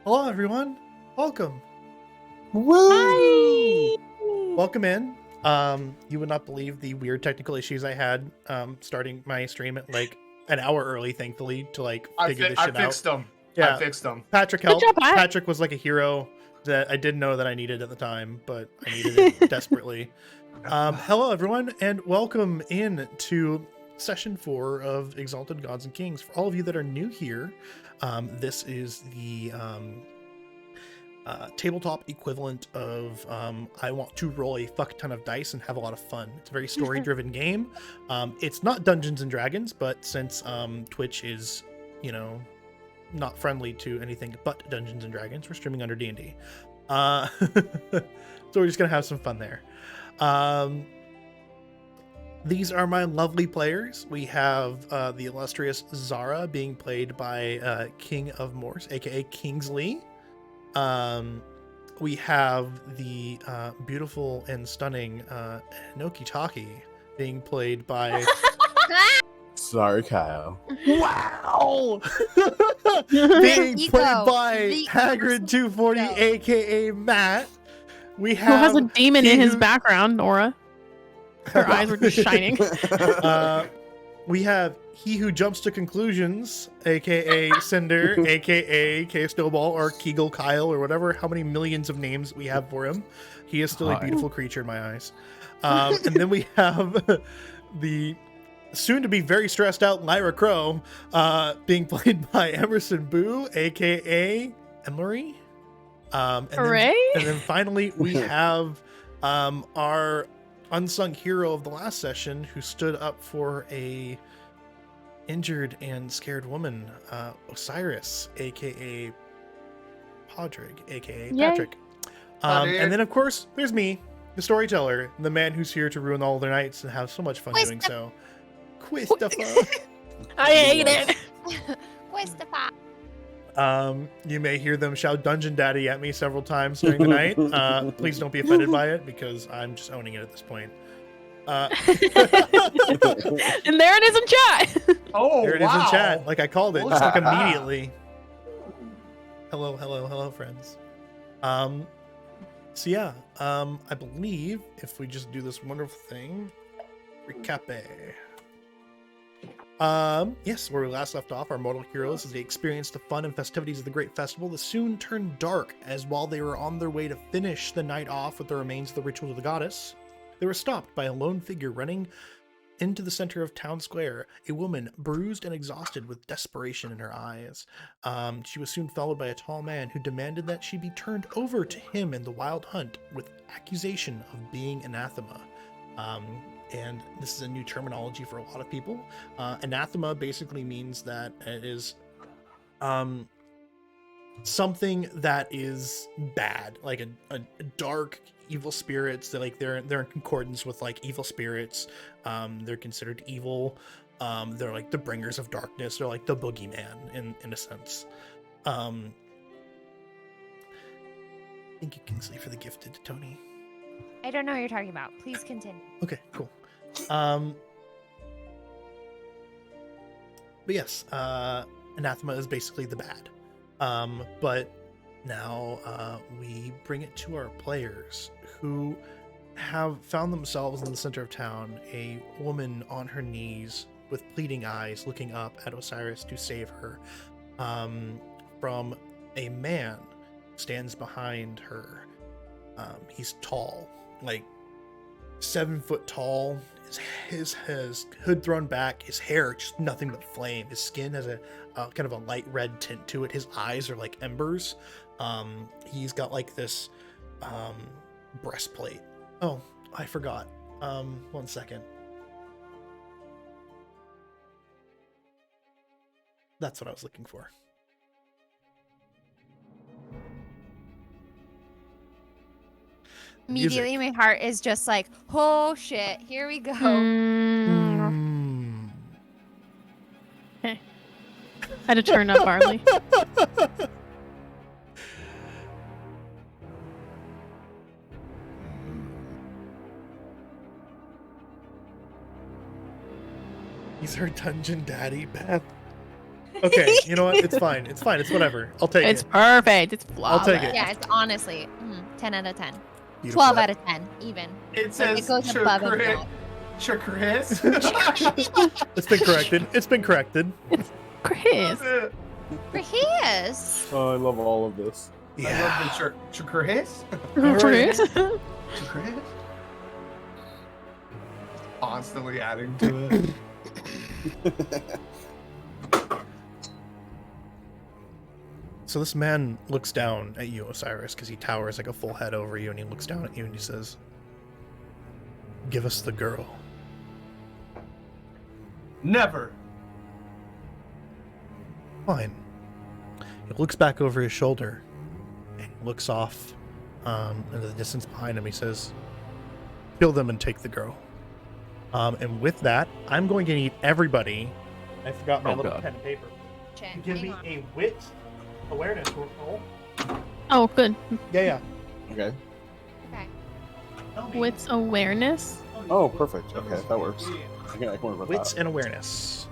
Hello, everyone. Welcome. Woo! Hi! Welcome in. You would not believe the weird technical issues I had starting my stream at like an hour early, thankfully, to like figure this shit I fixed out. them. Yeah. I fixed them. Patrick helped. job, Pat. Patrick was like a hero that I didn't know that I needed at the time, but I needed it desperately. Hello, everyone, and welcome in to session 4 of Exalted Gods and Kings. For all of you that are new here, this is the tabletop equivalent of I want to roll a fuck ton of dice and have a lot of fun. It's a very story-driven game. It's not Dungeons and Dragons, but since Twitch is, not friendly to anything but Dungeons and Dragons, we're streaming under D&D. So we're just gonna have some fun there. These are my lovely players. We have the illustrious Zara being played by King of Morse, aka Kingsley. We have the beautiful and stunning Nokitaki being played by Sorry, Kyle. wow being Ego. played by The Hagrid 240 Ego. aka Matt. We Who have has a demon in his King- background, Nora? Her eyes were just shining. We have He Who Jumps to Conclusions, aka Cinder, aka K Snowball, or Kegel Kyle, or whatever, how many millions of names we have for him. He is still a Hi. beautiful creature in my eyes. And then we have the soon to be very stressed out Lyra Crow, being played by Emerson Boo, aka Emery. Hooray! And then finally we have our unsung hero of the last session who stood up for a injured and scared woman, Osiris, aka Podrick, aka Yay. Patrick. Howdy. And then of course there's me, the storyteller, the man who's here to ruin all their nights and have so much fun doing so. Christopher. I hate it. Christopher. You may hear them shout Dungeon Daddy at me several times during the night. Please don't be offended by it because I'm just owning it at this point. And there it is in chat. Oh, There it is in chat. Like I called it just like Wow. immediately. Hello, friends. So yeah, I believe if we just do this wonderful thing, recape. Yes, where we last left off, our mortal heroes, as they experienced the fun and festivities of the great festival, that soon turned dark, as while they were on their way to finish the night off with the remains of the ritual of the goddess, they were stopped by a lone figure running into the center of town square, a woman bruised and exhausted with desperation in her eyes. She was soon followed by a tall man who demanded that she be turned over to him in the Wyld Hunt with accusation of being anathema. And this is a new terminology for a lot of people. Anathema basically means that it is something that is bad, like a dark evil spirits that like they're in concordance with like evil spirits. They're considered evil. They're like the bringers of darkness. They're like the boogeyman in a sense. Thank you, Kingsley, for the gifted, Tony. I don't know what you're talking about. Please continue. Okay, cool. But yes, Anathema is basically the bad. But now we bring it to our players who have found themselves in the center of town, a woman on her knees with pleading eyes looking up at Osiris to save her from a man who stands behind her. He's tall, like 7 foot tall. His hood thrown back, his hair just nothing but flame. His skin has a kind of a light red tint to it. His eyes are like embers. He's got like this breastplate. Oh, I forgot. 1 second. That's what I was looking for. Immediately, my heart is just like, oh shit, here we go. Mm. Had to turn up Barley. He's our dungeon daddy, Beth. Okay, you know what? It's fine. It's fine. It's whatever. I'll take It's it. perfect. It's I'll flawless. take it. Yeah, it's honestly 10 out of 10. Beautiful. 12 out of 10, even. It Like, says it goes above and beyond. Chris. It's been corrected. It's been corrected. Chris. For his. Oh, I love all of this. I love the Chris. Chris. Chris. Constantly adding to it. So this man looks down at you, Osiris, because he towers like a full head over you, and he looks down at you and he says, "Give us the girl." Never. Fine. He looks back over his shoulder and he looks off into the distance behind him. He says, "Kill them and take the girl." And with that, I'm going to need everybody. I forgot my little God. pen and paper. Check. Give Hang me on. a wit awareness roll. Oh, good. Yeah. Okay. Okay. Wits awareness. Oh, perfect. Okay, that works. I can work with Wits that. and awareness.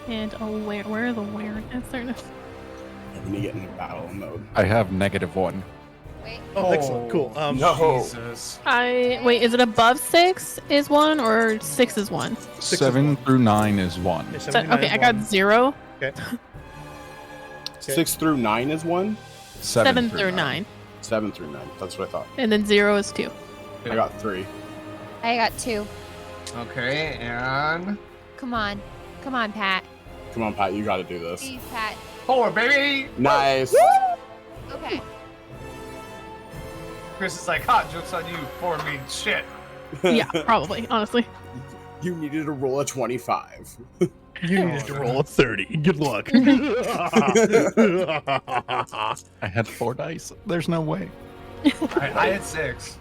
And where are the awareness? When you get into battle mode. I have -1. Wait. Oh, excellent. Cool. No. Jesus. Wait, is it above 6 is 1 or 6 is 1? 7 through 9 is 1. okay, So, 79 okay, is I got one. 0. Okay. 6 through 9 is 1. 7 through 9. 7 through 9. That's what I thought. And then 0 is 2. I got 3. I got 2. Okay, and Come on. Come on, Pat. Come on, Pat, you got to do this. Please, Pat. 4, baby. Nice. Okay. Chris is like, "Hot jokes on you." 4 means shit. Yeah, probably, honestly. You needed to roll a 25. You needed to roll a 30. Good luck. I had 4 dice. There's no way. I had 6.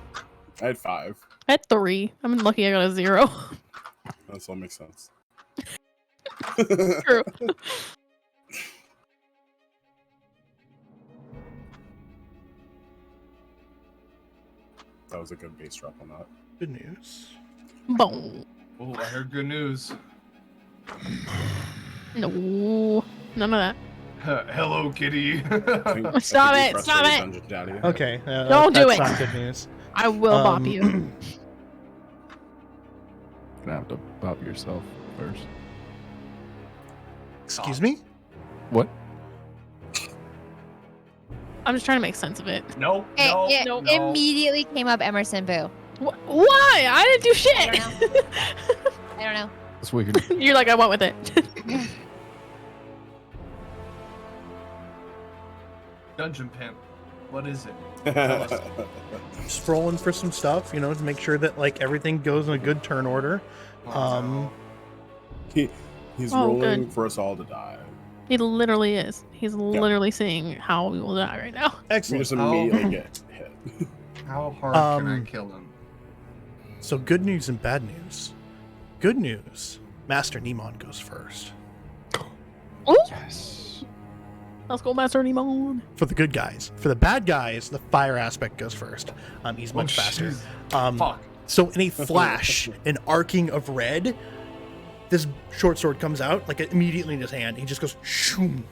I had 5. I had 3. I'm lucky I got a 0. That all makes sense. True. That was a good base drop on that. Good news. Boom. Oh, I heard good news. No. None of that. Hello, kitty. Stop I it, think stop frustrated it. Dungeon Daddy. Okay. Don't do that's it. not good news. I will bop you. Gonna have to bop yourself first. Excuse me? What? I'm just trying to make sense of it. Nope. It No. immediately came up Emerson Boo. Why? I didn't do I shit. don't know. I don't know. That's weird. You're like, I went with it. Dungeon pimp. What is it? Just rolling for some stuff, to make sure that like everything goes in a good turn order. He's Oh, rolling good. for us all to die. He literally is. He's literally seeing how we will die right now. We Excellent. just immediately get hit. How hard can I Um, kill him? So good news and bad news. Good news. Master Nemon goes first. Ooh, Yes. let's go, Master Nemon. For the good guys. For the bad guys, the fire aspect goes first. He's much faster. jeez. Fuck. So in a flash, an arcing of red, this short sword comes out like immediately in his hand. He just goes shoom,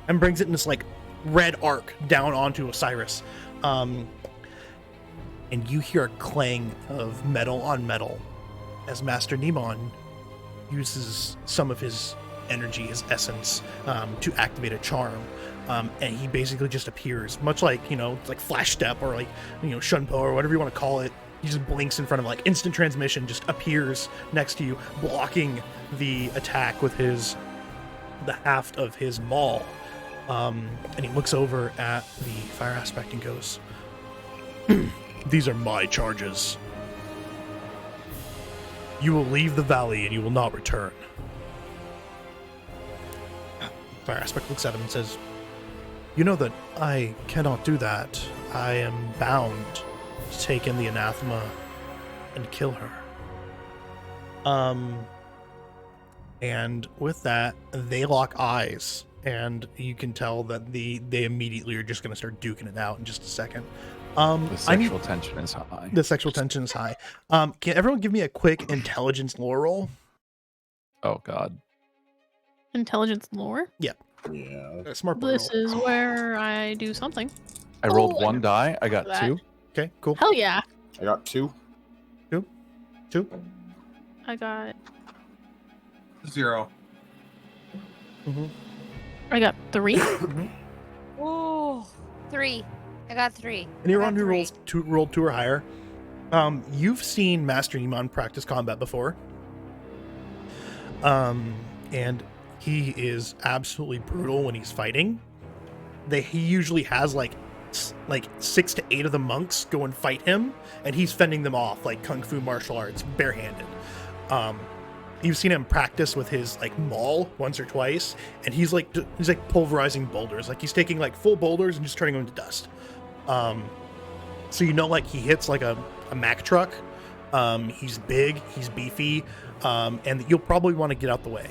and brings it in this like red arc down onto Osiris. And you hear a clang of metal on metal as Master Nemon uses some of his energy, his essence, to activate a charm. And he basically just appears, much like, like Flash Step or like, Shunpo or whatever you want to call it. He just blinks in front of like instant transmission, just appears next to you, blocking the attack with the haft of his maul. And he looks over at the fire aspect and goes, "These are my charges. You will leave the valley and you will not return." Fire aspect looks at him and says, "You know that I cannot do that. I am bound to take in the Anathema and kill her." And with that, they lock eyes, and you can tell that they immediately are just going to start duking it out in just a second. The sexual tension is high. The sexual tension is high. Can everyone give me a quick intelligence lore roll? Oh God. Intelligence lore. Yeah. Smart boy This roll. is where I do something. I rolled Oh, I one die. I got that. 2. Okay, cool. Hell yeah. I got 2. Two. I got 0. I got 3. Ooh, 3. I got 3. Anyone I got who 3. rolled 2 or higher, you've seen Master Iman practice combat before. And he is absolutely brutal when he's fighting. He usually has like 6 to 8 of the monks go and fight him, and he's fending them off like kung fu martial arts, barehanded. You've seen him practice with his like maul once or twice, and he's like pulverizing boulders. Like he's taking like full boulders and just turning them to dust. So you know, like he hits like a Mack truck. He's big, he's beefy, and you'll probably want to get out the way.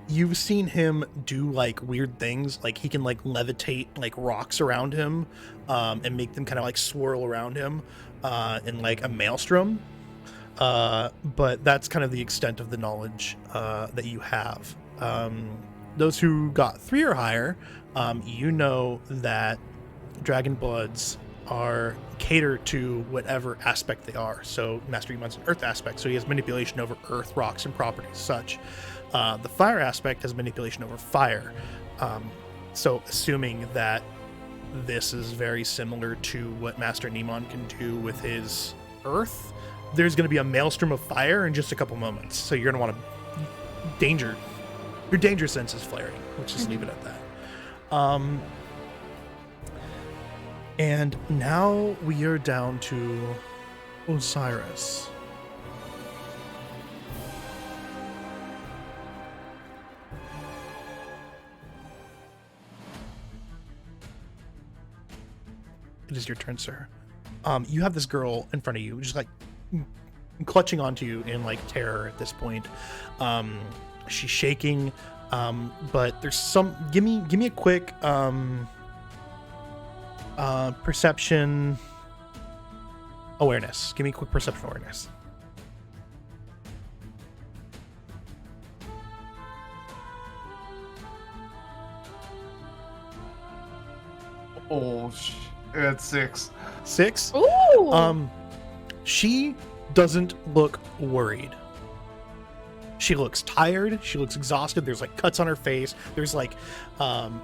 You've seen him do like weird things, like he can like levitate like rocks around him, and make them kind of like swirl around him, in like a maelstrom. But that's kind of the extent of the knowledge that you have. Those who got 3 or higher, you know that Dragon Bloods are cater to whatever aspect they are. So Master Iman's an earth aspect, so he has manipulation over earth, rocks, and properties such. The fire aspect has manipulation over fire. So assuming that this is very similar to what Master Iman can do with his earth, there's going to be a maelstrom of fire in just a couple moments. So you're going to want to your danger sense is flaring. Let's just leave it at that. And now we are down to Osiris. It is your turn, sir. You have this girl in front of you, just like clutching onto you in like terror at this point. She's shaking, but there's some. Give me a quick perception awareness. Give me a quick perception awareness. Oh, it's 6. 6. Ooh. She doesn't look worried. She looks tired. She looks exhausted. There's like cuts on her face. There's like,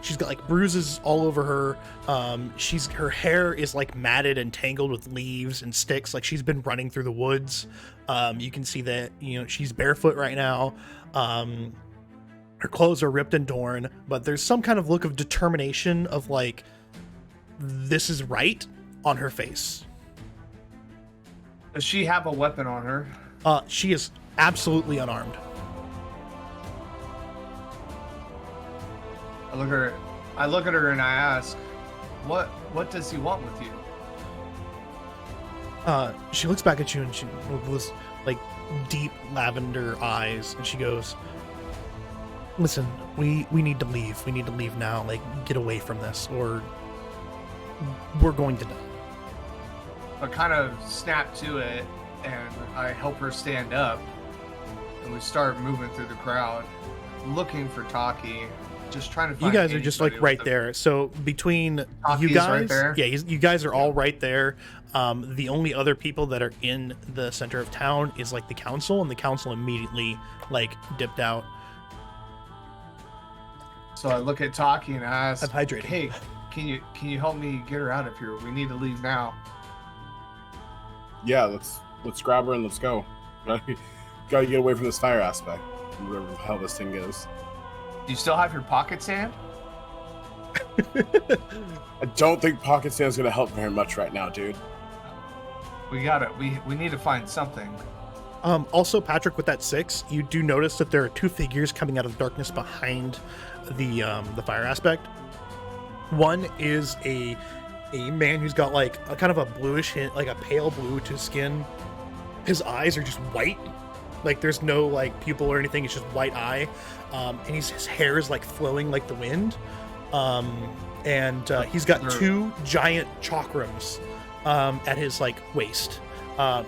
she's got like bruises all over her. Her hair is like matted and tangled with leaves and sticks. Like she's been running through the woods. You can see that, she's barefoot right now. Her clothes are ripped and torn, but there's some kind of look of determination of like, this is right on her face. Does she have a weapon on her? She is absolutely unarmed. I look at her and I ask, what does he want with you? She looks back at you and she with like deep lavender eyes, and she goes, listen, we need to leave. We need to leave now. Like, get away from this, or we're going to die. I kind of snap to it, and I help her stand up, and we start moving through the crowd, looking for Taki, just trying to find. You guys are just like right there. So between Taki's you guys, right there? yeah, you guys are all right there. The only other people that are in the center of town is like the council, and the council immediately like dipped out. So I look at Taki and I ask, I'm hydrating. Hey, can you help me get her out of here? We need to leave now. Yeah, let's grab her and let's go. Gotta get away from this fire aspect. Wherever the hell this thing goes. Do you still have your pocket sand? I don't think pocket sand's gonna help very much right now, dude. We need to find something. Also, Patrick, with that 6, you do notice that there are 2 figures coming out of the darkness behind the fire aspect. One is a man who's got like a kind of a bluish hint, like a pale blue to his skin. His eyes are just white, like there's no like pupil or anything. It's just white eye, and his hair is like flowing like the wind. And he's got 2 giant chakrams at his like waist.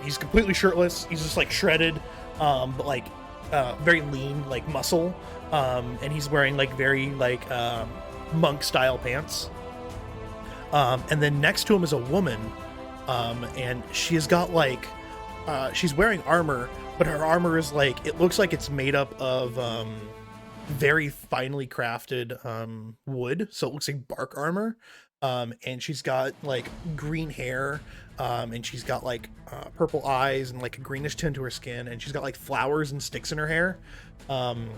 He's completely shirtless. He's just like shredded, but like very lean, like muscle, and he's wearing like very like monk style pants. And then next to him is a woman, and she has got like she's wearing armor, but her armor is like, it looks like it's made up of very finely crafted wood, so it looks like bark armor. And she's got like green hair, and she's got like purple eyes and like a greenish tint to her skin, and she's got like flowers and sticks in her hair. And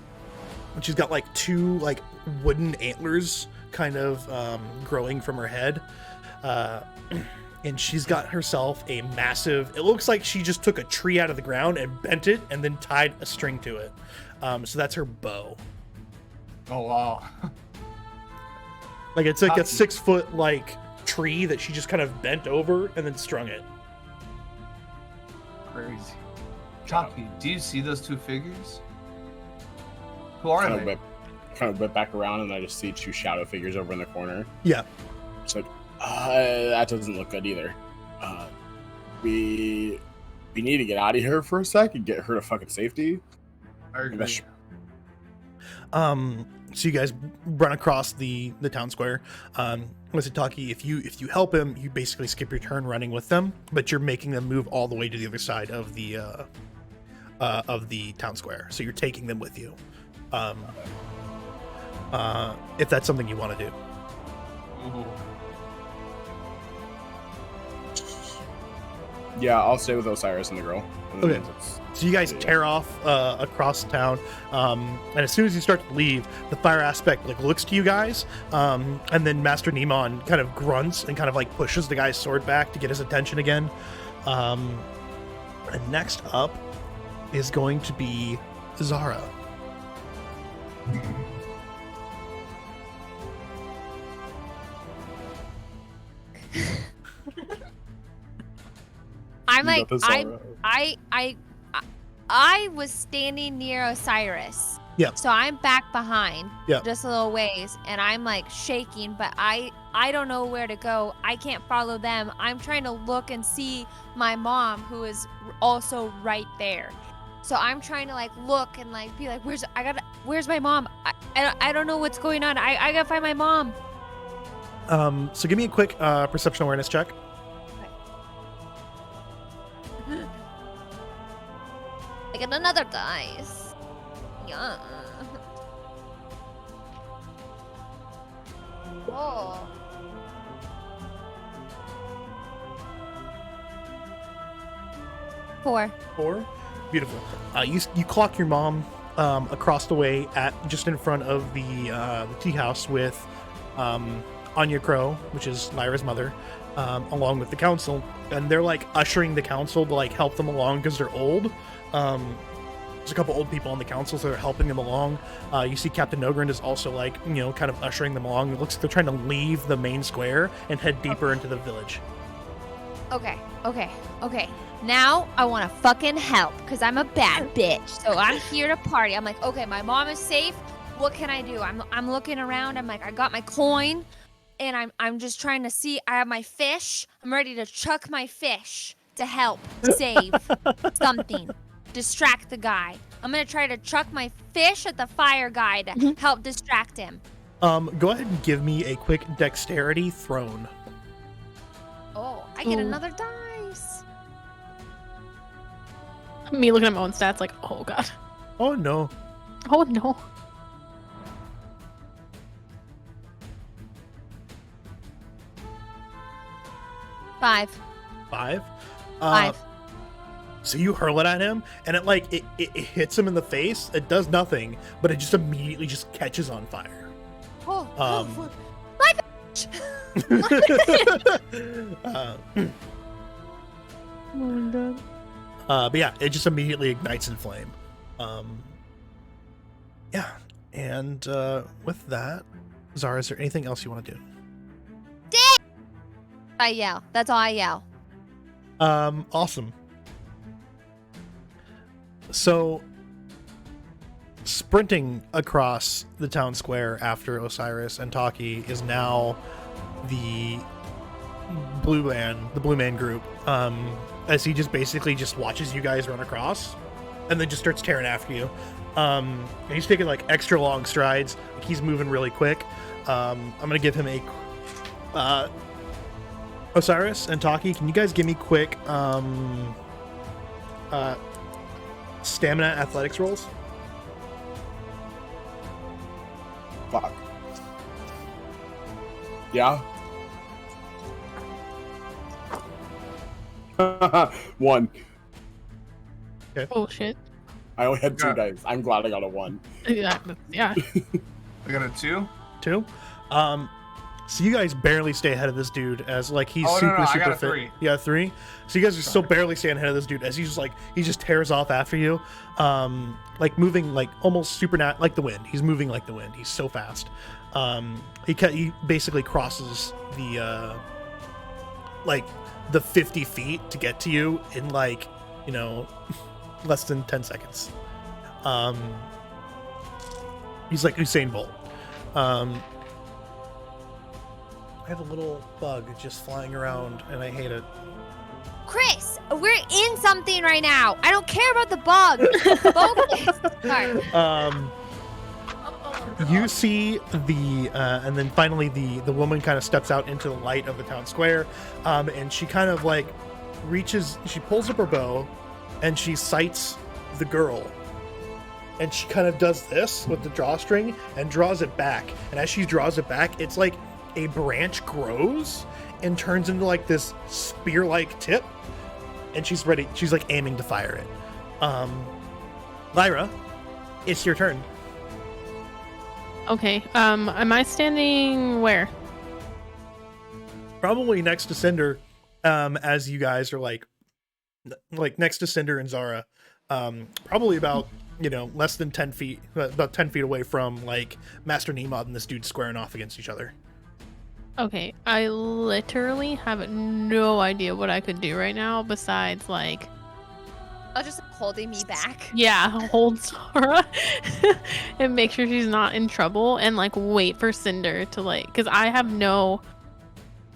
she's got like 2 like wooden antlers kind of growing from her head. And she's got herself a massive, it looks like she just took a tree out of the ground and bent it and then tied a string to it. So that's her bow. Oh wow. Like it's like a 6-foot like tree that she just kind of bent over and then strung it. Crazy. Chalky, do you see those 2 figures? Who are they? Kind of whip back around, and I just see 2 shadow figures over in the corner. Yeah. It's like, that doesn't look good either. We need to get out of here for a sec and get her to fucking safety. I agree. So you guys run across the town square. Listen, Taki, if you help him, you basically skip your turn running with them, but you're making them move all the way to the other side of the town square. So you're taking them with you. If that's something you want to do. Ooh. Yeah, I'll stay with Osiris and the girl. Okay. So you guys tear off across town, and as soon as you start to leave, the fire aspect like looks to you guys, and then Master Nemon kind of grunts and kind of like pushes the guy's sword back to get his attention again. And next up is going to be Zara. I'm like, I was standing near Osiris. Yep. So I'm back behind, Yep. just a little ways, and I'm like shaking, but I don't know where to go. I can't follow them. I'm trying to look and see my mom, who is also right there. So I'm trying to like look and like be like, where's my mom? I don't know what's going on. I gotta find my mom. So give me a quick perception awareness check. I get another dice. Yeah. Oh. Four. 4. Beautiful. You clock your mom across the way at just in front of the tea house with Anya Crow, which is Lyra's mother, along with the council, and they're like ushering the council to like help them along because they're old. There's a couple old people on the council, so they're helping them along. You see Captain Nogrin is also like, you know, kind of ushering them along. It looks like they're trying to leave the main square and head deeper into the village. Okay. Now I want to fucking help because I'm a bad bitch. So I'm here to party. I'm like, okay, my mom is safe. What can I do? I'm looking around. I'm like, I got my coin, and I'm just trying to see. I have my fish. I'm ready to chuck my fish to help save something. Distract the guy. I'm gonna try to chuck my fish at the fire guy to help distract him. Go ahead and give me a quick dexterity thrown. Oh, I get another dice. Me looking at my own stats like, oh god. Oh no. Oh no. Five. 5. Five. So you hurl it at him, and it like it hits him in the face. It does nothing, but it just immediately just catches on fire. Oh, My Oh my god. but yeah, it just immediately ignites in flame. Yeah, and with that, Zara, is there anything else you want to do? I yell. That's all I yell. Awesome. So, sprinting across the town square after Osiris and Taki is now the Blue Man group. As he just basically just watches you guys run across, and then just starts tearing after you. And he's taking like extra long strides. Like, he's moving really quick. I'm gonna give him a Osiris and Taki, can you guys give me quick stamina athletics rolls? Fuck. Yeah. 1. Oh shit. I only had 2 Yeah. dice. I'm glad I got a 1. Yeah. I got a 2. 2. So you guys barely stay ahead of this dude as like he's Oh, no, super no, I super got a fit. 3. Yeah, 3. So you guys are still barely staying ahead of this dude as he's just like he just tears off after you, like moving like almost like the wind. He's moving like the wind. He's so fast. He basically crosses the like the 50 feet to get to you in like, you know, less than 10 seconds. He's like Usain Bolt. I have a little bug just flying around and I hate it. Chris, we're in something right now. I don't care about the bug. Focus. Sorry. You see the and then finally the woman kind of steps out into the light of the town square, and she kind of like she pulls up her bow and she sights the girl, and she kind of does this with the drawstring and draws it back, and as she draws it back, it's like a branch grows and turns into like this spear-like tip, and she's like aiming to fire it. Lyra, it's your turn. Okay. Am I standing where? Probably next to Cinder, as you guys are like next to Cinder and Zara, probably about, you know, less than 10 feet, about 10 feet away from like Master Nemod and this dude squaring off against each other. Okay, I literally have no idea what I could do right now besides like, I'll just holding me back. yeah, hold Zara and make sure she's not in trouble and like wait for Cinder to like, because I have no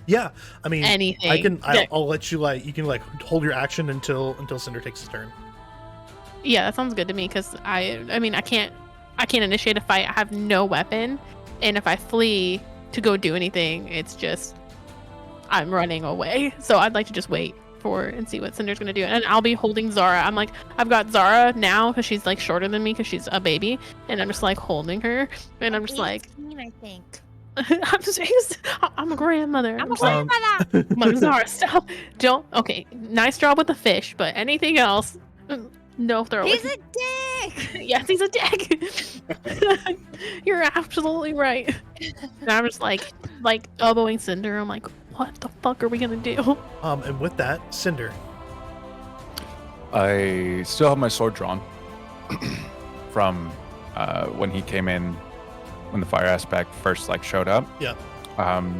Yeah, I mean, anything. I'll let you like, you can like hold your action until Cinder takes his turn. Yeah, that sounds good to me because I mean I can't initiate a fight. I have no weapon, and if I flee to go do anything, it's just I'm running away. So I'd like to just wait and see what Cinder's gonna do, and I'll be holding Zara. I'm like, I've got Zara now because she's like shorter than me because she's a baby, and I'm just like holding her, and I'm just like, 18, I think. I'm a grandmother. I'm a just like, grandmother. I'm like, Zara, stop! Don't. Okay, nice job with the fish, but anything else, no throw. He's a dick. Yes, he's a dick. You're absolutely right. And I'm just like elbowing Cinder. I'm like, what the fuck are we gonna do? And with that, Cinder. I still have my sword drawn from when he came in, when the fire aspect first like showed up. Yeah.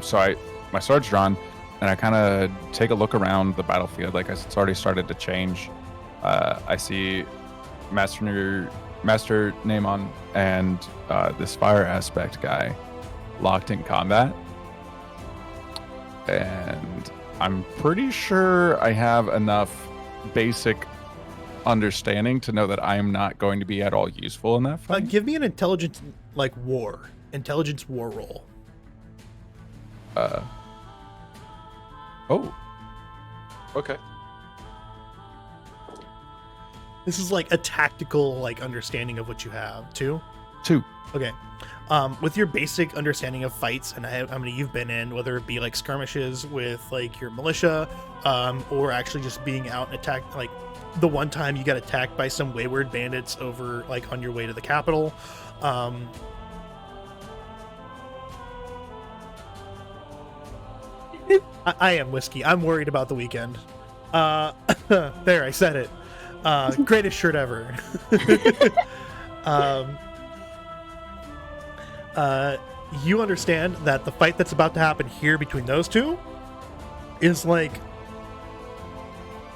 So my sword's drawn, and I kind of take a look around the battlefield. Like it's already started to change. I see Master Namon and this fire aspect guy locked in combat, and I'm pretty sure I have enough basic understanding to know that I am not going to be at all useful in that fight. Give me an intelligence war roll. Oh. Okay. This is like a tactical like understanding of what you have. 2. Okay. With your basic understanding of fights and how many you've been in, whether it be like skirmishes with like your militia, or actually just being out and attacked, like the one time you got attacked by some wayward bandits over like on your way to the capital. I am whiskey. I'm worried about the weekend. There, I said it. Greatest shirt ever. You understand that the fight that's about to happen here between those two is like,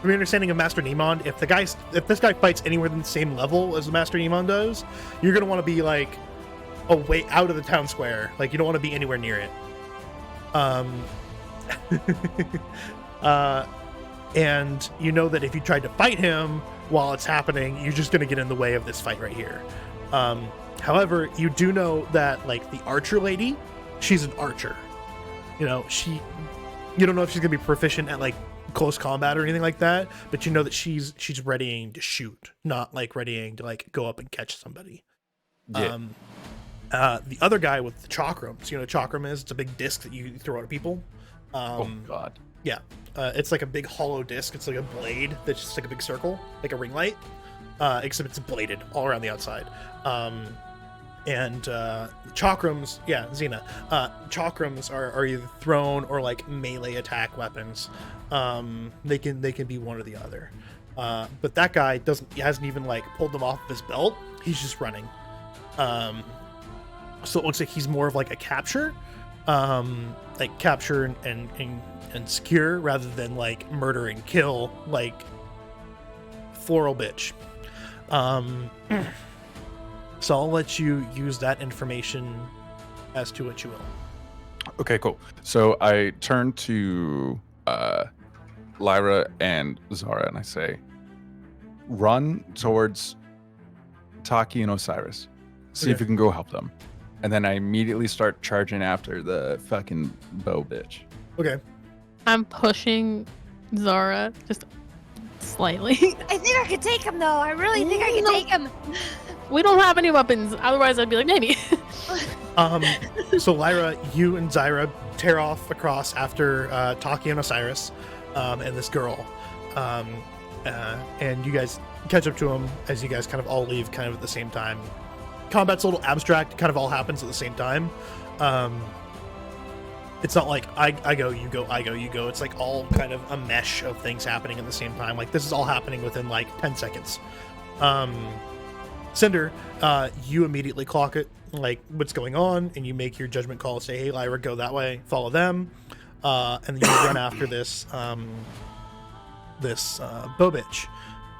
from your understanding of Master Nemon, if this guy fights anywhere in the same level as Master Nemon does, you're gonna want to be like away out of the town square. Like you don't want to be anywhere near it. And you know that if you tried to fight him, while it's happening, you're just gonna get in the way of this fight right here. However, you do know that like the archer lady, she's an archer. You know, you don't know if she's gonna be proficient at like close combat or anything like that, but you know that she's readying to shoot, not like readying to like go up and catch somebody. Yeah. The other guy with the chakrams, you know what chakram is? It's a big disc that you throw at people. Oh God. Yeah, it's like a big hollow disc. It's like a blade that's just like a big circle, like a ring light, except it's bladed all around the outside. And chakrams, yeah, Xena. Chakrams are either thrown or like melee attack weapons. They can be one or the other. But that guy hasn't even like pulled them off of his belt. He's just running. So it looks like he's more of like a capture, like capture and secure rather than like murder and kill like floral bitch. So I'll let you use that information as to what you will. Okay, cool. So I turn to Lyra and Zara and I say, run towards Taki and Osiris. See if Okay. you can go help them. And then I immediately start charging after the fucking bow bitch. Okay. I'm pushing Zara just slightly. I think I could take him, though. I really think I can No. take him. We don't have any weapons. Otherwise, I'd be like, maybe. So Lyra, you and Zyra tear off across after Taki and Osiris and this girl. And you guys catch up to him as you guys kind of all leave kind of at the same time. Combat's a little abstract, kind of all happens at the same time. It's not like I go, you go, I go, you go. It's like all kind of a mesh of things happening at the same time. Like this is all happening within like 10 seconds. Cinder, you immediately clock it, like what's going on, and you make your judgment call. Say, hey, Lyra, go that way, follow them, and then you run after this bow bitch.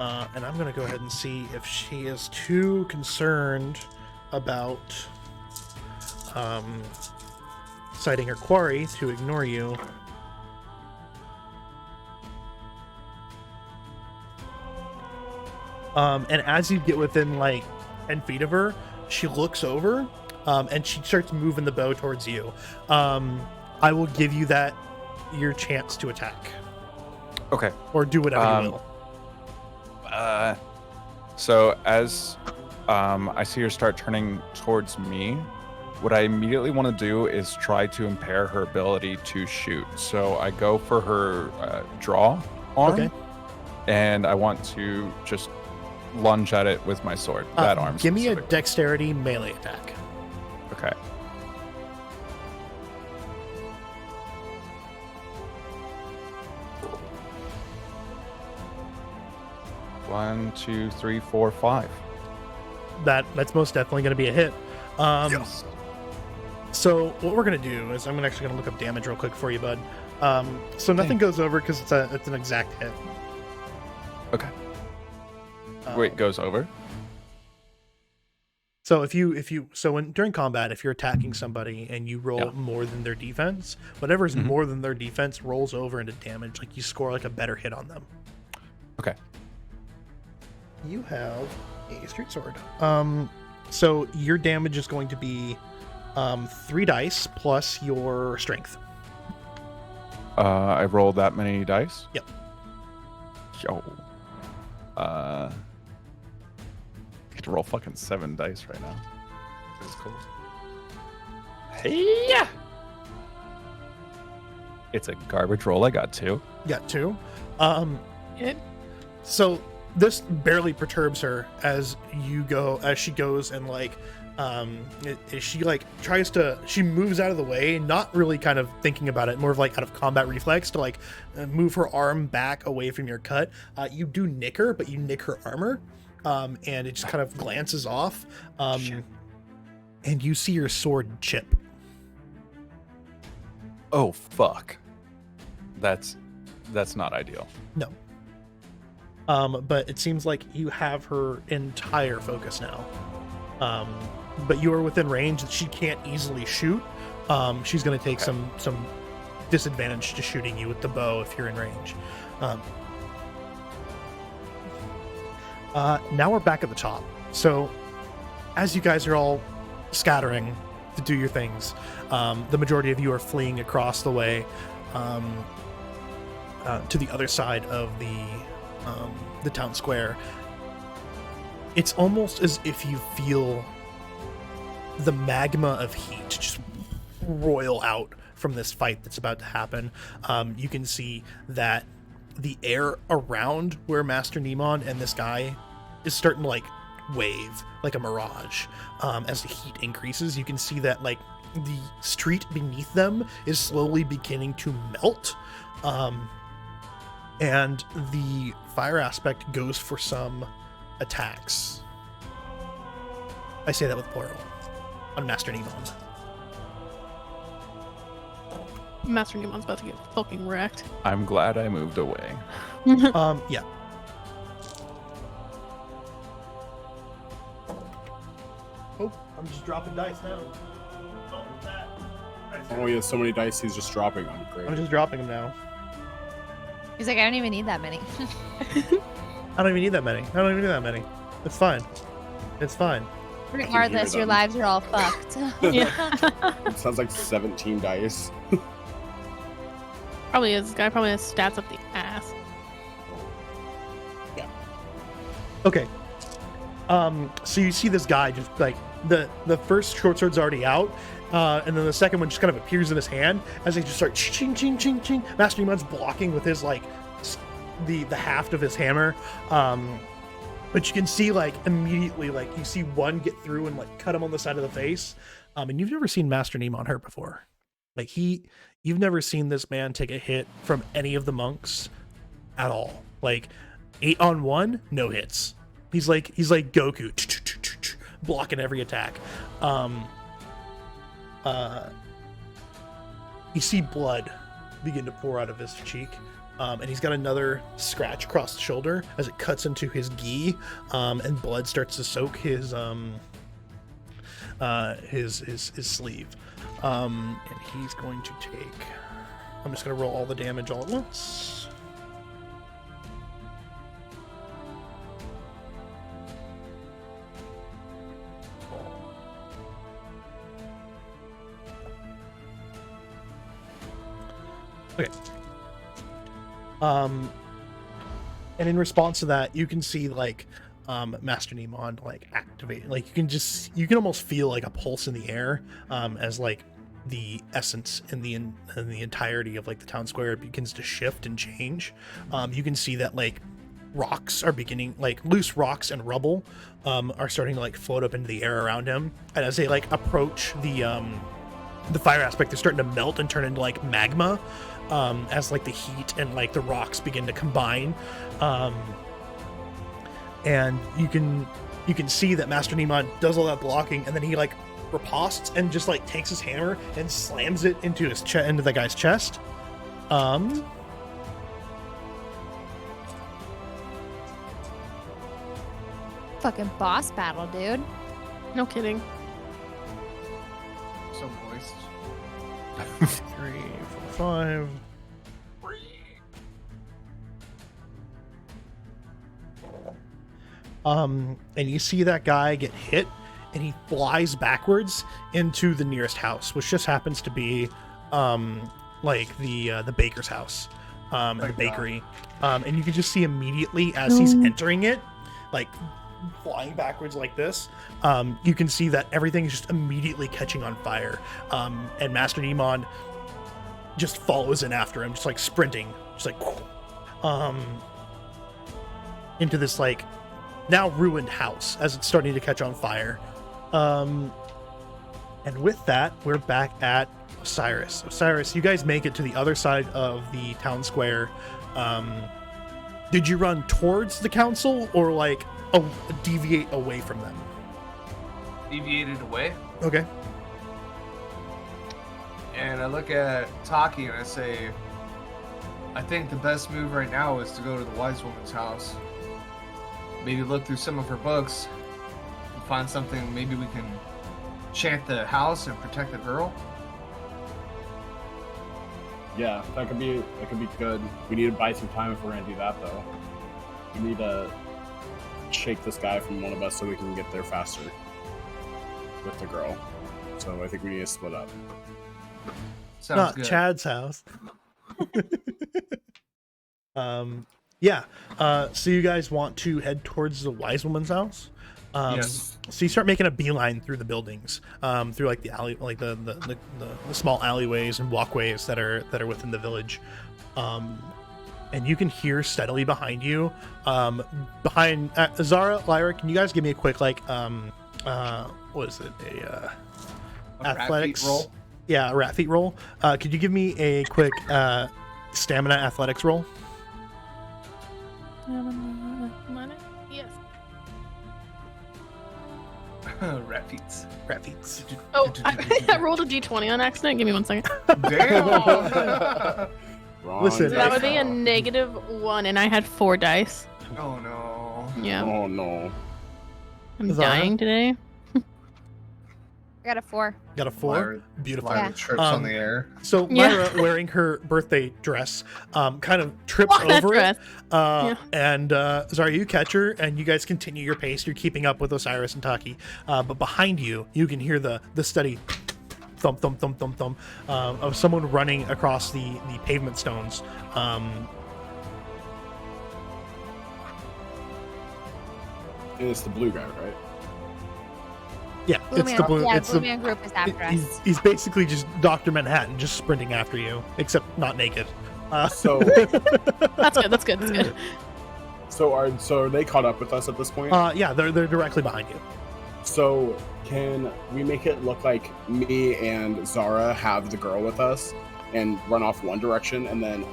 And I'm gonna go ahead and see if she is too concerned about citing her quarry to ignore you. And as you get within like 10 feet of her, she looks over and she starts moving the bow towards you. I will give you your chance to attack Okay. or do whatever you will. So as I see her start turning towards me, what I immediately want to do is try to impair her ability to shoot. So I go for her draw arm, Okay. and I want to just lunge at it with my sword. That arm. Give me a specifically. dexterity melee attack. Okay. One, two, three, four, 5. That's most definitely going to be a hit. Yes. So what we're going to do is I'm actually going to look up damage real quick for you, bud. So nothing goes over because it's an exact hit. Okay. Um, Wait, goes over? So during combat, if you're attacking somebody and you roll more than their defense, whatever is more than their defense rolls over into damage. Like you score like a better hit on them. Okay. You have a street sword. So your damage is going to be 3 dice plus your strength. I rolled that many dice? Yep. Yo. I get to roll fucking 7 dice right now. That's cool. Hey, yeah. It's a garbage roll. I got 2. You got 2. It, So this barely perturbs her as she goes and like she like she moves out of the way, not really kind of thinking about it, more of like out of combat reflex to like move her arm back away from your cut. You do nick her, but you nick her armor, and it just kind of glances off, and you see your sword chip. Oh, fuck. That's not ideal. No. But it seems like you have her entire focus now. But you are within range that she can't easily shoot. She's going to take some disadvantage to shooting you with the bow if you're in range. Now we're back at the top. So, as you guys are all scattering to do your things, the majority of you are fleeing across the way to the other side of the town square. It's almost as if you feel the magma of heat just roil out from this fight that's about to happen. You can see that the air around where Master Nemon and this guy is starting to like wave like a mirage. As the heat increases, you can see that like the street beneath them is slowly beginning to melt. And the fire aspect goes for some attacks. I say that with plural on Master Nemon. Master Nemon's about to get fucking wrecked. I'm glad I moved away. Yeah. Oh, I'm just dropping dice now. Oh, he has so many dice, he's just dropping them. Great. I'm just dropping them now. He's like, I don't even need that many. I don't even need that many. It's fine. It's fine. Regardless, your lives are all fucked. Yeah. It sounds like 17 dice. Probably is. This guy probably has stats up the ass. Okay. So you see this guy just like the first short sword's already out, and then the second one just kind of appears in his hand as they just start ching ching ching ching. Master Nemon's blocking with his like the haft of his hammer. But you can see like immediately like you see one get through and like cut him on the side of the face. And you've never seen Master Nemon hurt before. Like you've never seen this man take a hit from any of the monks at all. Like 8-on-1, no hits. He's like Goku, blocking every attack. You see blood begin to pour out of his cheek, and he's got another scratch across the shoulder as it cuts into his gi, and blood starts to soak his sleeve. And he's going to take. I'm just going to roll all the damage all at once. Okay. And in response to that, you can see like Master Nemon like activate, like you can almost feel like a pulse in the air as like the essence in the entirety of like the town square begins to shift and change. You can see that like rocks are beginning, like loose rocks and rubble are starting to like float up into the air around him, and as they like approach the fire aspect, they're starting to melt and turn into like magma. As like the heat and like the rocks begin to combine, and you can see that Master Nemon does all that blocking, and then he like riposts and just like takes his hammer and slams it into his into the guy's chest. Fucking boss battle, dude. No kidding. So moist. 3, 4, 5. And you see that guy get hit, and he flies backwards into the nearest house, which just happens to be like the baker's house, and the bakery. And you can just see immediately as he's entering it, like flying backwards like this, you can see that everything is just immediately catching on fire, and Master Nemon just follows in after him, just like sprinting, just like into this like now ruined house as it's starting to catch on fire. And with that, we're back at Osiris. Osiris, you guys make it to the other side of the town square. Did you run towards the council or like deviate away from them? Deviated away. Okay. And I look at Taki and I say, I think the best move right now is to go to the wise woman's house. Maybe look through some of her books and find something. Maybe we can chant the house and protect the girl. Yeah, that could be good. We need to buy some time if we're gonna do that though. We need to shake this guy from one of us so we can get there faster with the girl. So I think we need to split up. Sounds Not good. Chad's house. Yeah. So you guys want to head towards the wise woman's house? Yes. So you start making a beeline through the buildings, through like the alley, like the small alleyways and walkways that are within the village, and you can hear steadily behind you, behind Zara, Lyra. Can you guys give me a quick what is it? A Athletics rat feet roll. Yeah, a rat feet roll. Could you give me a quick stamina athletics roll? Yes. Rat feet. Rat feet. Oh, I rolled a d20 on accident. Give me 1 second. Damn. Wrong Listen, That would dice. be a -1, and I had 4 dice. Oh no. Yeah, Oh no. I'm Zara? dying today. I got a 4. Got a 4. Lyra- Beautiful. Lyra Yeah. trips on the air. So Yeah. Lyra, wearing her birthday dress, kind of trips Fuck that over dress. it. And Zara, you catch her, and you guys continue your pace. You're keeping up with Osiris and Taki. But behind you, you can hear the steady thump, thump, thump, thump, thump of someone running across the pavement stones. And it's the blue guy, right? Yeah, Blue it's Man, the blue. yeah, it's Blue the, Man group is after us. he's basically just Dr. Manhattan, just sprinting after you, except not naked. So That's good. That's good. That's good. so are they caught up with us at this point? Yeah, they're directly behind you. So can we make it look like me and Zara have the girl with us and run off one direction, and then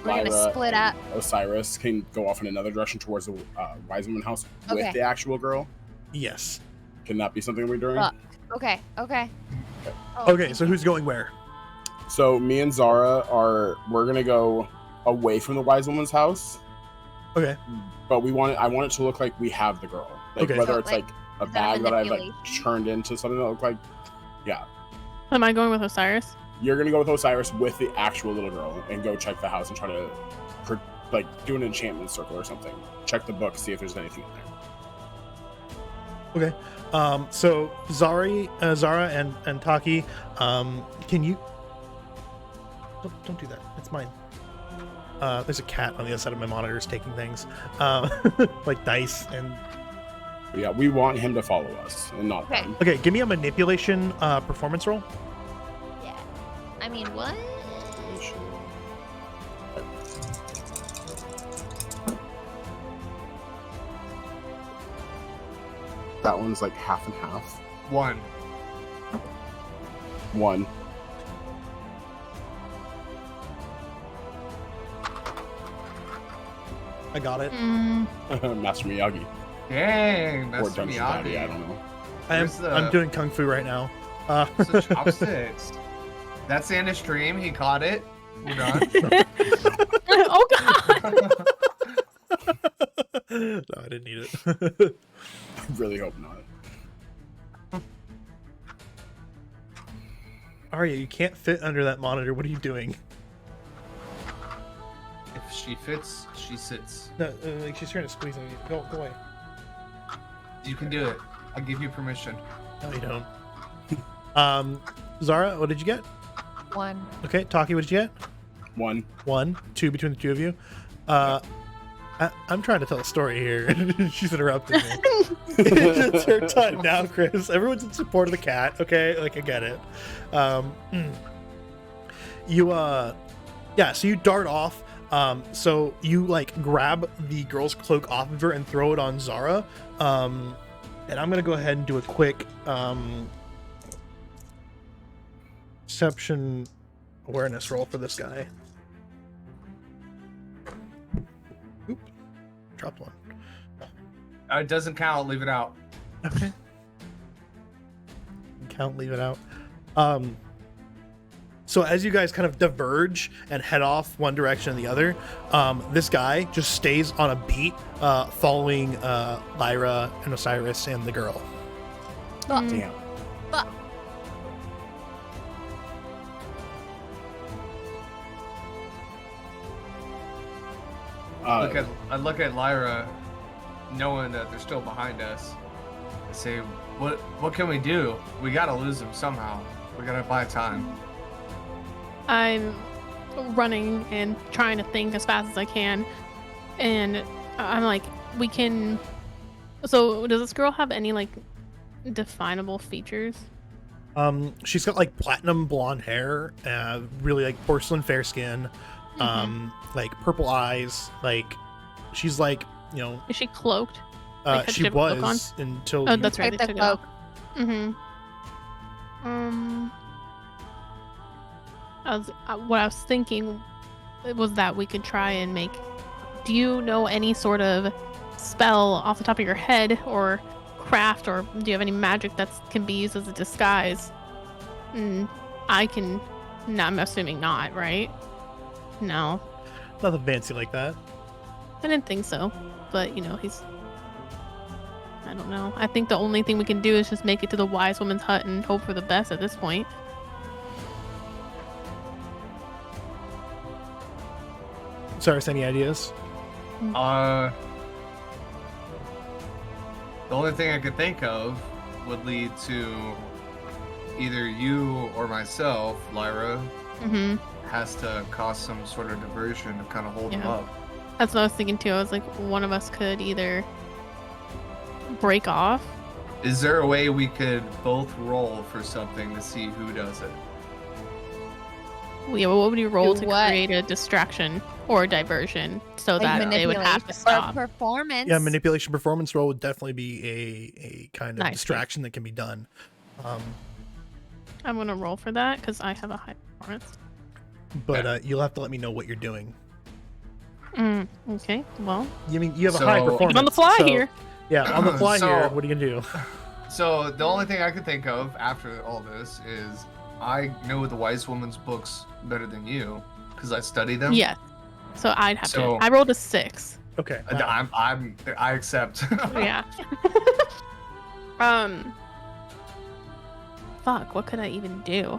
We're gonna Lyra split and up. Osiris can go off in another direction towards the wise woman house Okay. with the actual girl? Yes. Can that be something we're doing? Fuck. Okay. Oh, Okay, so who's going where? So me and Zara we're gonna go away from the wise woman's house, Okay. but I want it to look like we have the girl. Like Okay. whether So, it's like, like a is that a bag that I've like manipulation? turned into something that look like, yeah. Am I going with Osiris? You're gonna go with Osiris with the actual little girl and go check the house and try to like do an enchantment circle or something. Check the book, see if there's anything in there. Okay. So Zara and Taki, can you don't do that. It's mine. There's a cat on the other side of my monitors taking things. Like dice and But yeah, we want him to follow us and not Okay. them. okay, give me a manipulation performance roll. Yeah. I mean, what? That one's like half and half. 1. 1. I got it. Master Miyagi. Dang, Or that's Dungeon Miyagi. Daddy, I don't know. I'm doing kung fu right now. So chopsticks. That's the end of stream. He caught it. We're done. Oh god. No, I didn't need it. I really hope not. Arya, you can't fit under that monitor. What are you doing? If she fits, she sits. No, like she's trying to squeeze on you. Go away. You can do it. I give you permission. No, you don't. Zara, what did you get? 1. Okay, Taki, what did you get? 1. 1, 2 between the two of you. I'm trying to tell a story here. She's interrupting me. It's her time now, Chris. Everyone's in support of the cat, okay? Like, I get it. So you dart off. So you, like, grab the girl's cloak off of her and throw it on Zara. And I'm going to go ahead and do a quick perception awareness roll for this guy. Oop. Dropped one. It doesn't count. Leave it out. Okay. Count, leave it out. So as you guys kind of diverge and head off one direction or the other, this guy just stays on a beat, following Lyra and Osiris and the girl. Damn. Fuck. I look at Lyra. knowing that they're still behind us. I say, what can we do? We gotta lose them somehow. We gotta buy time. I'm running and trying to think as fast as I can, and I'm like, we can. So, does this girl have any like definable features? She's got like platinum blonde hair, really like porcelain fair skin, like purple eyes. Like she's like, you know, Is she cloaked? Like, had she have a cloak on? was until Oh, you- that's right. Like They the took it off. cloak. What I was thinking was that we could try and make. Do you know any sort of spell off the top of your head, or craft, or do you have any magic that can be used as a disguise? I can. No, I'm assuming not, right? No, nothing fancy like that. I didn't think so. But you know, he's. I don't know. I think the only thing we can do is just make it to the wise woman's hut and hope for the best at this point. Cyrus, any ideas? The only thing I could think of would lead to either you or myself, Lyra, has to cause some sort of diversion to kind of hold them Yeah. up. That's what I was thinking too. I was like, one of us could either break off. Is there a way we could both roll for something to see who does it? Yeah, what would you roll Do to what? create a distraction or a diversion so Like that they would have to manipulation or stop? performance. Yeah, manipulation performance roll would definitely be a kind of Nice. distraction that can be done. I'm gonna roll for that because I have a high performance. But you'll have to let me know what you're doing. Okay, well, You mean you have a So- high I'm performance? I'm on the fly so- here. Yeah, on the fly So- here. What are you gonna do? So the only thing I could think of after all this is I know the wise woman's books better than you because I study them. Yeah. So I'd have So- to. I rolled a 6. Okay. I accept. Yeah. Fuck. What could I even do?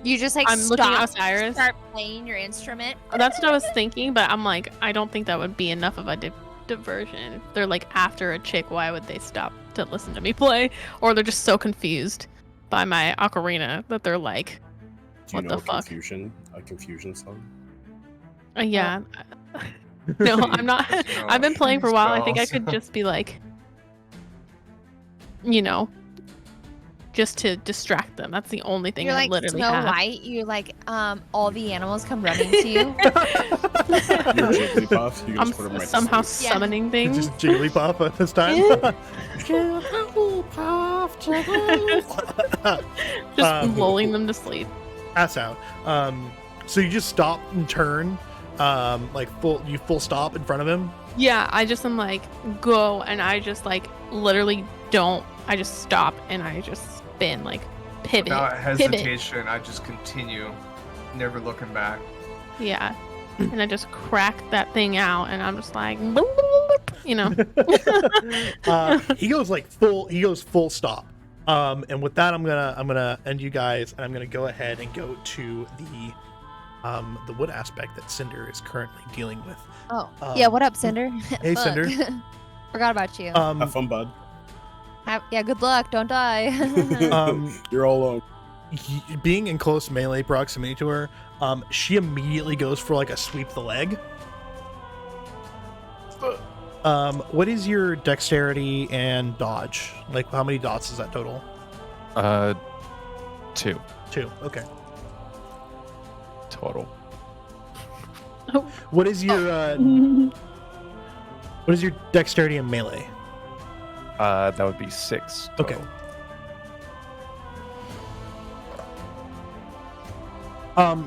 You just like I'm looking at stop, Osiris. start playing your instrument. That's what I was thinking, but I'm like, I don't think that would be enough of a diversion. They're like after a chick. Why would they stop to listen to me play? Or they're just so confused by my ocarina that they're like, Do you what know the a fuck? confusion song? Yeah. No, I'm not. No. I've been playing for a while. I think I Spells. could just be like, you know, just to distract them. That's the only thing You're I like literally Snow have. White. You're like all the animals come running to you. You're Jigglypuff. You can I'm just put 'em right to somehow sleep. Yeah. summoning things. Just Jigglypuff at this time. Jigglypuff, Jigglypuff. Just lulling them to sleep. Pass out. So you just stop and turn, like full stop in front of him. Yeah, I just am like, go, and I just like literally don't. I just stop and I just spin, like pivot. Without Pivot. hesitation, I just continue, never looking back. Yeah. And I just crack that thing out, and I'm just like, you know. He goes like full stop. And with that, I'm gonna end you guys, and I'm gonna go ahead and go to the wood aspect that Cinder is currently dealing with. Oh, yeah. What up, Cinder? Hey, Fuck. Cinder. Forgot about you. Have fun, bud. Yeah, good luck. Don't die. You're all alone. Being in close melee proximity to her, she immediately goes for like a sweep the leg. What is your dexterity and dodge? Like, how many dots is that total? 2 2. Okay. total. What is your what is your dexterity and melee? That would be 6 total. Okay.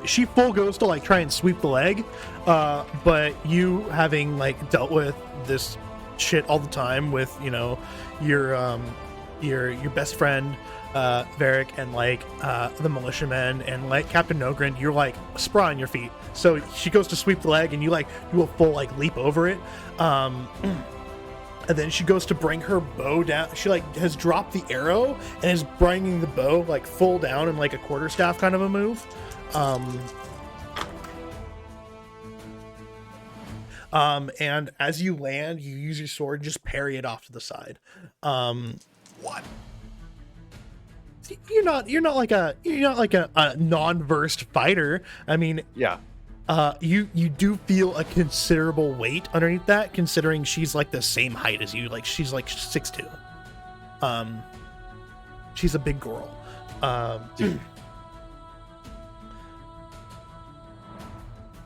She full goes to like try and sweep the leg, but you having like dealt with this shit all the time with, you know, your best friend Varric and like the militiamen and like Captain Nogrin, you're like spry on your feet. So she goes to sweep the leg and you like do a full like leap over it. And then she goes to bring her bow down. She like has dropped the arrow and is bringing the bow like full down in like a quarterstaff kind of a move. And as you land, you use your sword and just parry it off to the side. What? You're not like a non-versed fighter. I mean, Yeah. you do feel a considerable weight underneath that, considering she's like the same height as you. Like she's like 6'2". She's a big girl.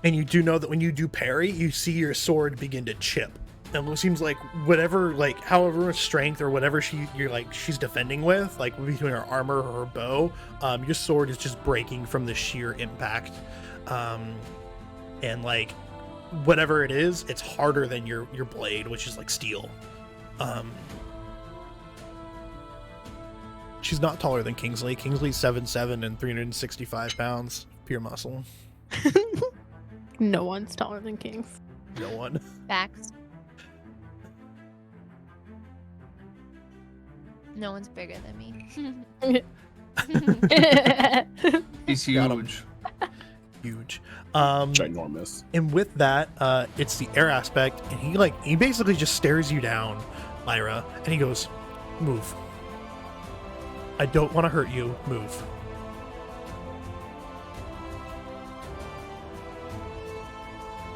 And you do know that when you do parry, you see your sword begin to chip. And it seems like however much strength or whatever she's defending with, like between her armor or her bow, your sword is just breaking from the sheer impact. And like whatever it is, it's harder than your blade, which is like steel. She's not taller than Kingsley. Kingsley's 7'7" and 365 pounds, pure muscle. No one's taller than Kings. No one. Facts. No one's bigger than me. He's Got him. huge. Huge. Ginormous. And with that, it's the air aspect, and he basically just stares you down, Lyra, and he goes, "Move. I don't want to hurt you. Move."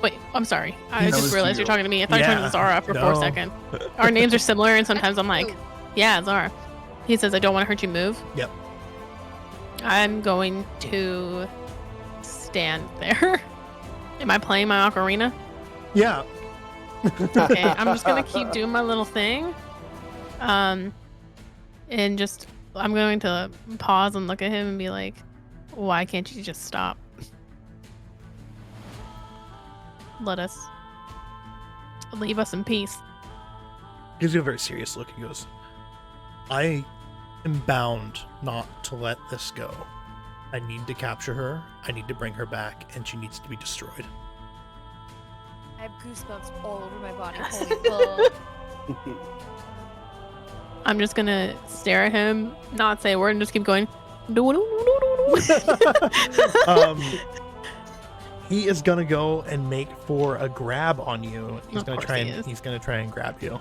Wait, I'm sorry. I That just was realized you. you're talking to me. I thought you were talking to Zara for 4 no. seconds. Our names are similar, and sometimes I'm like, yeah, Zara. He says, I don't want to hurt you. Move. Yep. I'm going to stand there. Am I playing my ocarina? Yeah. Okay, I'm just gonna keep doing my little thing. And just I'm going to pause and look at him and be like, why can't you just stop? Leave us in peace. Gives you a very serious look. He goes, "I am bound not to let this go. I need to capture her. I need to bring her back, and she needs to be destroyed." I have goosebumps all over my body. Holy fuck. I'm just gonna stare at him, not say a word, and just keep going. He is gonna go and make for a grab on you. He's Of gonna course try he and is. he's gonna try and grab you.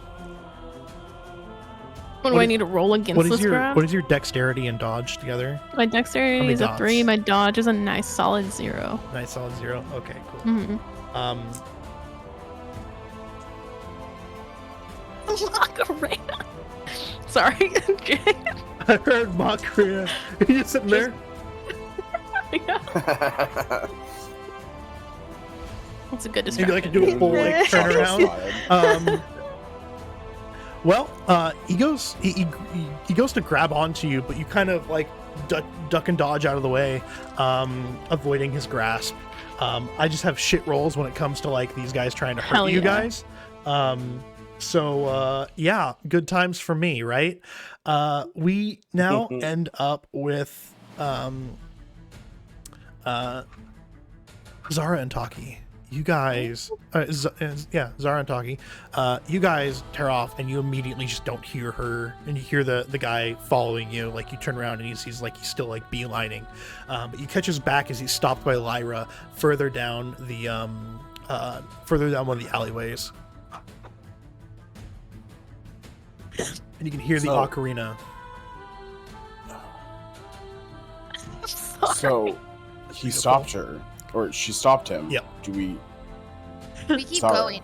What do I need to roll against What is this your grab? what is your dexterity and dodge together? My dexterity many is a dots? 3. My dodge is a nice solid 0. Nice solid 0. Okay, cool. Mm-hmm. Macarena. Sorry. I heard Macarena. You're just sitting there. Yeah, it's a good Maybe distraction. I could do a full like turnaround. He goes to grab onto you, but you kind of like duck and dodge out of the way, avoiding his grasp. I just have shit rolls when it comes to like these guys trying to hurt Hell you yeah. guys. Yeah, good times for me, right? We now end up with Zara and Taki. You guys, Zara and Taki, you guys tear off, and you immediately just don't hear her, and you hear the guy following you. Like you turn around and he's he's still like beelining, but you catch his back as he's stopped by Lyra further down one of the alleyways, and you can hear the So- ocarina. So he stopped her, or she stopped him. Yep. Do we? We keep Sorry. going.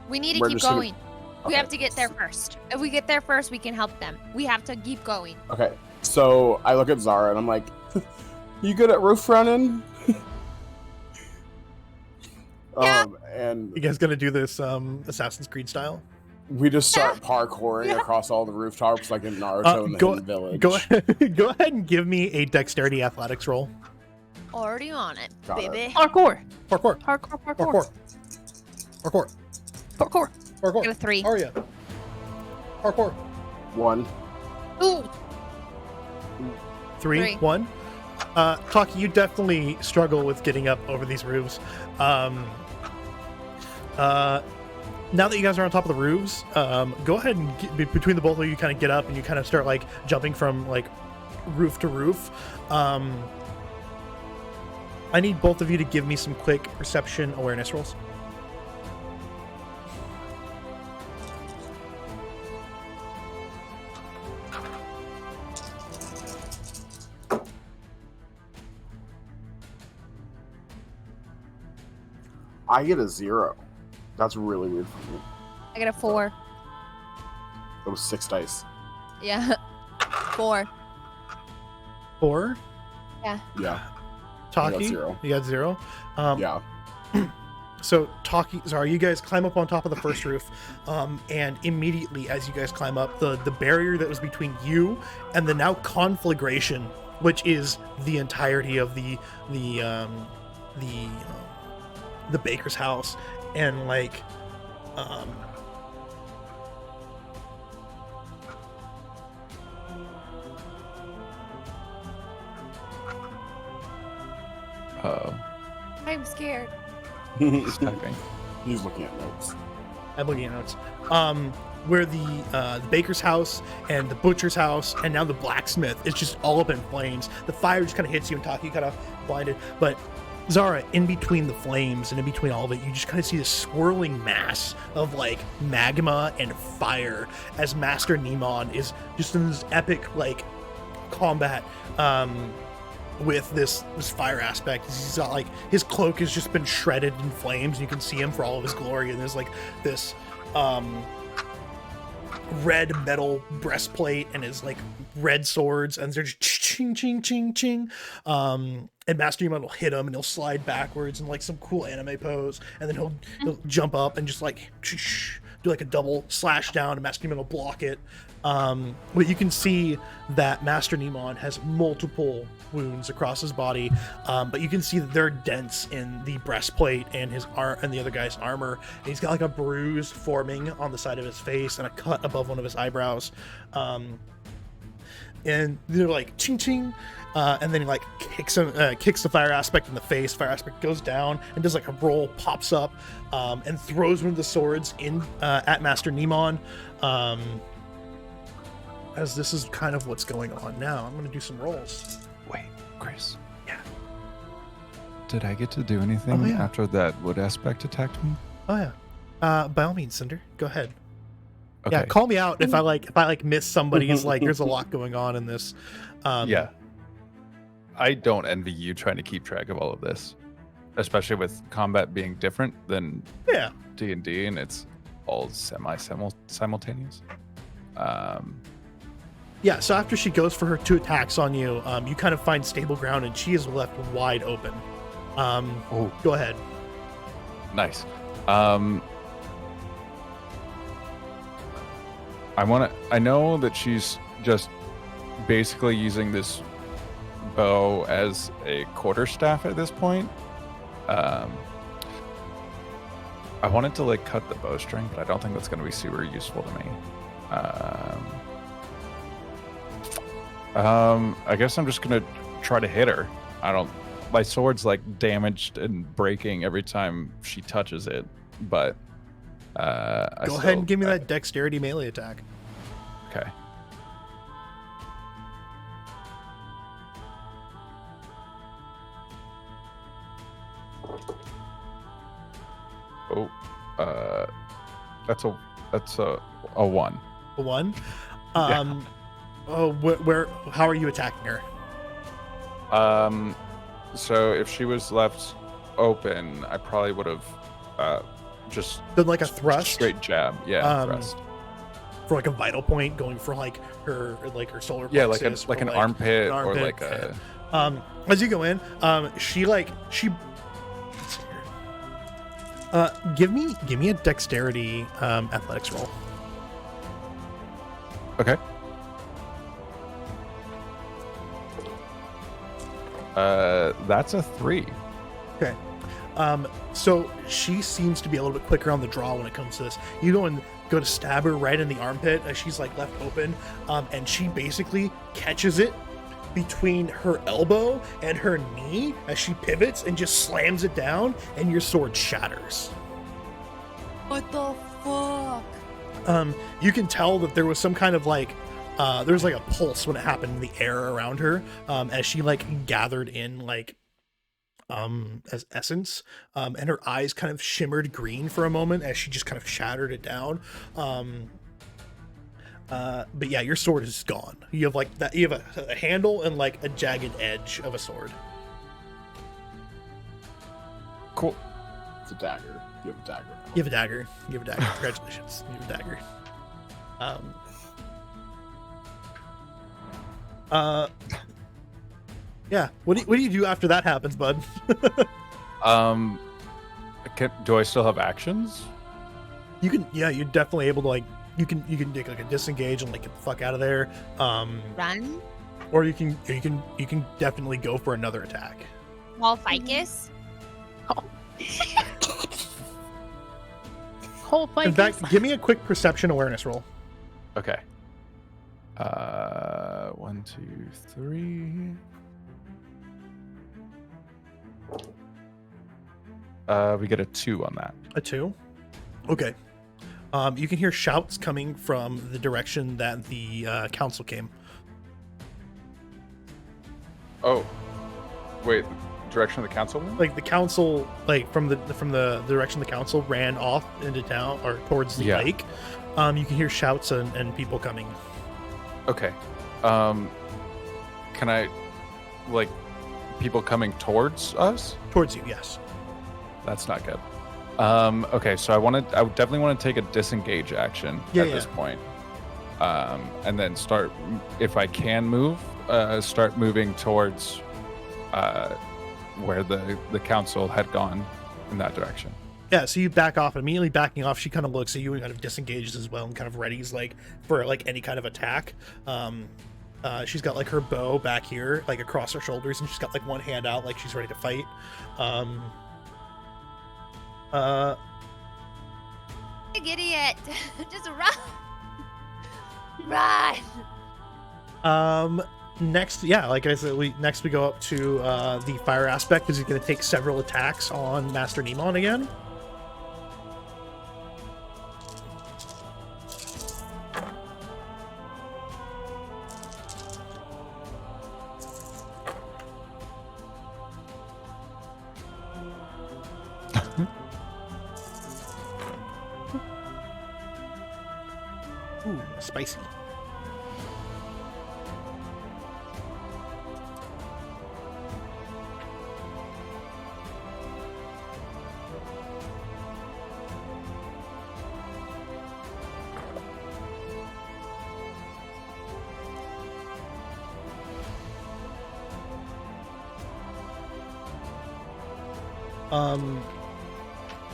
We need to We're keep just gonna- going. We Okay. have to get there first. If we get there first, we can help them. We have to keep going. Okay. So I look at Zara and I'm like, "You good at roof running?" Yeah. And You guys gonna do this Assassin's Creed style? we just start parkouring across all the rooftops like in Naruto in the go Hidden Village. go ahead and give me a dexterity athletics roll. Already on it, Got it. baby. Parkour. Parkour. Parkour. Parkour. Parkour. Parkour. Parkour. Parkour. Get a 3. Aria. Parkour. 1. Ooh, 3, Three. 1. Taki, you definitely struggle with getting up over these roofs. Now that you guys are on top of the roofs, go ahead and between the both of you, kind of get up and you kind of start like jumping from like roof to roof. I need both of you to give me some quick perception awareness rolls. I get a 0. That's really weird for me. I got a 4. It was 6 dice. Yeah. 4. 4. Yeah. Taki, 0. you got 0. Yeah. So you guys climb up on top of the first roof, and immediately as you guys climb up, the barrier that was between you and the now conflagration, which is the entirety of the baker's house, and like I'm scared. He's typing. He's looking at notes. I'm looking at notes. Where the baker's house and the butcher's house and now the blacksmith is just all up in flames. The fire just kind of hits you and Taki kind of blinded. But Zara, in between the flames and in between all of it, you just kind of see this swirling mass of like magma and fire as Master Nemon is just in this epic like combat with this fire aspect. He's got like his cloak has just been shredded in flames and you can see him for all of his glory, and there's like this red metal breastplate and his like red swords, and they're just ching ching ching ching. And Master Nemon will hit him and he'll slide backwards in like some cool anime pose, and then he'll jump up and just like do like a double slash down, and Master Nemon will block it. But you can see that Master Nemon has multiple wounds across his body, but you can see that there are dents in the breastplate and his and the other guy's armor. And he's got like a bruise forming on the side of his face and a cut above one of his eyebrows. And they're like ching ching, and then he like kicks the fire aspect in the face. Fire aspect goes down and does like a roll, pops up, and throws one of the swords in at Master Nemon. As this is kind of what's going on now, I'm going to do some rolls. Wait, Chris. Yeah. Did I get to do anything after that wood aspect attacked me? Oh yeah. By all means, Cinder, go ahead. Okay. Yeah, call me out if I miss somebody's like. There's a lot going on in this. Yeah. I don't envy you trying to keep track of all of this, especially with combat being different than D&D, and it's all simultaneous. Yeah, so after she goes for her 2 attacks on you, you kind of find stable ground, and she is left wide open. Go ahead. Nice. I know that she's just basically using this bow as a quarterstaff at this point. I wanted to like cut the bowstring, but I don't think that's going to be super useful to me. I guess I'm just gonna try to hit her. My sword's like damaged and breaking every time she touches it, but go ahead and give me that dexterity melee attack. Okay. Oh, that's a 1. A 1. Yeah. Oh, how are you attacking her? So if she was left open, I probably would have just done like a thrust, straight jab. Yeah, thrust for like a vital point, going for like her solar plexus. Yeah, like an armpit or like a. As you go in, she give me a dexterity athletics roll. Okay. That's a 3. Okay. So she seems to be a little bit quicker on the draw when it comes to this. You go to stab her right in the armpit as she's like left open, and she basically catches it between her elbow and her knee as she pivots and just slams it down, and your sword shatters. What the fuck? You can tell that there was some kind of like there was like a pulse when it happened in the air around her, as she like gathered in like as essence, and her eyes kind of shimmered green for a moment as she just kind of shattered it down. But yeah, your sword is gone. You have like that. You have a handle and like a jagged edge of a sword. Cool. It's a dagger. You have a dagger. You have a dagger. You have a dagger. Congratulations. You have a dagger. Yeah. What do you do after that happens, bud? Do I still have actions? You can. Yeah, you're definitely able to like. You can take like a disengage and like get the fuck out of there. Run. Or you can definitely go for another attack. Wall ficus. Whole plank. In fact, give me a quick perception awareness roll. Okay. 1, 2, 3. We get a 2 on that. A 2. Okay. You can hear shouts coming from the direction that the council came. Oh, wait. Direction of the council? Like the council, like from the direction the council ran off into town or towards the lake. You can hear shouts and people coming. Okay. Can I, like, people coming towards us? Towards you, yes. That's not good. Okay, so I would definitely want to take a disengage action at this point. And then start, if I can move, start moving towards where the council had gone in that direction. Yeah, so you back off. Immediately backing off, she kind of looks at you and kind of disengages as well and kind of readies like for like any kind of attack. She's got like her bow back here, like across her shoulders, and she's got like one hand out like she's ready to fight. Idiot. Just run. Run. Next, yeah, like I said, we go up to the fire aspect, because he's going to take several attacks on Master Nemon again. Ooh, spicy.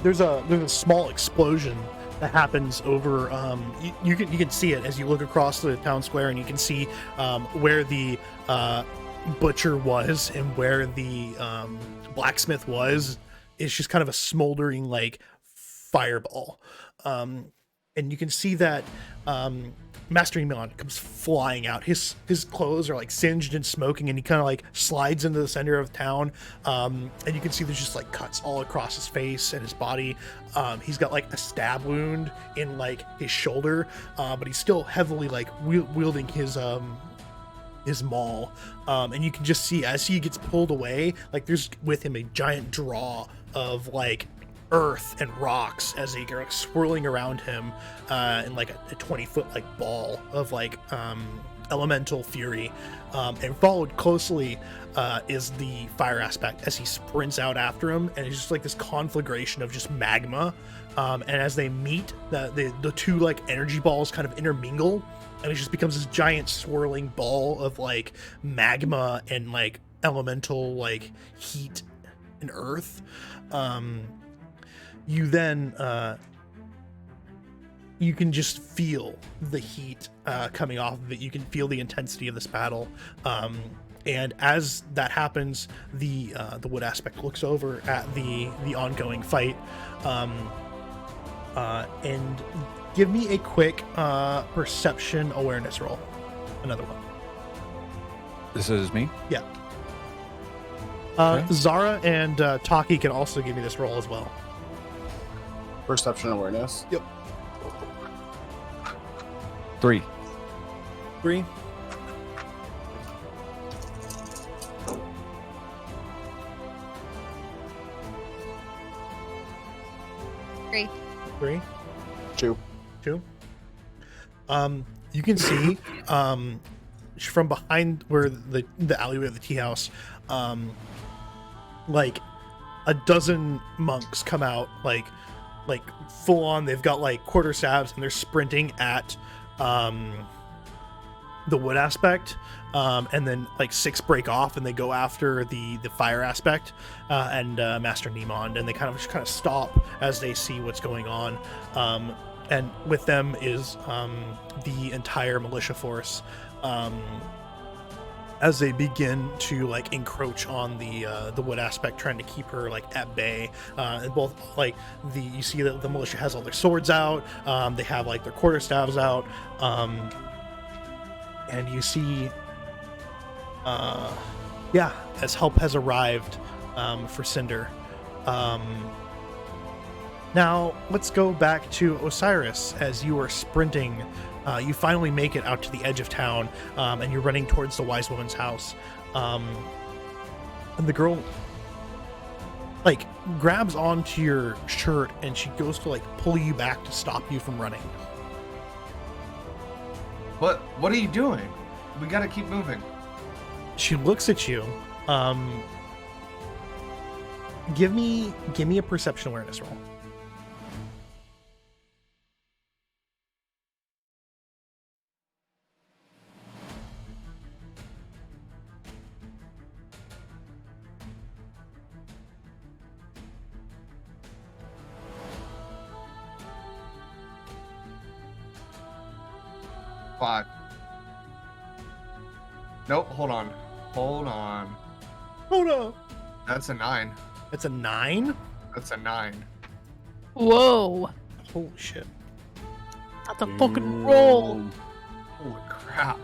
There's a small explosion that happens over. You can see it as you look across the town square, and you can see where the butcher was and where the blacksmith was. It's just kind of a smoldering like fireball, and you can see that Master Nemon comes flying out. His clothes are like singed and smoking, and he kind of like slides into the center of town. And you can see there's just like cuts all across his face and his body. He's got like a stab wound in like his shoulder, but he's still heavily like wielding his maul. And you can just see as he gets pulled away, like there's with him a giant draw of like earth and rocks as they are like swirling around him in like a 20-foot like ball of like elemental fury, and followed closely is the fire aspect as he sprints out after him, and it's just like this conflagration of just magma, and as they meet, the two like energy balls kind of intermingle, and it just becomes this giant swirling ball of like magma and like elemental like heat and earth. You then you can just feel the heat coming off of it. You can feel the intensity of this battle, and as that happens, the wood aspect looks over at the ongoing fight, and give me a quick perception awareness roll. Another one. This is me? Yeah. Okay. Zara and Taki can also give me this roll as well. Perception awareness. Yep. 3. 3. Three. 3. 2. 2. You can see from behind where the alleyway of the tea house, like a dozen monks come out, like full on. They've got like quarterstaffs and they're sprinting at the wood aspect, and then like 6 break off and they go after the fire aspect, and Master Nemond, and they kind of stop as they see what's going on, and with them is the entire militia force, as they begin to like encroach on the wood aspect, trying to keep her like at bay. And both like you see that the militia has all their swords out, they have like their quarterstaffs out, and you see as help has arrived for Cinder. Now let's go back to Osiris. As you are sprinting, you finally make it out to the edge of town, and you're running towards the wise woman's house, and the girl like grabs onto your shirt and she goes to like pull you back to stop you from running. What are you doing? We gotta keep moving. She looks at you. Give me a perception awareness roll. Five. Nope, hold on. Oh no. That's a 9. It's a 9? That's a 9. Whoa. Holy shit. That's a fucking roll. Holy crap.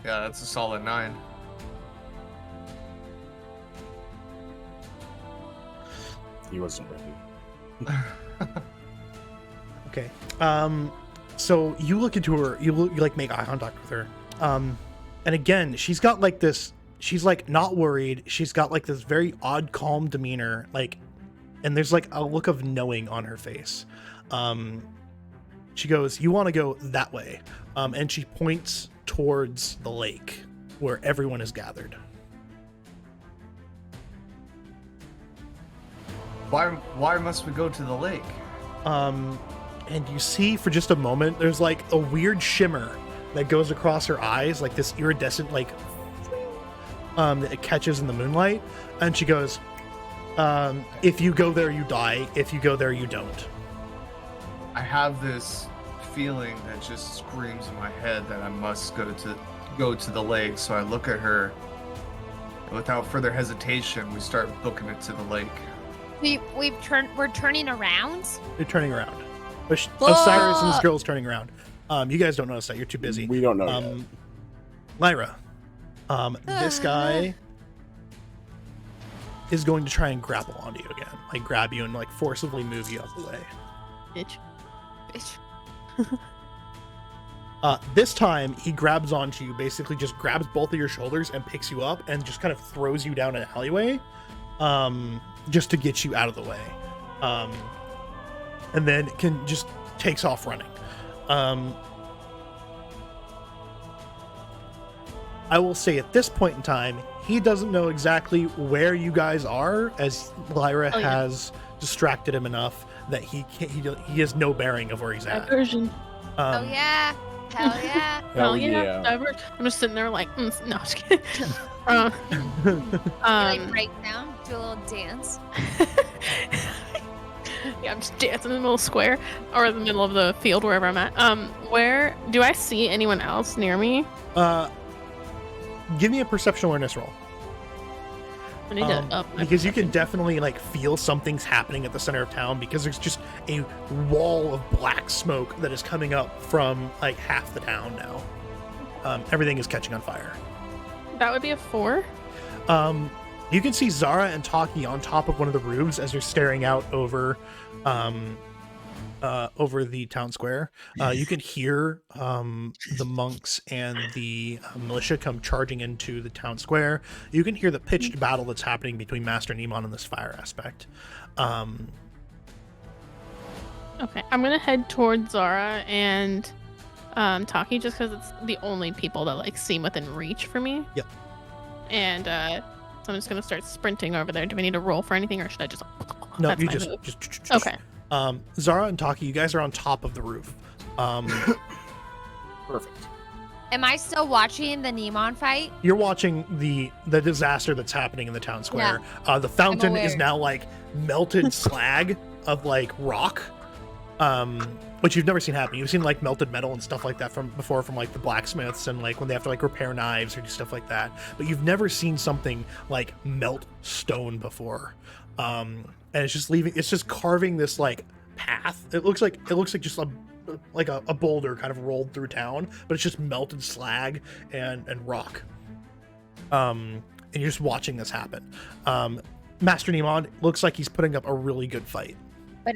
Yeah, that's a solid 9. He wasn't ready. Okay. So you look into her, you like make eye contact with her. And again, she's got like this, she's like not worried. She's got like this very odd, calm demeanor, like, and there's like a look of knowing on her face. She goes, "You want to go that way." And she points towards the lake where everyone is gathered. Why must we go to the lake? And you see for just a moment, there's like a weird shimmer that goes across her eyes, like this iridescent, like, that it catches in the moonlight. And she goes, "If you go there, you die. If you go there, you don't." I have this feeling that just screams in my head that I must go to the lake. So I look at her, and without further hesitation, we start booking it to the lake. We're turning around. You're turning around. Osiris and this girl's turning around. You guys don't notice that. You're too busy. We don't know yet. Lyra, this guy is going to try and grapple onto you again, like grab you and like forcibly move you out of the way. Bitch. This time he grabs onto you, basically just grabs both of your shoulders and picks you up and just kind of throws you down an alleyway, just to get you out of the way. And then just takes off running. I will say at this point in time, he doesn't know exactly where you guys are, as Lyra has distracted him enough that he has no bearing of where he's at. Diversion. Oh yeah. Hell yeah. Hell yeah. Diversion. I'm just sitting there like, no, I'm just kidding. Like break down, do a little dance. Yeah, I'm just dancing in the middle of the square or in the middle of the field, wherever I'm at. Where do I see anyone else near me? Give me a perception awareness roll. I need to up my because you can definitely like feel something's happening at the center of town, because there's just a wall of black smoke that is coming up from like half the town now. Everything is catching on fire. That would be a 4. You can see Zara and Taki on top of one of the roofs as they're staring out over the town square. You can hear the monks and the militia come charging into the town square. You can hear the pitched battle that's happening between Master Nemon and this fire aspect. Okay, I'm gonna head towards Zara and Taki, just because it's the only people that like seem within reach for me. Yep. And So I'm just gonna start sprinting over there. Do we need to roll for anything, or should I just? No, That's you my just, move. just Okay. Zara and Taki, you guys are on top of the roof. Perfect. Am I still watching the Nemon fight? You're watching the disaster that's happening in the town square. The fountain is aware. now like melted slag of like rock, which you've never seen happen. You've seen like melted metal and stuff like that from before, from like the blacksmiths and like when they have to like repair knives or do stuff like that. But you've never seen something like melt stone before. And it's just carving this like path. It looks like just a boulder kind of rolled through town, but it's just melted slag and rock. And you're just watching this happen. Master Nemon looks like he's putting up a really good fight. But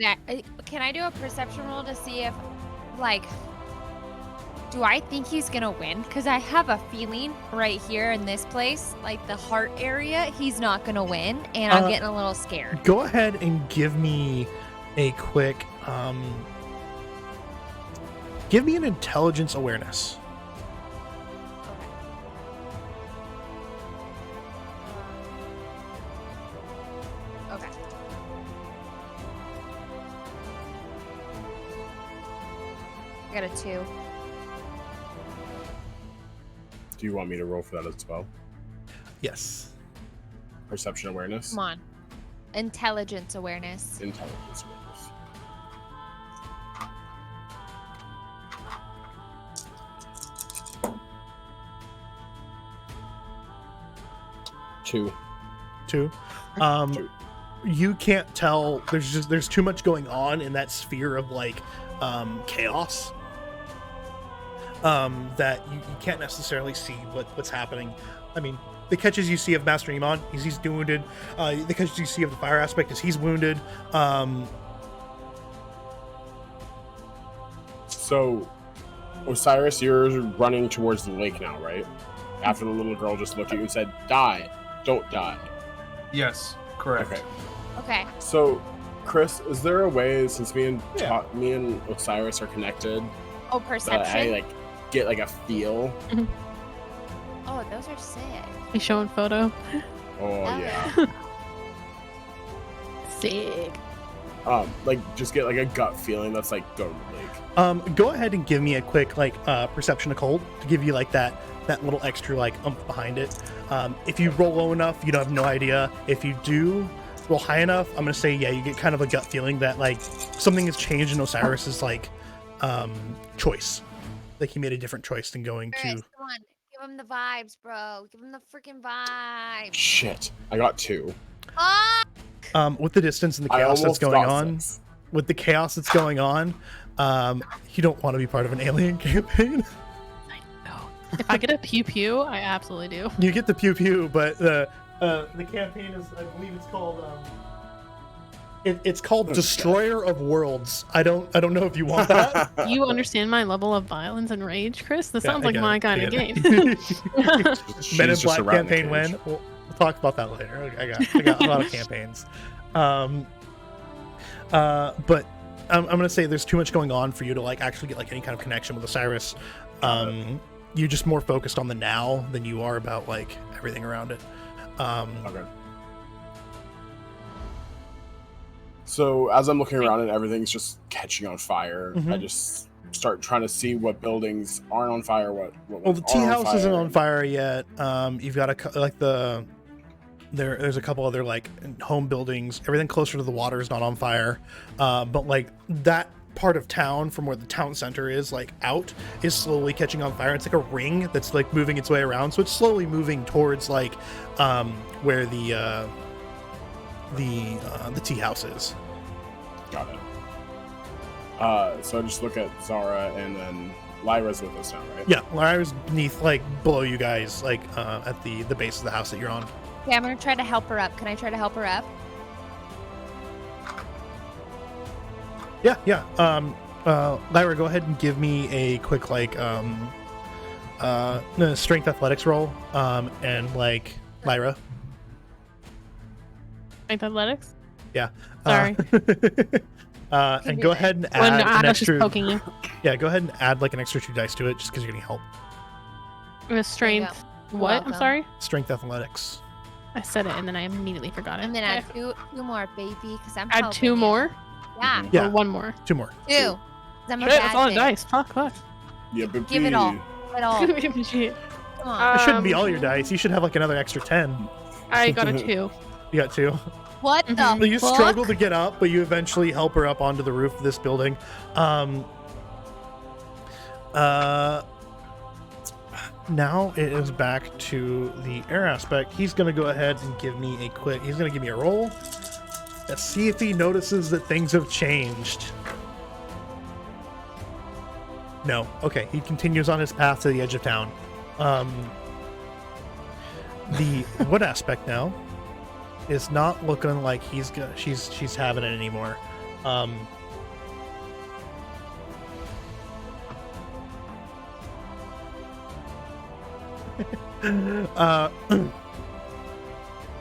can I do a perception roll to see if, like, do I think he's gonna win? Because I have a feeling right here in this place, like the heart area, he's not gonna win, and I'm getting a little scared. Go ahead and give me a quick give me an intelligence awareness. Okay. I got a 2. Do you want me to roll for that as well? Yes. Perception awareness? Come on. Intelligence awareness. Intelligence awareness. Two. Two. Two. You can't tell. There's too much going on in that sphere of like chaos. That you can't necessarily see what's happening. I mean, the catches you see of Master Nemon, he's wounded. The catches you see of the fire aspect is he's wounded. So, Osiris, you're running towards the lake now, right? After the little girl just looked at you and said, "Die, don't die." Yes, correct. Okay. Okay. So, Chris, is there a way, since me and Yeah. me and Osiris are connected, Oh, that perception. I like get like a feel? Oh, those are sick. You showing photo? Oh Oh, yeah. Sick. Like just get like a gut feeling that's like go to the lake. Go ahead and give me a quick like perception occult to give you like that little extra like oomph behind it. If you roll low enough, you don't have no idea. If you do roll high enough, I'm gonna say yeah, you get kind of a gut feeling that like something has changed in Osiris's like choice. Like he made a different choice than going Chris, to. come on. Give him the vibes, bro. Give him the freaking vibes. Shit, I got 2. Oh! With the distance and the I chaos that's almost going got on, 6. with the chaos that's going on, you don't want to be part of an alien campaign. If I get a pew pew, I absolutely do. You get the pew pew, but the campaign is, I believe it's called it's called Destroyer of Worlds. I don't know if you want that. You understand my level of violence and rage, Chris? This Yeah, sounds I like get my it, kind I of get game. She's Men in just Black a rat in a campaign cage. win. We'll talk about that later. I got a lot of campaigns. But I'm gonna say there's too much going on for you to like actually get like any kind of connection with Osiris. You're just more focused on the now than you are about like everything around it. Okay. So as I'm looking around and everything's just catching on fire, I Mhm. just start trying to see what buildings aren't on fire. What Well, ones the tea are house isn't on fire. fire yet. You've got there's a couple other like home buildings. Everything closer to the water is not on fire, but like that part of town from where the town center is like out is slowly catching on fire. It's like a ring that's like moving its way around, so it's slowly moving towards like where the tea house is. Got it. So I just look at Zara and then Lyra's with us now, right? Yeah, Lyra's beneath, like below you guys, like at the base of the house that you're on. Okay, I'm gonna try to help her up. Can I try to help her up? Yeah. Lyra, go ahead and give me a quick like strength athletics roll. And like Lyra. Strength athletics? Yeah. Sorry. And go ahead and When add I an was just extra. poking you. Yeah, go ahead and add like an extra 2 dice to it, just because you're getting help. With strength. You're What? I'm welcome. sorry. Strength athletics. I said it and then I immediately forgot it. And then add two more, baby, because I'm Add helping 2 you. more? Yeah, Yeah. Or 1 more? 2 more. 2. 'Cause I'm a Shit, bad that's all the bitch. dice. Fuck. Yeah, but Give it all. Give it all. Shit. Come on. It shouldn't be all your Um, dice. You should have like another extra 10. I got a 2. You got 2. What the Mhm. So you fuck? struggle to get up, but you eventually help her up onto the roof of this building. Now it is back to the air aspect. He's going to go ahead and give me a quick... He's going to give me a roll. Let's see if he notices that things have changed. No. Okay, he continues on his path to the edge of town. The wood aspect now is not looking like she's having it anymore.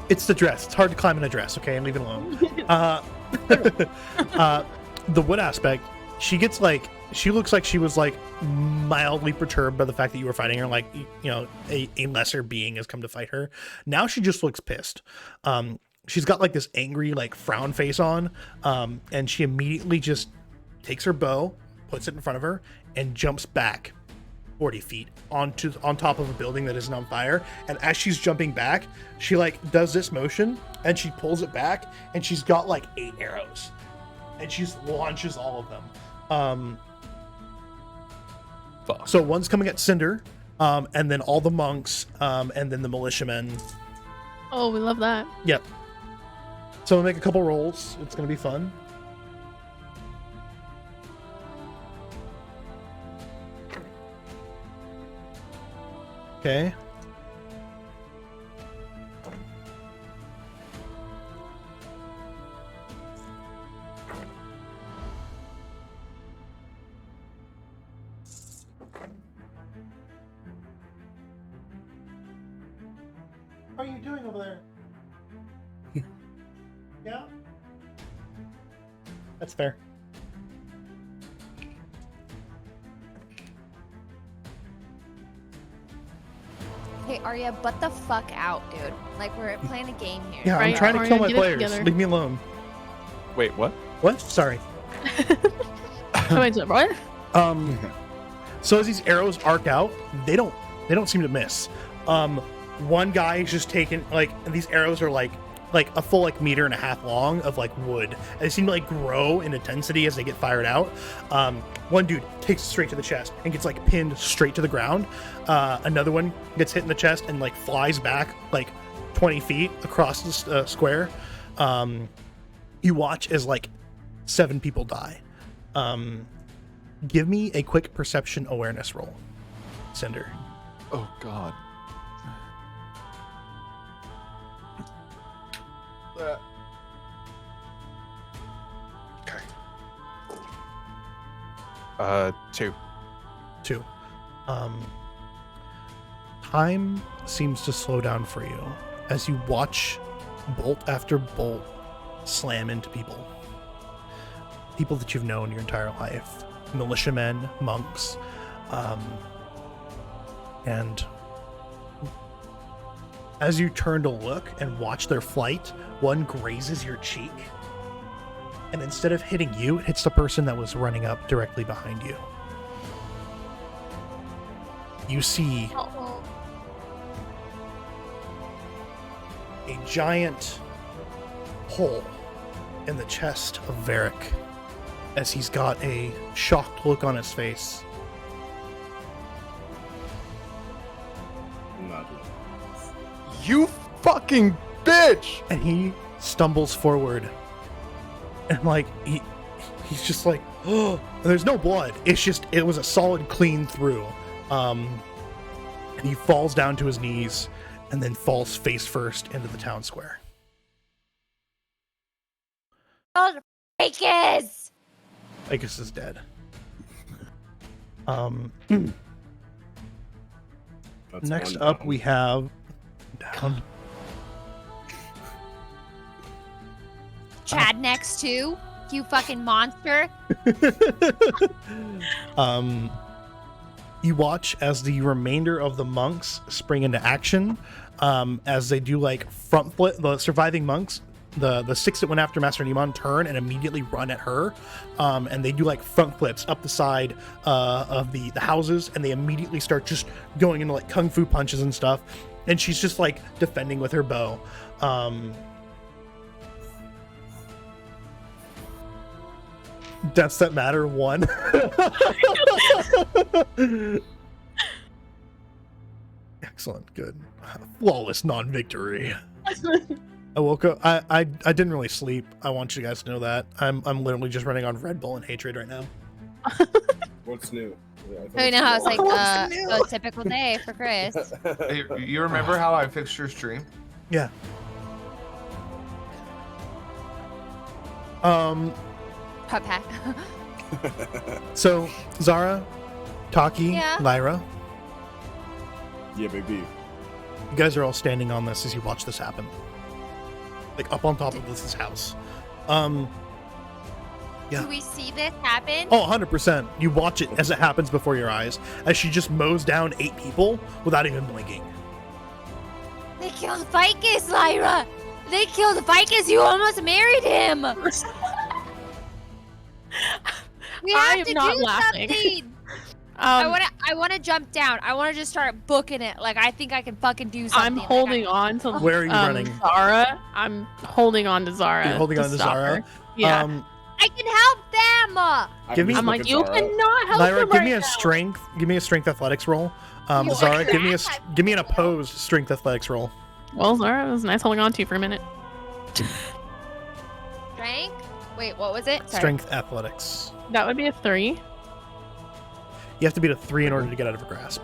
It's the dress. It's hard to climb in a dress. Okay, and leave it alone. The wood aspect, she looks like she was like mildly perturbed by the fact that you were fighting her. Like, you know, a lesser being has come to fight her. Now she just looks pissed. She's got like this angry like frown face on, and she immediately just takes her bow, puts it in front of her, and jumps back 40 feet on top of a building that isn't on fire. And as she's jumping back, she like does this motion and she pulls it back, and she's got like 8 arrows, and she just launches all of them. Fuck. So one's coming at Cinder, and then all the monks, and then the militiamen. Oh, we love that. Yep. So we'll make a couple rolls. It's gonna be fun. Okay. What are you doing over there? Yeah? That's fair. Hey, Arya, butt the fuck out, dude. Like, we're playing a game here. Yeah, I'm Right, trying to Arya, kill my get it players. together. Leave me alone. Wait, what? What? Sorry. Wait, what? So as these arrows arc out, they don't seem to miss. One guy is just taking like these arrows are like a full like 1.5 meters long of like wood. And they seem to like grow in intensity as they get fired out. One dude takes it straight to the chest and gets like pinned straight to the ground. Another one gets hit in the chest and like flies back like 20 feet across the square. You watch as like 7 people die. Give me a quick perception awareness roll, Cinder. Oh God. Okay. 2. 2. Time seems to slow down for you as you watch bolt after bolt slam into people that you've known your entire life, militiamen, monks, and as you turn to look and watch their flight, one grazes your cheek, and instead of hitting you, it hits the person that was running up directly behind you. You see a giant hole in the chest of Varric as he's got a shocked look on his face. Not You fucking bitch! And he stumbles forward. And like he's just like, oh, and there's no blood. It was a solid clean through. And he falls down to his knees and then falls face first into the town square. Oh, Vegas! Vegas is dead. That's Next one up down. we have down. Chad next to you fucking monster. You watch as the remainder of the monks spring into action, as they do like front flip. The surviving monks, the 6 that went after Master Nemon, turn and immediately run at her, and they do like front flips up the side of the houses, and they immediately start just going into like kung fu punches and stuff. And she's just like defending with her bow. Deaths that matter 1. Excellent, good, flawless non-victory. I woke up. I didn't really sleep. I want you guys to know that I'm literally just running on Red Bull and hatred right now. What's new? So you know how it's like What's new? a typical day for Chris. Hey, you remember how I fixed your stream? Yeah. Pup hack. So Zara, Taki, Yeah. Lyra, Yeah, baby. you guys are all standing on this as you watch this happen. Like up on top of this house. Yeah. Do we see this happen? Oh, 100%. You watch it as it happens before your eyes, as she just mows down 8 people without even blinking. They killed Vicus, Lyra! They killed Vicus! You almost married him! We I have am to not do laughing. something! I wanna jump down. I wanna just start booking it. Like, I think I can fucking do something. I'm Like, holding on to Where are you running? Zara. I'm holding on to Zara. You're holding on to stop Zara? her. Yeah. I can help them! Give me- I'm like, you cannot help Lyra, him give right me a now. strength. Give me a strength athletics roll. You Zara, are give me trash. an opposed strength athletics roll. Well, Zara, it was nice holding on to you for a minute. Strength? Wait, what was it? Sorry. Strength athletics. That would be a 3. You have to beat a 3 in order to get out of a grasp.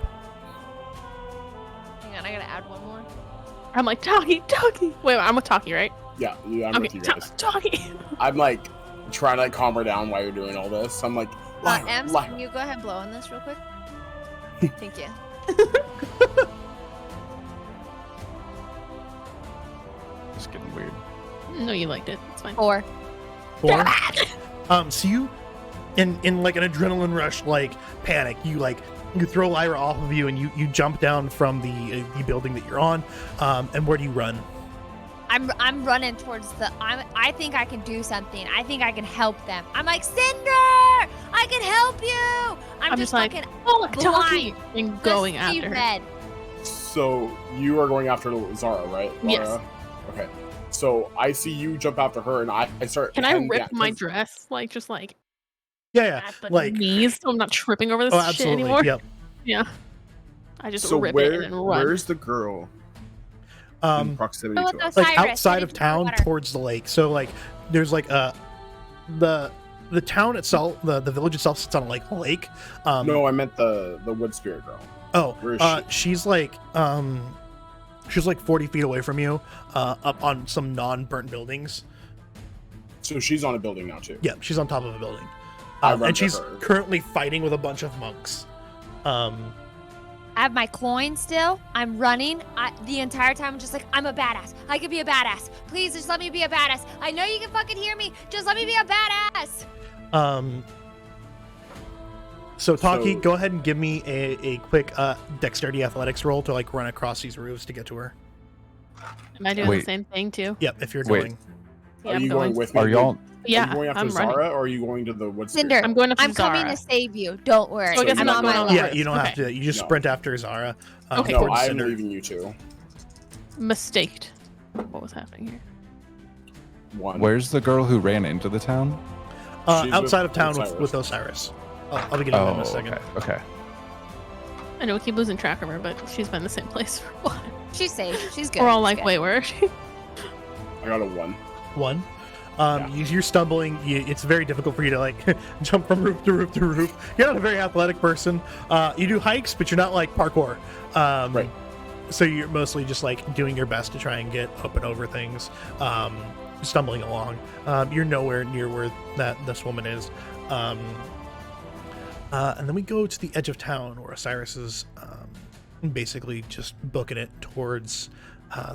Hang on, I gotta add one more. I'm like, Taki. Wait, I'm with Taki, right? Yeah, I'm Okay, with you guys. Taki. I'm like trying to like calm her down while you're doing all this. I'm like, Lyra, Ems, Lyra. can you go ahead and blow on this real quick? Thank you. It's getting weird. No, you liked it. It's fine. 4. 4. So you, in like an adrenaline rush, like panic, you throw Lyra off of you and you jump down from the building that you're on. And where do you run? I'm running towards the. I think I can do something. I think I can help them. I'm like, Cinder, I can help you. I'm just like, fucking oh, Taki, blind. and going Just see after her. red. So you are going after Zara, right? Yes. Laura? Okay. So I see you jump after her, and I start. Can I heading rip down- my 'cause- dress, like just like Yeah, at the like knees, so I'm not tripping over this oh, shit absolutely. anymore? Yep. Yeah. I just So rip where? it and then run. Where's the girl in Um, proximity Oh, to no, us? like Cyrus, outside headed of to the town water. towards the lake. So like there's like the town itself, the village itself sits on like a lake. No, I meant the wood spirit girl. Oh, Where is she's like 40 feet away from you, up on some non-burnt buildings. So she's on a building now too. Yeah, she's on top of a building, I run and to she's her. currently fighting with a bunch of monks. I have my coin still. I'm running. The entire time I'm just like, I'm a badass. I could be a badass. Please just let me be a badass. I know you can fucking hear me. Just let me be a badass. So Taki, So- go ahead and give me a quick dexterity athletics roll to like run across these roofs to get to her. Am I doing the Wait. same thing too? Yep, if you're Wait. going. Yeah, Are I'm you going. going with me? Are y'all? Yeah, Are you going after I'm Zara, running. or are you going to the wood spirit? Cinder, I'm going after I'm Zara. coming to save you. Don't worry. So I guess I'm I'm not not on going my on Yeah, way. the you don't have Okay. to. You just No. sprint after Zara. Okay. No, towards I'm Cinder. leaving you two. Mistaked. What was happening here? One. Where's the girl who ran into the town? She's Outside with of town Osiris. with Osiris. I'll be getting to that in a second. Okay. I know we keep losing track of her, but she's been in the same place for a while. She's safe. She's good. We're all She's like, good. wait, where is she? I got a 1. One. Yeah. You're stumbling. It's very difficult for you to like jump from roof to roof to roof. You're not a very athletic person. You do hikes, but you're not like parkour. Right. So you're mostly just like doing your best to try and get up and over things, stumbling along. You're nowhere near where this woman is. And then we go to the edge of town where Osiris is basically just booking it towards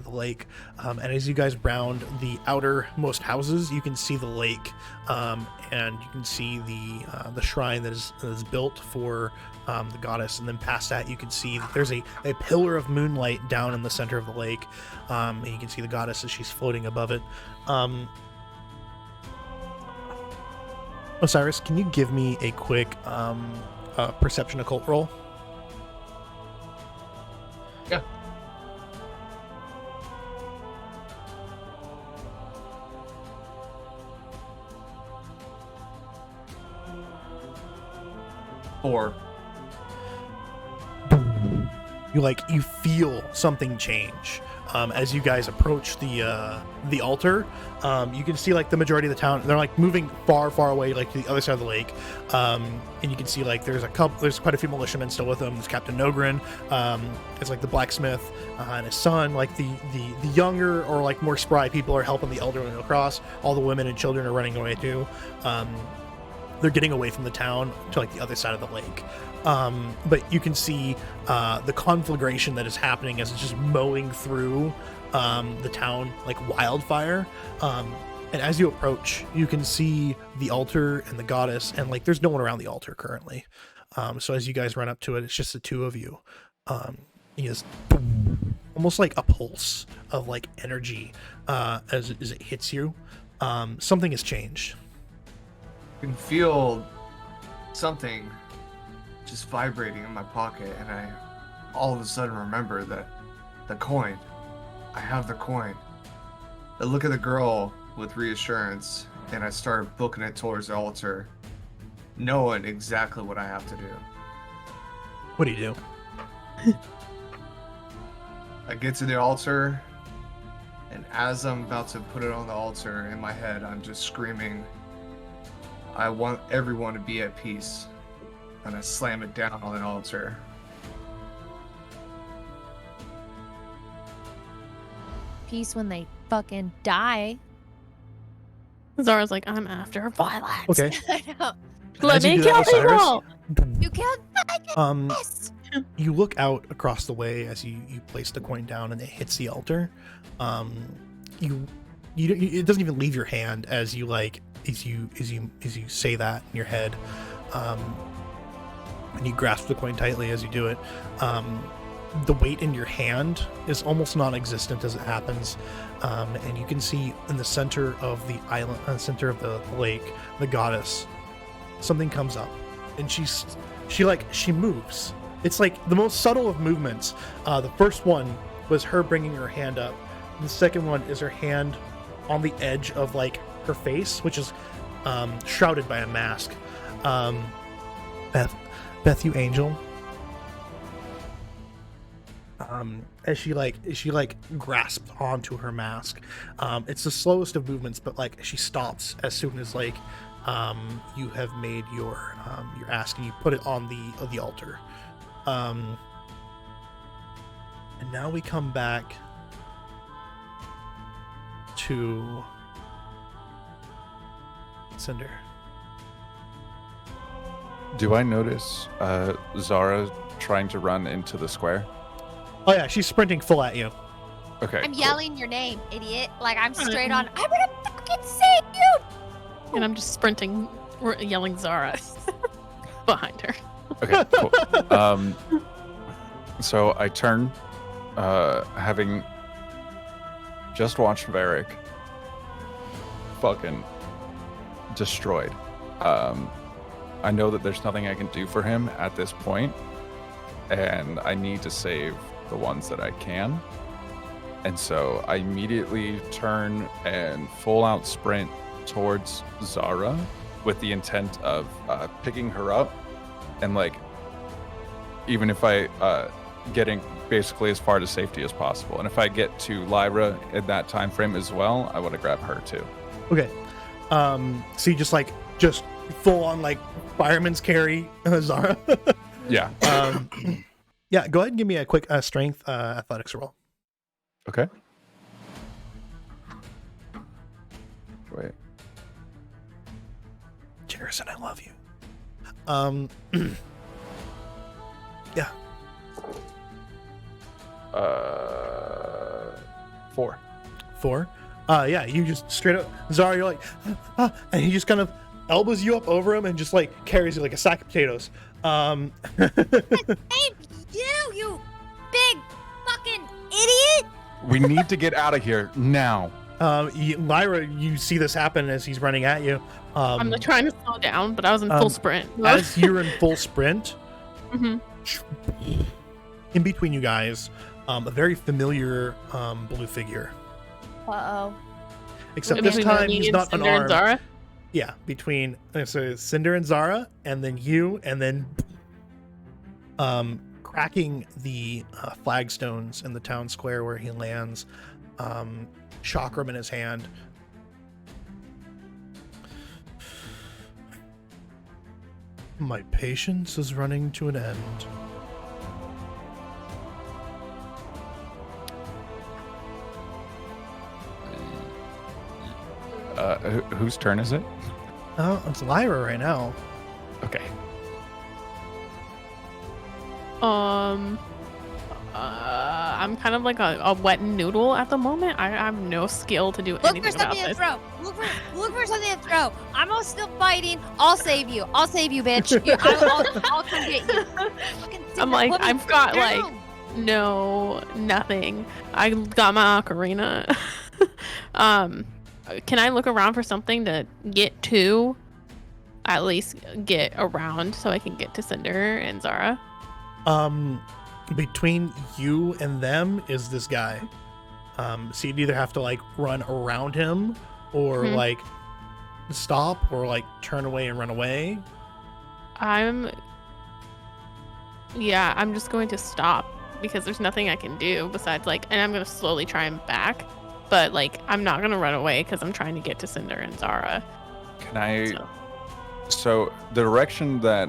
the lake. And as you guys round the outermost houses, you can see the lake, and you can see the shrine that is built for the goddess. And then past that, you can see that there's a pillar of moonlight down in the center of the lake, and you can see the goddess as she's floating above it. Osiris, can you give me a quick perception occult roll? Yeah. Four. You feel something change as you guys approach the altar. You can see like the majority of the town, they're like moving far away, like to the other side of the lake, and you can see like there's quite a few militiamen still with them. There's Captain Nogrin, it's like the blacksmith and his son. Like the younger or like more spry people are helping the elderly across. All the women and children are running away too. They're getting away from the town to like the other side of the lake. But you can see the conflagration that is happening as it's just mowing through the town like wildfire. And as you approach, you can see the altar and the goddess, and like there's no one around the altar currently. So as you guys run up to it, it's just the two of you. You just almost like a pulse of like energy as it hits you. Something has changed. I can feel something just vibrating in my pocket, and I all of a sudden remember that the coin. I have the coin. I look at the girl with reassurance, and I start booking it towards the altar, knowing exactly what I have to do. What do you do? I get to the altar, and as I'm about to put it on the altar, in my head, I'm just screaming, I want everyone to be at peace. And I slam it down on the altar. Peace when they fucking die. Zara's like, I'm after violence. Okay. I know. Let As you me do kill that, Osiris, people. You killed us. You look out across the way as you place the coin down and it hits the altar. It doesn't even leave your hand as you say that in your head, and you grasp the coin tightly as you do it. The weight in your hand is almost non-existent as it happens, and you can see in the center of the island, center of the lake, the goddess. Something comes up, and she moves. It's like the most subtle of movements. The first one was her bringing her hand up. The second one is her hand on the edge of like her face, which is shrouded by a mask. Beth, you angel. As she grasped onto her mask. It's the slowest of movements, but like she stops as soon as like you have made your ask and you put it on the altar. And now we come back to Cinder. Do I notice Zara trying to run into the square? Oh yeah, she's sprinting full at you. Okay. I'm cool. yelling your name, idiot. Like I'm straight on. I'm gonna fucking save you. And I'm just sprinting, yelling Zara behind her. Okay, cool. So I turn, having just watched Varric fucking destroyed. I know that there's nothing I can do for him at this point, and I need to save the ones that I can. And so I immediately turn and full out sprint towards Zara with the intent of picking her up, and like, even if I getting basically as far to safety as possible. And if I get to Lyra in that time frame as well, I want to grab her too. Okay. So you just full on like fireman's carry Zara. Yeah. Yeah, go ahead and give me a quick strength athletics roll. Okay. Wait. Jerison, I love you. Yeah. 4. 4. Yeah, you just straight up, Zara, you're like, and he just kind of elbows you up over him and just like carries you like a sack of potatoes. Hey, you big fucking idiot! We need to get out of here now. Lyra, you see this happen as he's running at you. I'm like trying to slow down, but I was in full sprint. As you're in full sprint, Mhm. in between you guys, a very familiar blue figure. Uh-oh. Except Between this time me he's and not Cinder and unarmed. Zara. Yeah, between so Cinder and Zara, and then you, and then cracking the flagstones in the town square where he lands, chakram in his hand. My patience is running to an end. Whose turn is it? Oh, it's Lyra right now. Okay. I'm kind of like a wet noodle at the moment. I have no skill to do Look for anything about something to this. throw. Look for something to throw. I'm all still fighting. I'll save you. I'll save you, bitch. I'll come get you. Fucking I'm Cinder, like, put me I've got like down. nothing. I got my ocarina. Can I look around for something to get to? At least get around so I can get to Cinder and Zara. Between you and them is this guy. So you'd either have to like run around him or Mhm. like stop or like turn away and run away. I'm just going to stop because there's nothing I can do besides like, and I'm going to slowly try and back, but like, I'm not going to run away because I'm trying to get to Cinder and Zara. Can I? So. So the direction that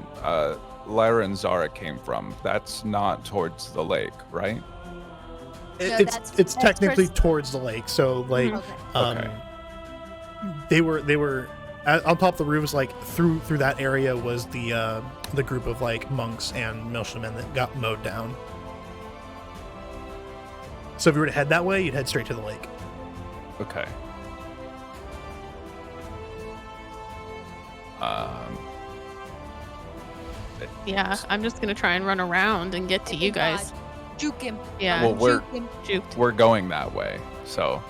Lyra and Zara came from, that's not towards the lake, right? No, It's that's technically towards the lake. So like Mhm. Okay. they were on top of the roofs, like through that area was the group of like monks and militiamen that got mowed down. So if you were to head that way, you'd head straight to the lake. Okay. Yeah, I'm just going to try and run around and get to you God. guys. Juke him. Yeah, Well, we're Juke him. juked. we're going that way, so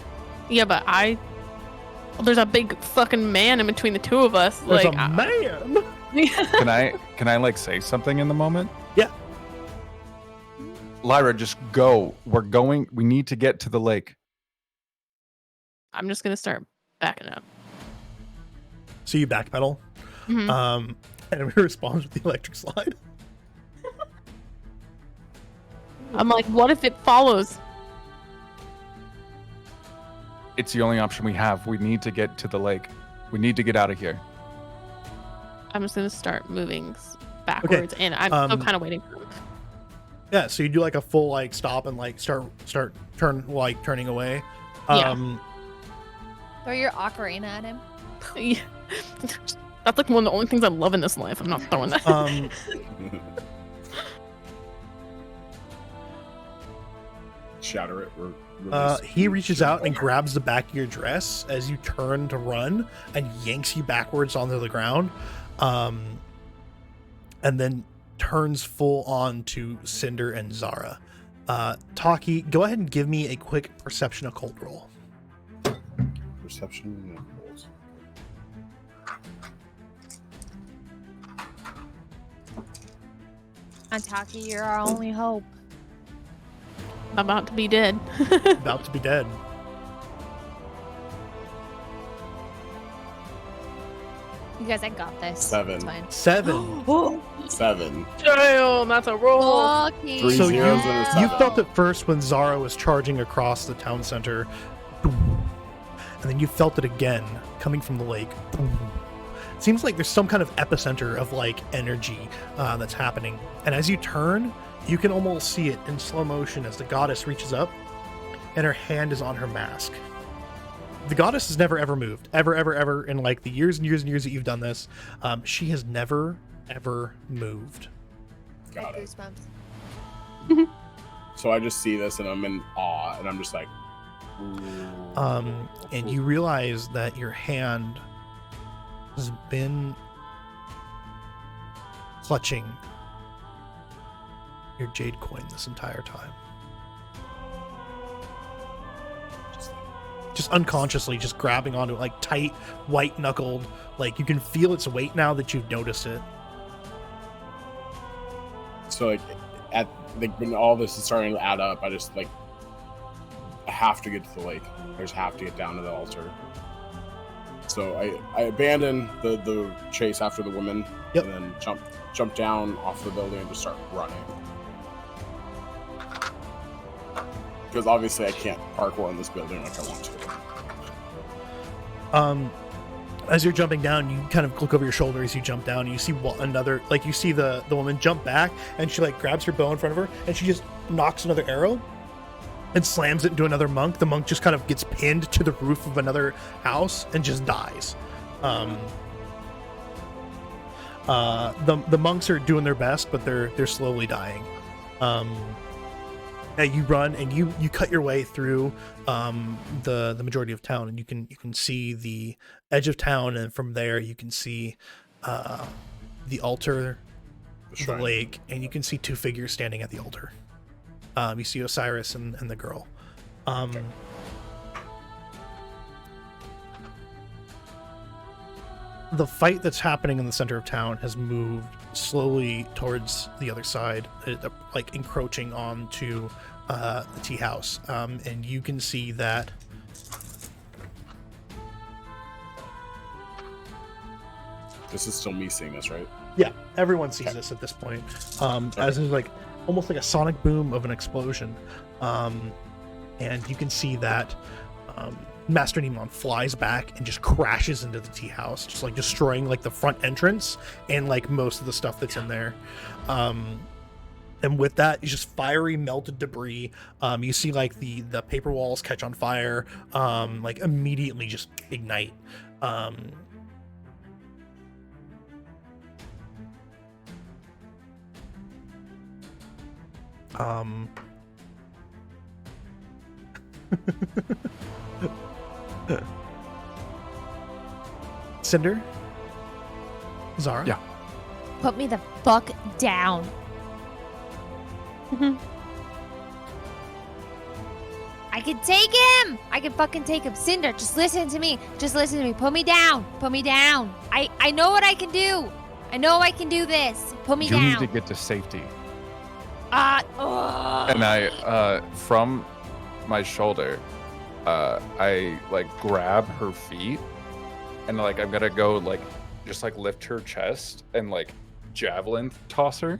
Yeah, but there's a big fucking man in between the two of us. There's like, a man. can I like say something in the moment? Yeah. Lyra, just go. We're going. We need to get to the lake. I'm just going to start backing up. So you backpedal. Mhm. And we respond with the electric slide. I'm like, what if it follows? It's the only option we have. We need to get to the lake. We need to get out of here. I'm just going to start moving backwards, and I'm still kind of waiting for him. Yeah, so you do like a full like stop and like start turning away. Yeah. Throw your ocarina at him. Yeah. That's like one of the only things I love in this life. I'm not throwing that. Shatter it. He reaches out and grabs the back of your dress as you turn to run and yanks you backwards onto the ground, and then turns full on to Cinder and Zara. Taki, go ahead and give me a quick perception occult roll. Perception and occult. Antaki, you're our only hope. I'm about to be dead. About to be dead. You guys, I got this. 7. It's fine. 7. 7. Damn, that's a roll. Lucky. 3 So zeros and a 7. You felt it first when Zara was charging across the town center, and then you felt it again coming from the lake. Seems like there's some kind of epicenter of like energy that's happening, and as you turn, you can almost see it in slow motion as the goddess reaches up, and her hand is on her mask. The goddess has never ever moved, ever in like the years and years and years that you've done this. She has never ever moved. Got it. Goosebumps. So I just see this and I'm in awe and I'm just like, And you realize that your hand has been clutching your jade coin this entire time. Just unconsciously, just grabbing onto it, like tight, white knuckled. Like you can feel its weight now that you've noticed it. So when all this is starting to add up, I just I have to get to the lake. I just have to get down to the altar. So I abandon the chase after the woman. Yep. And then jump down off the building and just start running. Because obviously I can't parkour in this building like I want to. As you're jumping down, you kind of look over your shoulder as you jump down, and you see you see the woman jump back, and she grabs her bow in front of her, and she just knocks another arrow and slams it into another monk. The monk just kind of gets pinned to the roof of another house and just dies. The monks are doing their best, but they're slowly dying. You run and you cut your way through the majority of town, and you can see the edge of town, and from there you can see the altar, the lake, and you can see two figures standing at the altar. You see Osiris and the girl. The fight that's happening in the center of town has moved slowly towards the other side, encroaching onto the tea house, and you can see that this is still me seeing this, right? Yeah, everyone sees this at this point. As is almost like a sonic boom of an explosion, and you can see that Master Nemon flies back and just crashes into the tea house, just destroying the front entrance and most of the stuff that's in there. And with that, it's just fiery melted debris. You see the paper walls catch on fire, immediately just ignite. Cinder? Zara? Yeah. Put me the fuck down. I can take him. I can fucking take him. Cinder, just listen to me. Just listen to me. Put me down. Put me down. I know what I can do. I know I can do this. Put me down. You need to get to safety. And I, from my shoulder, I grab her feet, and I'm gonna go just lift her chest and javelin toss her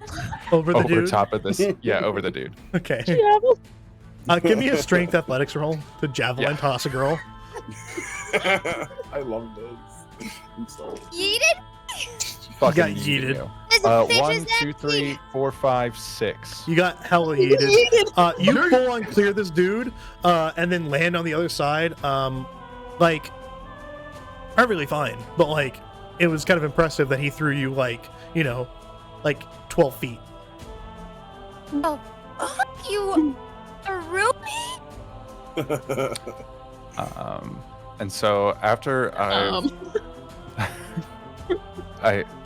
over the dude? top of this. Yeah, over the dude. Okay. Give me a strength athletics roll to javelin toss a girl. I love this. I'm sorry. Yeeted? Fucking got yeeted. you. 1, This is 2, 3, 4, 5, 6. You got hella yeeted. You full on clear this dude, and then land on the other side. Perfectly fine, but it was kind of impressive that he threw you 12 feet. Oh, fuck you. Threw me? And so after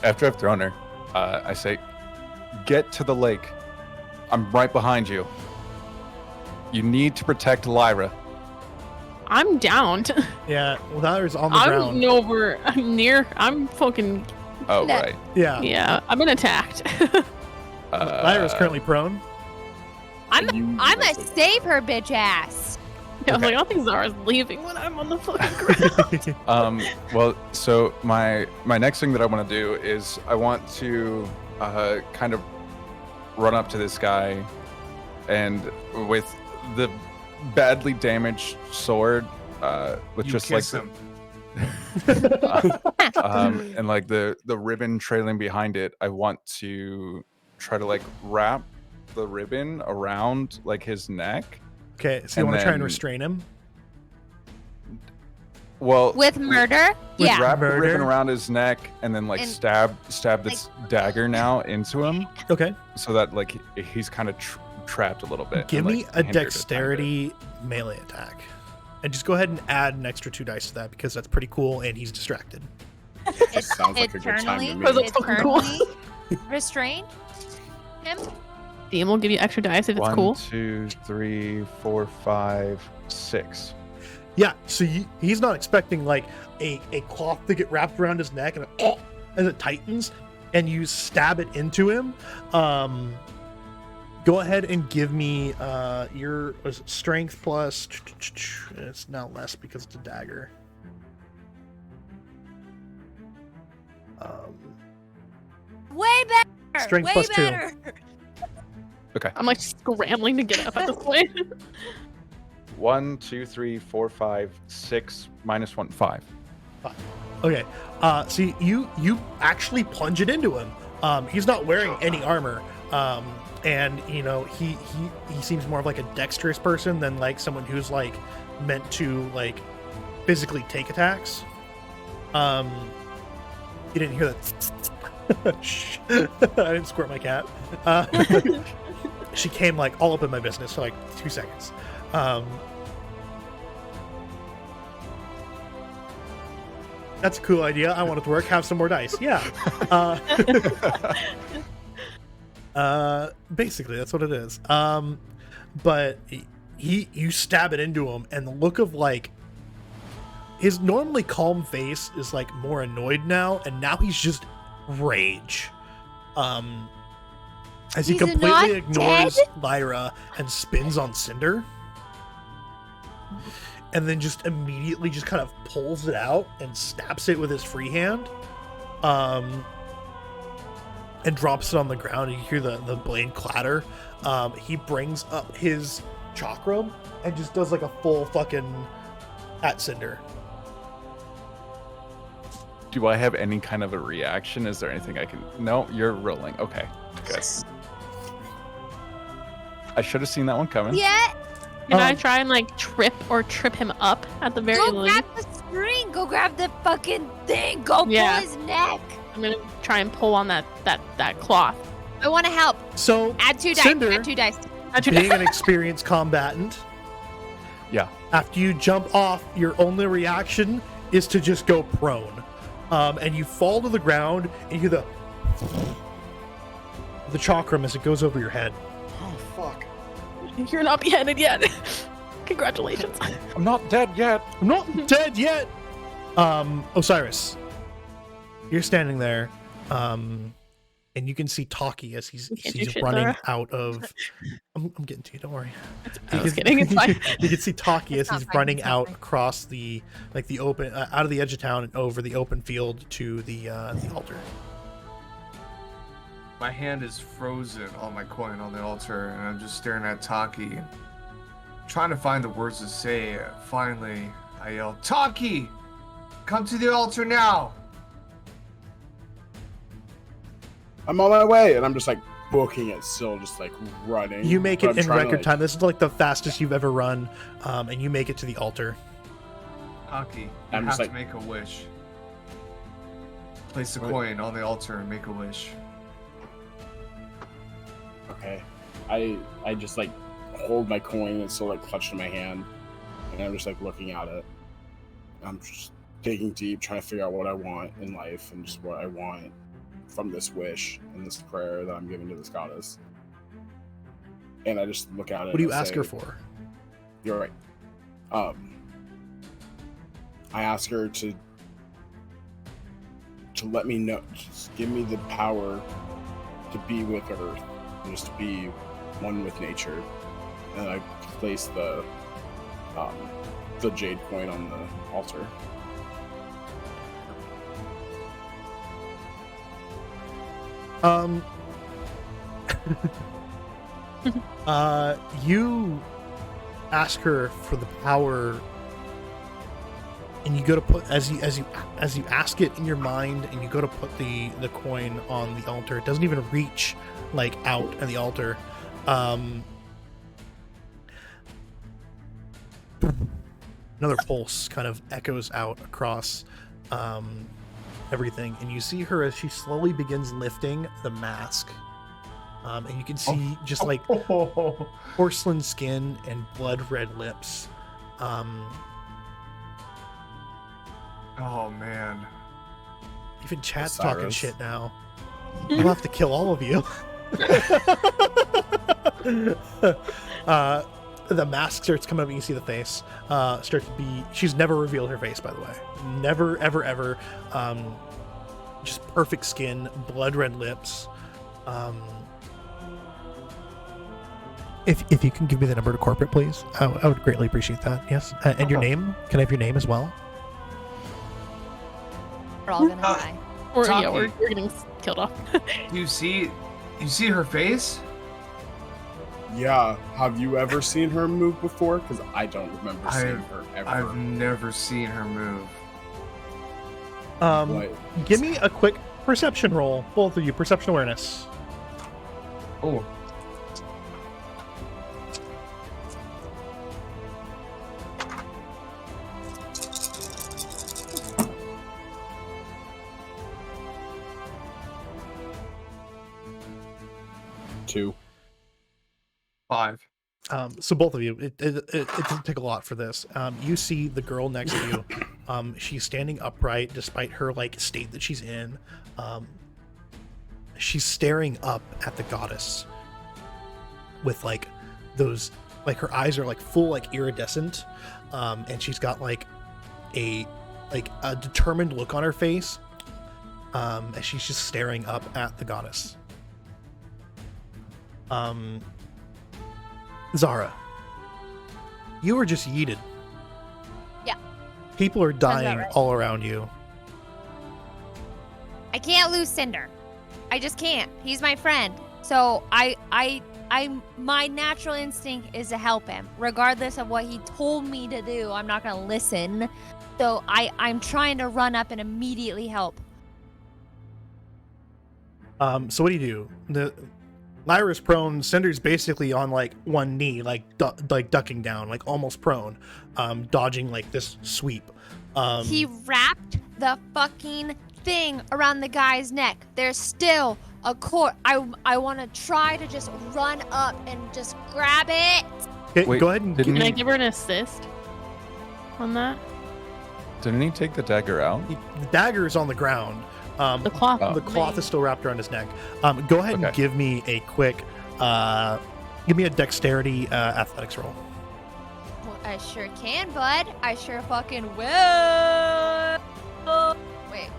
after I've thrown her, I say, "Get to the lake. I'm right behind you. You need to protect Lyra." I'm down. Yeah, well, Lyra's on the ground. I'm fucking. Oh, right. Yeah. Yeah, I've been attacked. Lyra's currently prone. I'm gonna save her bitch ass. I was I don't think Zara's leaving when I'm on the fucking ground. Well, so my next thing that I want to do is I want to kind of run up to this guy, and with the badly damaged sword, with You just kiss him. and the ribbon trailing behind it, I want to try to wrap the ribbon around his neck. Okay, so you want to try and restrain him? Well, With murder? Yeah. wrap the Murder? ribbon around his neck and then And- stab this dagger now into him, Okay. so that he's kind of trapped a little bit. Give and, me a hindered tiny bit. dexterity melee attack. And just go ahead and add an extra 2 dice to that because that's pretty cool and he's distracted. That sounds like a good time to me. That looks fucking cool. Eternally restrained him. DM will give you extra dice if it's 1, cool. 2, 3, 4, 5, 6. Yeah, so he's not expecting like a cloth to get wrapped around his neck and as it tightens and you stab it into him. Go ahead and give me your strength plus. It's now less because it's a dagger. Way better. Strength Way plus 2. better. Okay. I'm like scrambling to get up at this point. 1, 2, 3, 4, 5, 6, minus 1, 5. Okay. So you actually plunge it into him. He's not wearing any armor. And you know he seems more of like a dexterous person than like someone who's like meant to like physically take attacks. You didn't hear that. Shh. I didn't squirt my cat. She came like all up in my business for like 2 seconds. That's a cool idea. I want it to work. Have some more dice. Yeah. Basically that's what it is. But you stab it into him and the look of like his normally calm face is like more annoyed now, and now he's just rage. As he He's completely not ignores dead? Lyra and spins on Cinder. And then just immediately just kind of pulls it out and snaps it with his free hand. And drops it on the ground, and you hear the blade clatter. He brings up his chakram and just does like a full fucking at Cinder. Do I have any kind of a reaction? Is there anything I can... No, you're rolling. Okay, good. I should have seen that one coming. Yeah. Can I try and like trip him up at the very Go least? grab the string. Go grab the fucking thing. Go Yeah. pull his neck. I'm gonna try and pull on that cloth. I want to help. So Add 2 dice. Cinder, Add 2 dice. being an experienced combatant, Yeah. after you jump off, your only reaction is to just go prone. And you fall to the ground and you hear the chakram as it goes over your head. Oh fuck! You're not beheaded yet. Congratulations. I'm not dead yet. I'm not dead yet. Osiris, you're standing there, and you can see Taki as he's can't do he's shit, running Zara. out of. I'm getting to you. Don't worry. I was kidding. It's fine. You can see Taki as It's not he's fine, running it's not out fine. across the open, out of the edge of town and over the open field to the altar. My hand is frozen on my coin on the altar, and I'm just staring at Taki, trying to find the words to say. Finally, I yell, "Taki, come to the altar now!" I'm on my way, and I'm just like booking it, still just like running. You make But it I'm in trying to, record like- time. This is like the fastest you've ever run, and you make it to the altar. Taki, you I'm have just to like- make a wish. Place the What? coin on the altar and make a wish. Okay, I just like hold my coin and still like clutched in my hand, and I'm just like looking at it. I'm just digging deep, trying to figure out what I want in life and just what I want from this wish and this prayer that I'm giving to this goddess. And I just look at it. What do you and ask say, her for? You're right. I ask her to let me know, just give me the power to be with Earth, and just to be one with nature. And I place the jade coin on the altar. You ask her for the power, and you go to put as you ask it in your mind, and you go to put the coin on the altar. It doesn't even reach like out at the altar. Another pulse kind of echoes out across everything, and you see her as she slowly begins lifting the mask. And you can see just like porcelain skin and blood red lips. Oh man. Even chat's Osiris. talking shit now. I'll have to kill all of you. The mask starts coming up and you see the face. Starts to be. She's never revealed her face, by the way. Never, ever, ever. Just perfect skin, blood red lips. If you can give me the number to corporate, please, I would greatly appreciate that. Yes, and your name. Can I have your name as well? We're all gonna die. Or yeah, Taki. we're getting killed off. You see her face? Yeah. Have you ever seen her move before? Because I don't remember seeing her ever. I've never seen her move. Like, Give me a quick perception roll, both of you. Perception awareness. Oh. two. 5. So both of you, it doesn't take a lot for this. You see the girl next to you. She's standing upright despite her like state that she's in. She's staring up at the goddess with like those, like her eyes are like full like iridescent, and she's got like a determined look on her face, as she's just staring up at the goddess. Zara, you were just yeeted. Yeah. People are about dying right. all around you. I can't lose Cinder. I just can't. He's my friend. So my natural instinct is to help him, regardless of what he told me to do. I'm not gonna listen. So I'm trying to run up and immediately help. So what do? Lyra's prone. Cinder's basically on like one knee, like ducking down, like almost prone, dodging like this sweep. He wrapped the fucking thing around the guy's neck. There's still a cord. I want to try to just run up and just grab it. Okay, Wait, go ahead and didn't Can I he- give her an assist on that? Didn't he take the dagger out? the dagger is on the ground. The cloth. The cloth is still wrapped around his neck. Go ahead and Okay. give me a quick, give me a dexterity athletics roll. Well, I sure can, bud. I sure fucking will. Wait.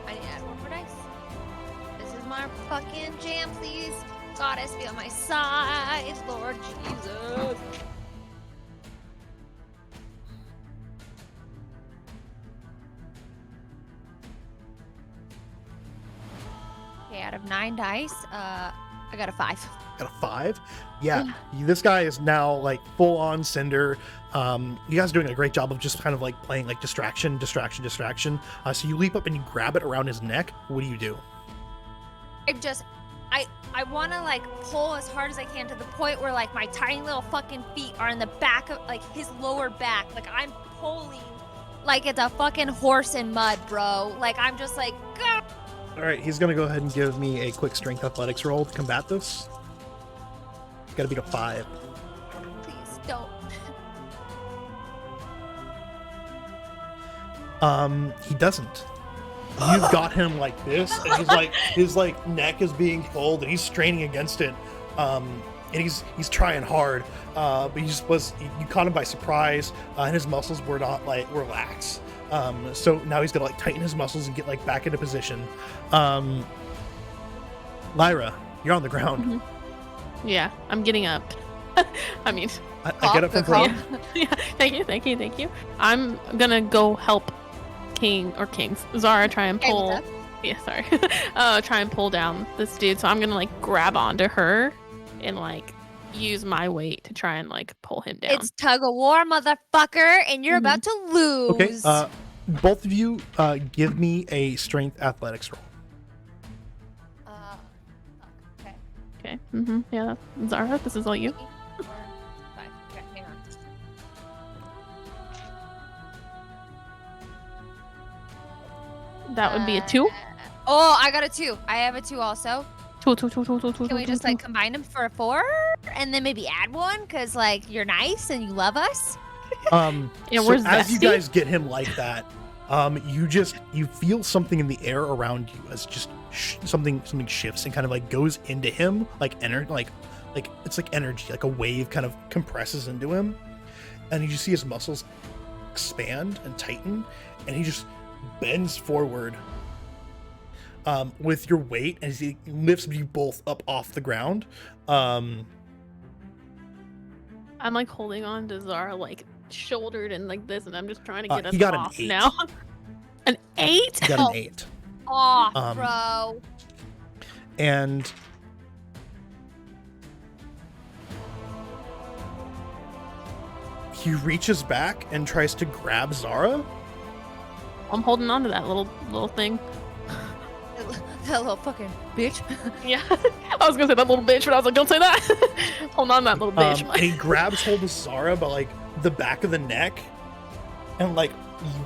I need to add one more dice. This is my fucking jamsies. Goddess be on my side, Lord Jesus. Okay, out of 9 dice, I got a 5. Got a 5. Yeah, this guy is now like full on Cinder. You guys are doing a great job of just kind of like playing like distraction. So you leap up and you grab it around his neck. What do you do? I want to like pull as hard as I can to the point where like my tiny little fucking feet are in the back of like his lower back. Like I'm pulling like it's a fucking horse in mud, bro. Like I'm just like, "Gah!" All right, he's gonna go ahead and give me a quick strength athletics roll to combat this. Got to beat a 5. Please don't. He doesn't. You've got him like this, and he's like his like neck is being pulled, and he's straining against it. And he's trying hard, but you caught him by surprise, and his muscles were not like were lax. So now he's gonna like tighten his muscles and get like back into position. Lyra, you're on the ground. Mm-hmm. Yeah, I'm getting up. I mean, I get it from Cough, front. yeah, thank you. I'm gonna go help Kings. Zara try and Hey, pull. what's Yeah, sorry. Try and pull down this dude. So I'm gonna like grab onto her and like use my weight to try and like pull him down. It's tug of war, motherfucker, and you're about to lose. Okay. Both of you, give me a strength athletics roll. Okay. Okay. Mm-hmm. Yeah. Zara, this is all you. 4, 5. Okay, hang on. That would be a 2. Oh, I got a 2. I have a 2 also. Two. Can we just like combine them for a 4 and then maybe add one? Cause like you're nice and you love us. Yeah, so where's as you Zesty? guys get him like that, you feel something in the air around you as just something shifts and kind of like goes into him, like it's like energy, like a wave kind of compresses into him, and you just see his muscles expand and tighten, and he just bends forward with your weight as he lifts you both up off the ground. I'm like holding on to Zara, like shouldered and like this, and I'm just trying to get us he got an off 8. now. An 8? He got an 8. Off, bro. And he reaches back and tries to grab Zara. I'm holding on to that little thing. That little fucking bitch. Yeah, I was gonna say that little bitch, but I was like, don't say that. Hold on, to that little bitch. And he grabs hold of Zara by like the back of the neck and like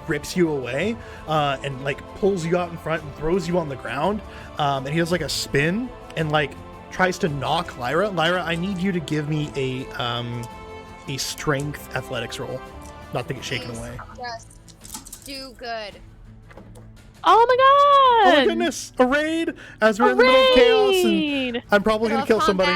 rips you away and like pulls you out in front and throws you on the ground. And he does like a spin and like tries to knock Lyra. Lyra, I need you to give me a strength athletics roll, not to get shaken Please, away. Just do good. Oh my Oh god! my goodness, a raid as we're in the middle of chaos, and Raid! I'm probably gonna kill somebody.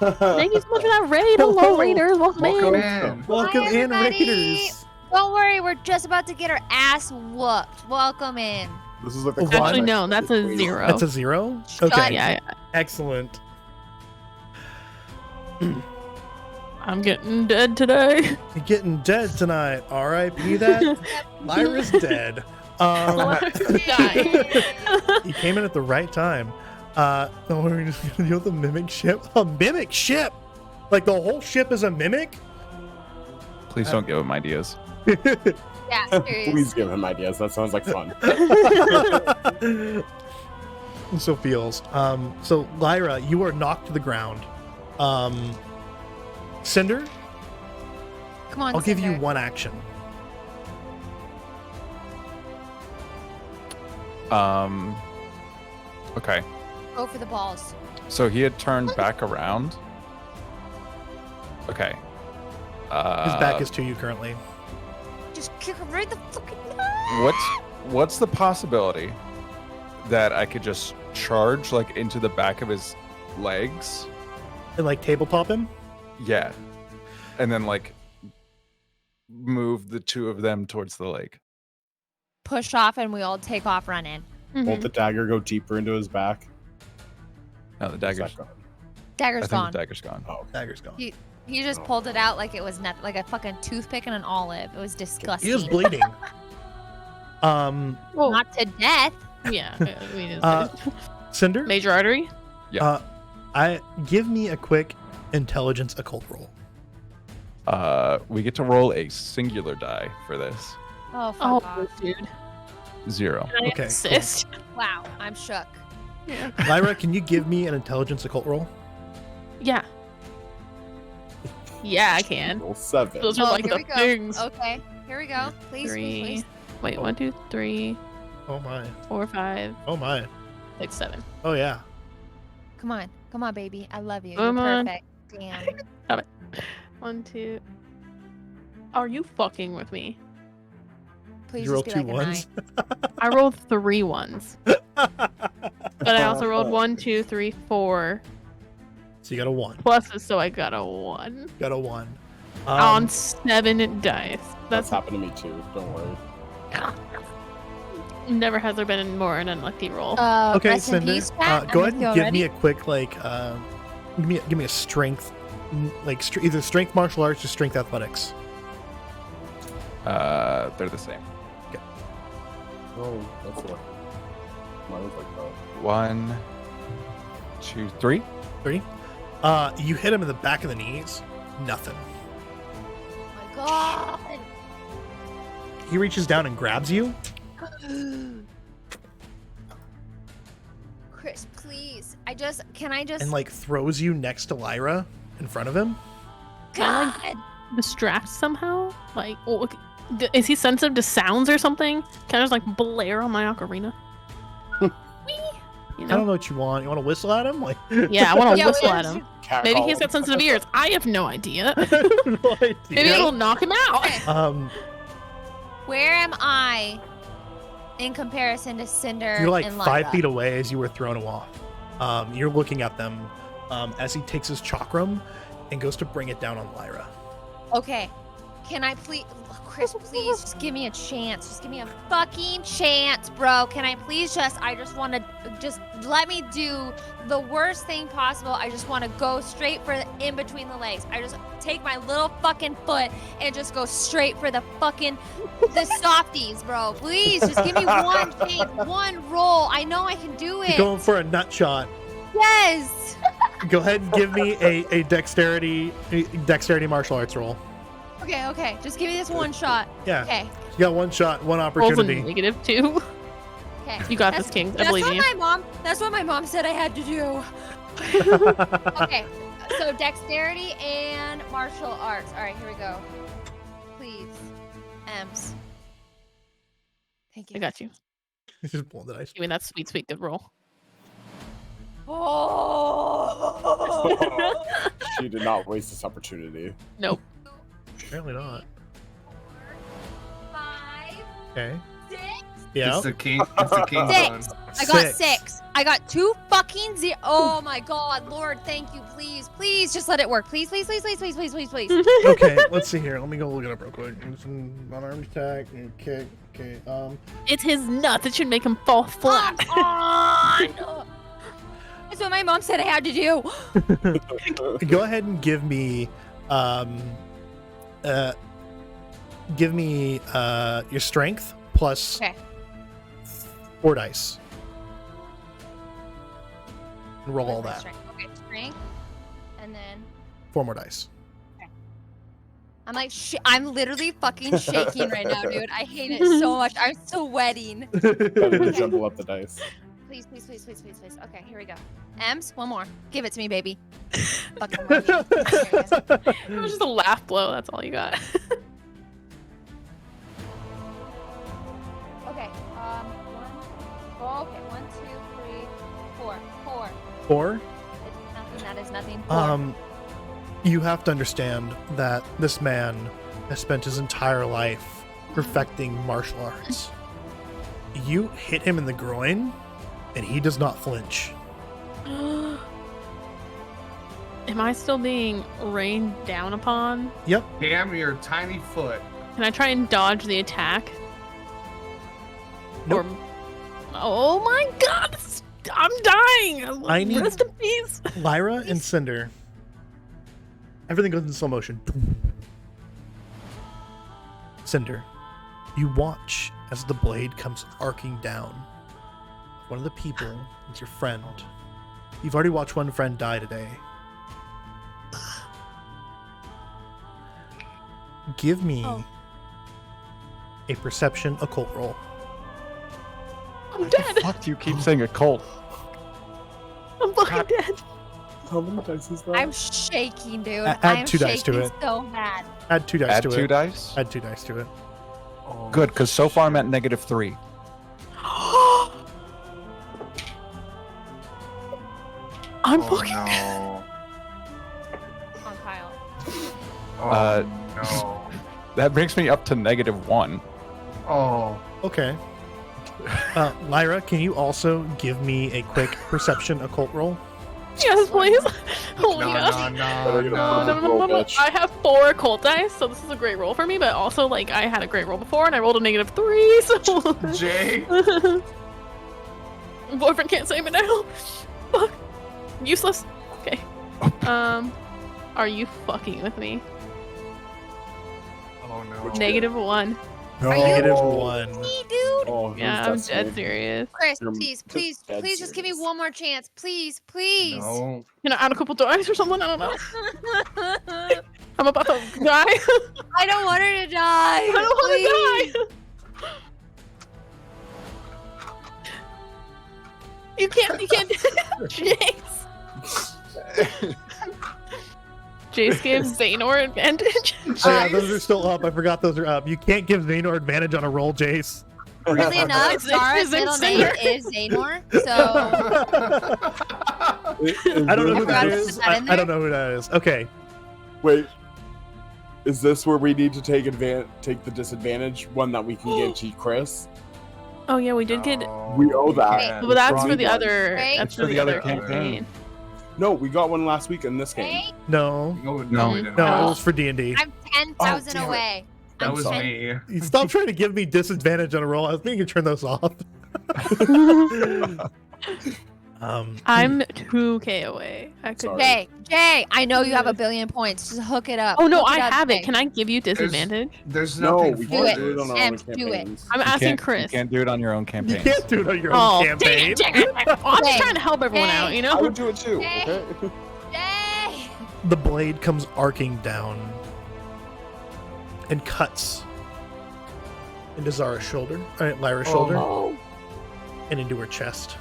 Thank you so much for that raid. Hello, raiders. Welcome Welcome in. in. Welcome Hi, in, everybody. raiders. Don't worry, we're just about to get our ass whooped. Welcome in. This is like the Actually, Actually, climax no, of that's the a queen. 0. That's a 0. Shut Okay, Yeah, excellent. I'm getting dead today. You're getting dead tonight. R.I.P. that. Lyra's dead. Die. He came in at the right time. No, we're just gonna deal with the mimic ship. A mimic ship? Like the whole ship is a mimic? Please don't give him ideas. Yeah, seriously. Please give him ideas. That sounds like fun. So feels. So Lyra, you are knocked to the ground. Cinder, Come on, I'll give you Cinder. one action. Okay. Go for the balls. So he had turned back around. Okay. His back is to you currently. Just kick him right the fucking What's the possibility that I could just charge like into the back of his legs? And like tabletop him? Yeah. And then like move the two of them towards the lake. push off and we all take off running. Won't the dagger go deeper into his back? No, the Is dagger's that gone? Dagger's I think gone. the dagger's gone. Oh, okay. Dagger's gone. He just pulled it out like it was nothing, like a fucking toothpick and an olive. It was disgusting. He is bleeding. Well, Not to death. yeah. I mean, it's Cinder, major artery. I give me a quick intelligence occult roll. We get to roll a singular die for this. Oh, fuck Oh, off. dude. 0. Can I Okay, assist? Wow, I'm shook. Yeah. Lyra, can you give me an intelligence occult roll? Yeah. Yeah, I can. Roll 7. Those are Oh, like here the we go. things. Okay, here we go. Please, please, 3. please. Wait, 1, 2, 3, Oh my. 4, 5, Oh my. 6, 7. Oh yeah. Come on, baby. I love you. Come You're on. perfect. Damn. 1, 2. Are you fucking with me? Please You roll just be 2 like a 9. ones. I rolled 3 ones, but I also rolled 1, 2, 3, 4 So you got a 1. pluses, so I got a 1 Got a 1. on 7 dice. That's That's happened to me too. Don't worry. never has there been more an unlucky roll. Okay, rest in Cinder. peace, chat. Go I'm ahead and with you give already. me a quick give me a strength, like either strength martial arts or strength athletics. They're the same. Oh, that's what. Mine was like that. 1, 2, 3. 3. You hit him in the back of the knees. Nothing. Oh my god. He reaches down and grabs you. Chris, please. Can I just And like throws you next to Lyra in front of him. Can I, like, distract somehow? Like, is he sensitive to sounds or something? Can I just like blare on my ocarina? Whee! You I don't know? know what you want. You want to whistle at him? Like Yeah, I want to Yeah, whistle we- at him. Maybe he's got sensitive ears. I have no idea. No idea. Maybe it'll knock him out. Where am I in comparison to Cinder? You're like and 5 Lyra? feet away as you were thrown off. You're looking at them as he takes his chakram and goes to bring it down on Lyra. Okay. Can I please, Chris, please just give me a chance. Just give me a fucking chance, bro. Can I please I just want to just let me do the worst thing possible. I just want to go straight for the in between the legs. I just take my little fucking foot and just go straight for the softies, bro. Please, just give me one chance, one roll. I know I can do it. You're going for a nut shot. Yes. Go ahead and give me a dexterity martial arts roll. Okay. Just give me this one shot. Yeah. Okay. You got one shot, one Rolls a opportunity. -2. Okay. You got this, King. I believe you. That's what my mom said I had to do. Okay. So dexterity and martial arts. All right, here we go. Please. Ems. Thank you. I got you. Just blow the dice. Give me that sweet, sweet good roll. Oh. She did not waste this opportunity. Nope. Apparently not. 5, Okay. 6. Yeah. It's the king. It's the king's one. 6. I got 6. I got 2 fucking 0. Oh my god, Lord, thank you. Please, please, just let it work. Please, please, please, please, please, please, please, please. Okay, let's see here. Let me go look it up real quick. It's an unarmed attack and kick. Okay. It's his nuts. It should make him fall flat. Come on. That's what my mom said I had to do. Go ahead and give me your strength plus Okay. 4 dice. And roll all Where's my that. strength? Okay, strength. And then 4 more dice. I'm like, I'm literally fucking shaking right now, dude. I hate it so much. I'm sweating. Gotta jumble up the dice. Please, please, please, please, please, please. Okay, here we go. Ems, one more. Give it to me, baby. Fucking love you. There it is. It was just a laugh blow. That's all you got. Okay, 1, 2, 3, 4. 4. 4? It's nothing. That is nothing. 4. You have to understand that this man has spent his entire life perfecting martial arts. You hit him in the groin, and he does not flinch. Am I still being rained down upon? Yep. Damn your tiny foot. Can I try and dodge the attack? Nope. Oh my god! I'm dying! I need- Rest in peace! Lyra and Cinder. Everything goes in slow motion. Cinder, you watch as the blade comes arcing down. One of the people is your friend. You've already watched one friend die today. Give me a perception occult roll. I'm dead! Fuck do you keep saying a cult? I'm fucking dead! How many dice is that? I'm shaking, dude. Add I'm 2 dice to shaking it. so bad. Add 2 dice Add to 2 it. dice? Add 2 dice to it. Oh, Good, because so far I'm at -3. I'm Oh fucking no. On Kyle. Oh Uh, no. That brings me up to -1. Oh. Okay. Lyra, can you also give me a quick perception occult roll? Yes, please! Oh my No, gosh! no, Better get no, a no. roll, bitch. I have 4 occult dice, so this is a great roll for me, but also, like, I had a great roll before, and I rolled a -3, so... Jay. Boyfriend can't save me now. Fuck. Useless. Okay. Are you fucking with me? Oh no. -1. -1. Me, dude. Oh, Yeah, I'm dead serious. Chris, You're please, just please, dead please just give me serious. one more chance. Please, please. No. Can I add a couple dice or something? I don't know. I'm about to die. I don't want her to die. I don't want to die. You can't. Jace. Jace gives Xehanort advantage. Oh, yeah, those are still up. I forgot those are up. You can't give Xehanort advantage on a roll, Jace. Weirdly enough, It's Zara's middle name Cinder. is Xehanort, so I don't know who that forgot to is. put that in I don't there? know who that is. Okay. Wait. Is this where we need to take the disadvantage one that we can give to Chris? Oh yeah, we did get. We owe that. Yeah. Well, that's Wrong for the one. other. Right? That's It's for the other campaign. No, we got one last week in this game. Hey, No. No, No. we didn't. No, Oh. it was for D&D. I'm 10,000 damn it. away. That I'm was 10 me. You stop trying to give me disadvantage on a roll. I was thinking you turn those off. I'm 2K away. I could. Sorry. Jay, I know you have a billion points. Just hook it up. Oh no, Hook I up, have Jay. it. Can I give you disadvantage? There's No, nothing we for can't it. do it on our Em, own do it. campaigns. I'm You asking can't- Chris. You can't do it on your own You campaign. can't do it on your Oh, own dang campaign. it, dang it. I'm just Jay, trying to help everyone Jay. out, you I know? would do it too. Hey. Okay. Jay! The blade comes arcing down and cuts into Zara's shoulder, Lyra's shoulder, Oh. and into her chest.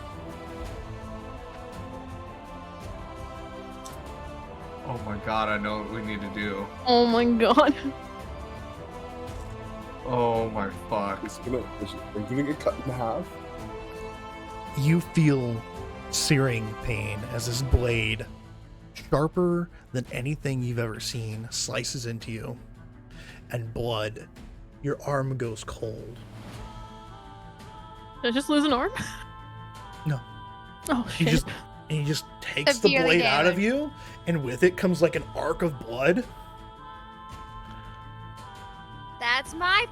Oh my god, I know what we need to do. Oh my god. Oh my fuck. Are you gonna get cut in half? You feel searing pain as this blade, sharper than anything you've ever seen, slices into you, and blood. Your arm goes cold. Did I just lose an arm? No. Oh He shit. just takes the Severely blade out of damaged. you, and with it comes like an arc of blood. That's my.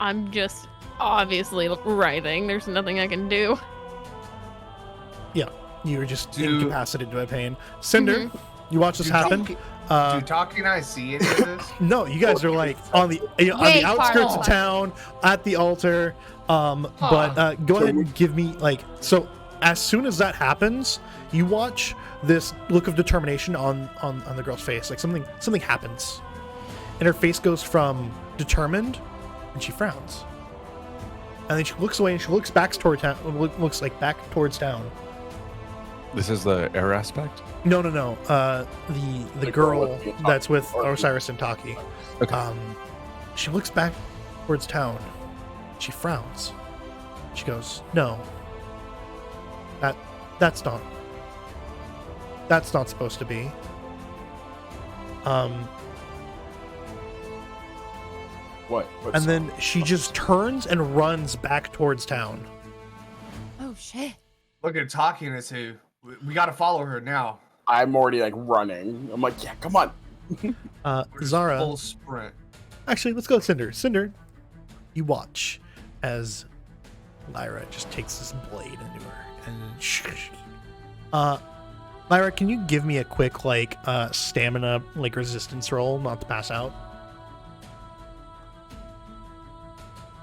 I'm just obviously writhing. There's nothing I can do. You're just Dude. incapacitated by pain. Cinder, you watch this Dude, happen. Do Taki and I see any of this? No, you guys are like on the on Way the far outskirts of off. town at the altar. But go ahead and give me like so. As soon as that happens, you watch this look of determination on the girl's face. Like something happens, and her face goes from determined, and she frowns, and then she looks away and she looks back towards town. Looks like back towards town. This is the air aspect. No. The The girl girl with the that's with Taki. Osiris and Taki. Okay. She looks back towards town. She frowns. She goes, "No. That's not supposed to be." What? And then she just turns and runs back towards town. Oh shit. Look at Taki and I say, we gotta follow her now. I'm already like running. I'm like, yeah, come on. We're just Zara. Full sprint. Actually, let's go with Cinder. Cinder, you watch as Lyra just takes this blade into her and Lyra, can you give me a quick like stamina like resistance roll, not to pass out?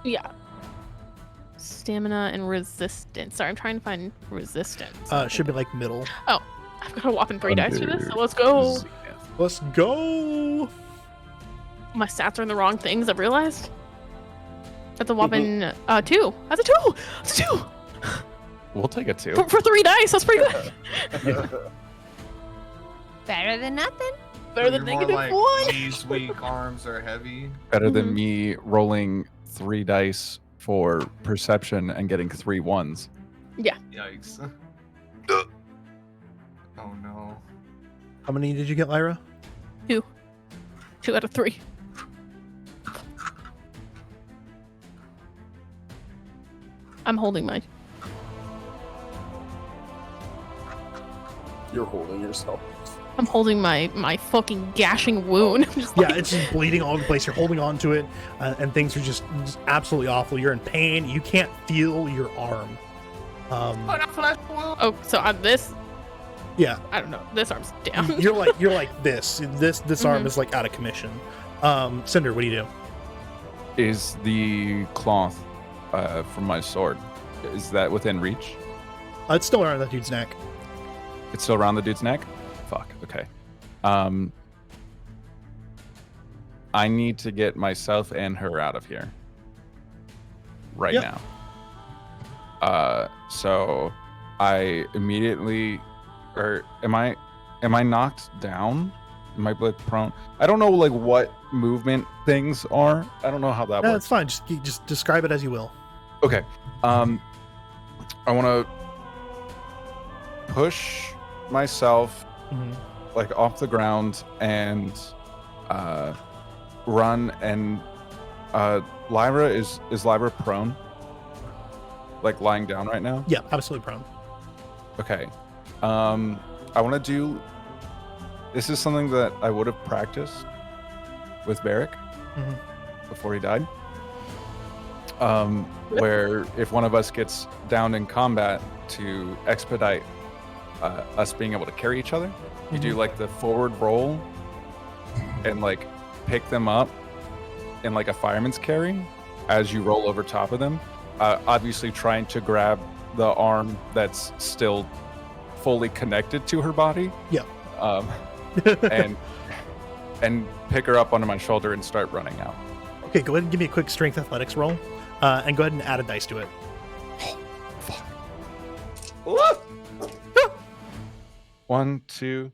Yeah. Stamina and resistance. Sorry, I'm trying to find resistance. Should be like middle. I've got a whopping 3 dice for this, so Under- let's go. Let's go. My stats are in the wrong things, I've realized. That's a whopping 2. That's a 2! That's a 2! We'll take it too. For 3 dice, that's pretty good. Better than nothing. Better So than you're more negative like 1. knees weak, arms are heavy. Better than Mhm. me rolling 3 dice for perception and getting 3 ones. Yikes. Oh no. How many did you get, Lyra? 2 out of 3. I'm holding my. You're holding yourself. I'm holding my fucking gashing wound. I'm just Yeah, like- it's just bleeding all over the place. You're holding on to it, and things are just absolutely awful. You're in pain. You can't feel your arm. Oh, so on this, Yeah, I don't know. This arm's down. you're like this. This arm Mhm. is like out of commission. Cinder, what do you do? Is the cloth from my sword, is that within reach? It's still around that dude's neck. It's still around the dude's neck? Fuck, okay. I need to get myself and her out of here. Right Yep. now. So I immediately, or am I knocked down? Am I like prone? I don't know like what movement things are. I don't know how that No, works. it's fine. Just describe it as you will. Okay. I want to push myself Mhm. like off the ground and run. And Lyra is Lyra prone, like lying down right now? Yeah, absolutely prone. Okay. I want to do. This is something that I would have practiced with Barrick Mhm. before he died. Where if one of us gets down in combat, to expedite us being able to carry each other, you do like the forward roll and like pick them up in like a fireman's carry as you roll over top of them. Obviously trying to grab the arm that's still fully connected to her body. Yeah. And pick her up onto my shoulder and start running out. Okay, go ahead and give me a quick strength athletics roll, and go ahead and add a dice to it. Fuck. 1, 2,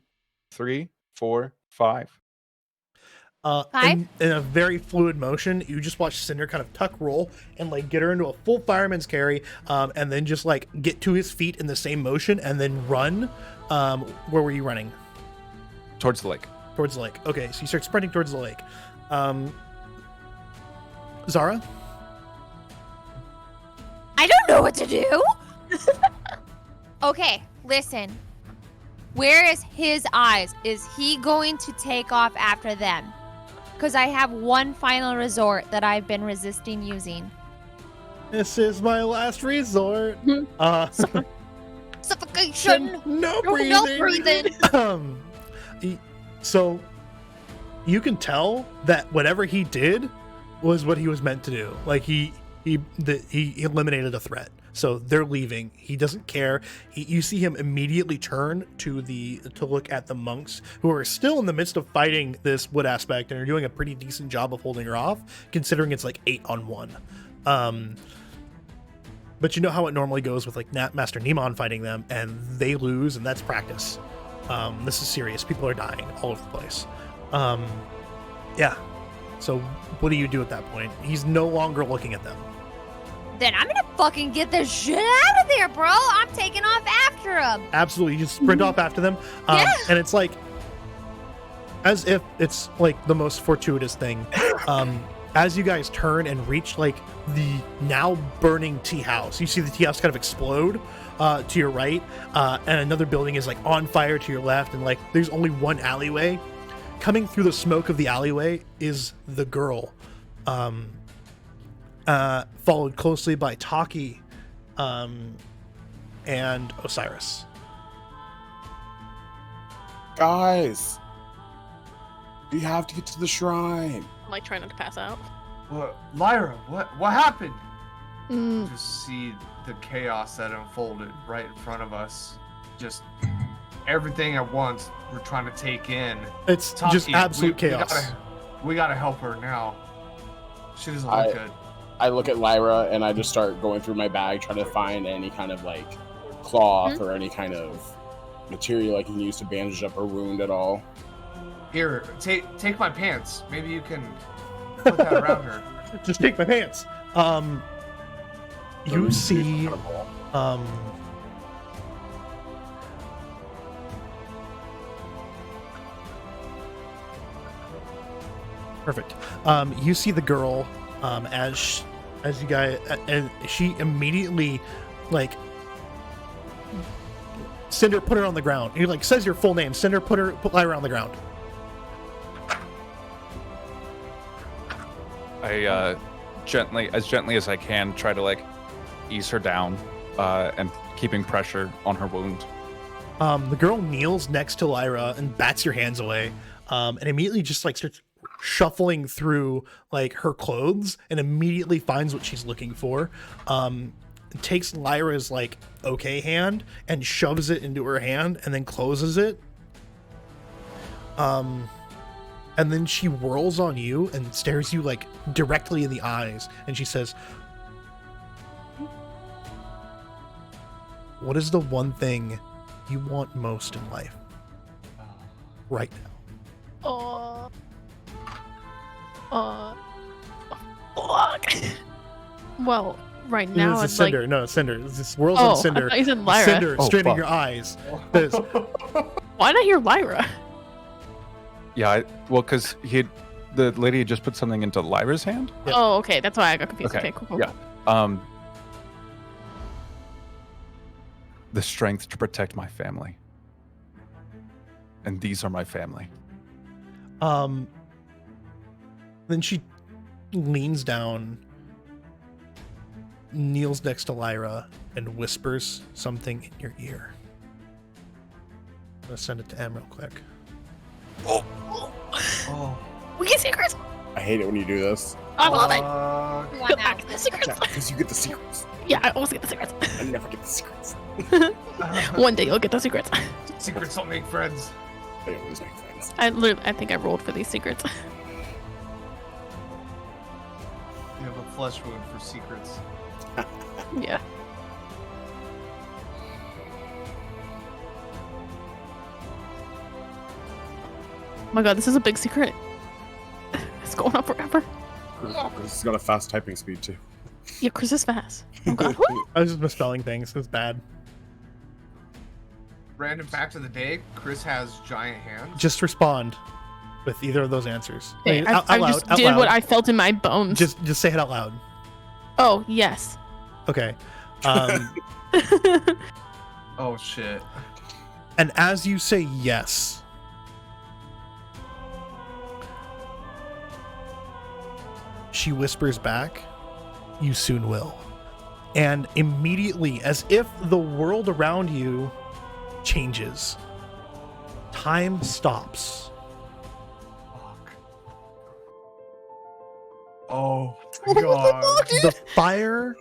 3, 4, 5. Five? In a very fluid motion, you just watch Cinder kind of tuck roll and like get her into a full fireman's carry, and then just like get to his feet in the same motion and then run. Where were you running? Towards the lake. Towards the lake. Okay, so you start sprinting towards the lake. Zara? I don't know what to do. Okay, listen. Where is his eyes? Is he going to take off after them? Because I have one final resort that I've been resisting using. This is my last resort. Suffocation. No breathing. No breathing. So you can tell that whatever he did was what he was meant to do. Like he eliminated a threat. So they're leaving. He doesn't care. You see him immediately turn to look at the monks who are still in the midst of fighting this wood aspect and are doing a pretty decent job of holding her off, considering it's like 8-on-1. But you know how it normally goes with like Master Nemon fighting them, and they lose, and that's practice. This is serious. People are dying all over the place. Yeah. So what do you do at that point? He's no longer looking at them. Then I'm gonna fucking get this shit out of there, bro. I'm taking off after him. Absolutely. You just sprint off after them. Yeah. And it's like, as if it's like the most fortuitous thing. As you guys turn and reach like the now burning tea house, you see the tea house kind of explode to your right, and another building is like on fire to your left, and like there's only one alleyway. Coming through the smoke of the alleyway is the girl, followed closely by Taki and Osiris. Guys, we have to get to the shrine. I'm like trying not to pass out. What, Lyra? What happened? Mm, Just see the chaos that unfolded right in front of us. Just everything at once. We're trying to take in. It's Taki, just absolute we chaos. We gotta help her now. She doesn't look good. I look at Lyra and I just start going through my bag trying to find any kind of like cloth or any kind of material I can use to bandage up her wound at all. Here, take my pants. Maybe you can put that around her. Just take my pants. You see, perfect. You see the girl, as you guys, and she immediately, like, Cinder, put her on the ground. He like says your full name. Cinder, put Lyra on the ground. I gently as I can, try to like ease her down and keeping pressure on her wound. The girl kneels next to Lyra and bats your hands away, and immediately just like starts shuffling through like her clothes and immediately finds what she's looking for. Takes Lyra's like okay hand and shoves it into her hand and then closes it. And then she whirls on you and stares you like directly in the eyes, and she says, "What is the one thing you want most in life right now?" Fuck. Well, right now, It's it's a cinder. like, No, cinder. It's this world's oh, on I cinder. thought you said Lyra. Cinder Oh, straight in fuck. your eyes. This. Why not hear Lyra? Yeah, well, because the lady had just put something into Lyra's hand. Yep. Oh, okay, that's why I got confused. Okay, Okay, cool. yeah. The strength to protect my family. And these are my family. Then she leans down, kneels next to Lyra, and whispers something in your ear. I'm gonna send it to Em real quick. Oh. We get secrets. I hate it when you do this. I love it. You Go want back out. to the secrets. Yeah, because you get the secrets. Yeah, I always get the secrets. I never get the secrets. One day you'll get the secrets. Secrets don't make friends. They always make friends. I think I rolled for these secrets. You have a flesh wound for secrets. Yeah. Oh my god, this is a big secret. It's going on forever. Chris has got a fast typing speed too. Yeah, Chris is fast. Oh god. I was just misspelling things. It's bad. Random fact of the day: Chris has giant hands. Just respond with either of those answers. Hey, Like, out I loud, just out did loud. what I felt in my bones. Just say it out loud. Oh, yes. Okay. Oh shit. And as you say yes, she whispers back, "You soon will." And immediately, as if the world around you changes, time stops. Fuck. Oh my god. The fire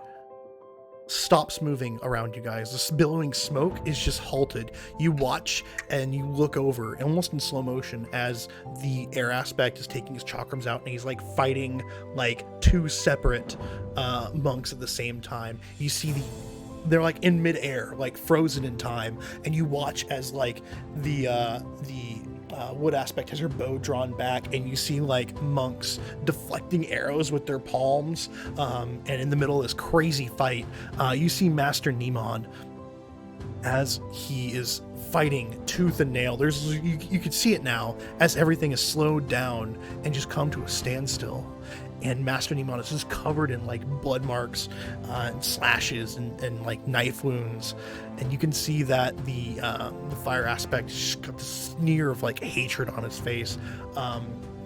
stops moving around you guys. This billowing smoke is just halted. You watch and you look over, almost in slow motion, as the air aspect is taking his chakrams out and he's like fighting like two separate monks at the same time. You see they're like in midair, like frozen in time, and you watch as like the wood aspect has her bow drawn back, and you see like monks deflecting arrows with their palms, and in the middle of this crazy fight, you see Master Nemon as he is fighting tooth and nail. There's you can see it now as everything is slowed down and just come to a standstill. And Master Nemon is just covered in like blood marks and slashes and like knife wounds, and you can see that the fire aspect just got this sneer of like hatred on his face.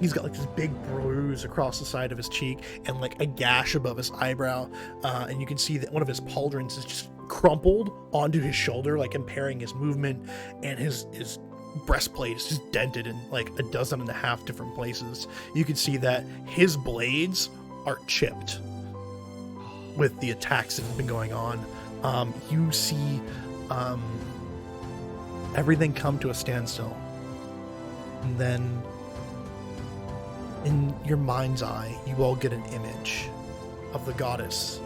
He's got like this big bruise across the side of his cheek and like a gash above his eyebrow, and you can see that one of his pauldrons is just crumpled onto his shoulder, like impairing his movement, and his breastplate is just dented in like 12.5 different places. You can see that his blades are chipped with the attacks that have been going on. You see everything come to a standstill, and then in your mind's eye you all get an image of the goddess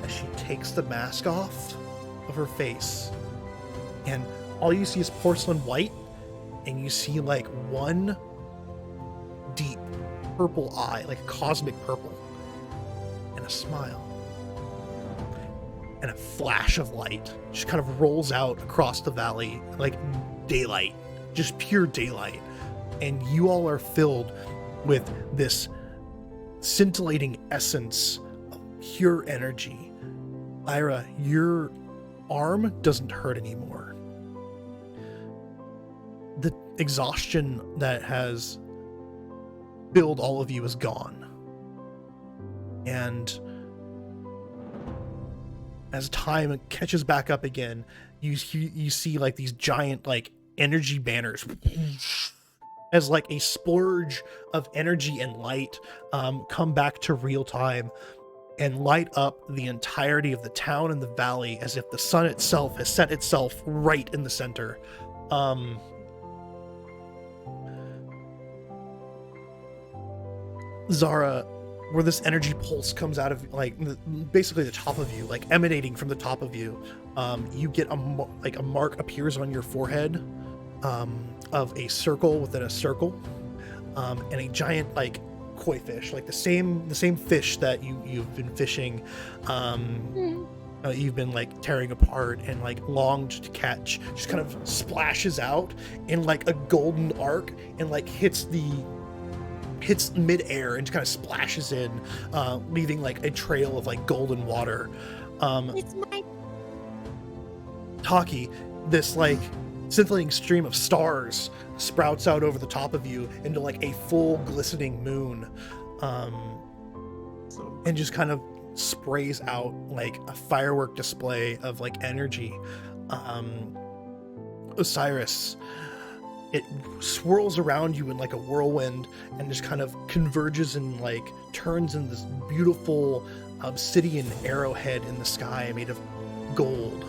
as she takes the mask off of her face, and all you see is porcelain white, and you see like one deep purple eye, like a cosmic purple, and a smile. And a flash of light just kind of rolls out across the valley, like daylight, just pure daylight. And you all are filled with this scintillating essence of pure energy. Lyra, your arm doesn't hurt anymore. The exhaustion that has filled all of you is gone. And as time catches back up again, you see like these giant like energy banners as like a splurge of energy and light come back to real time and light up the entirety of the town and the valley, as if the sun itself has set itself right in the center. Zara, where this energy pulse comes out of like basically the top of you, like emanating from the top of you, you get a mark appears on your forehead of a circle within a circle, and a giant like koi fish, like the same fish that you've been fishing, you've been like tearing apart and like longed to catch, just kind of splashes out in like a golden arc and like hits midair and just kind of splashes in, leaving like a trail of like golden water. It's my Taki, this like scintillating stream of stars sprouts out over the top of you into like a full glistening moon, and just kind of sprays out like a firework display of like energy. Osiris, it swirls around you in like a whirlwind and just kind of converges and like turns in this beautiful obsidian arrowhead in the sky made of gold.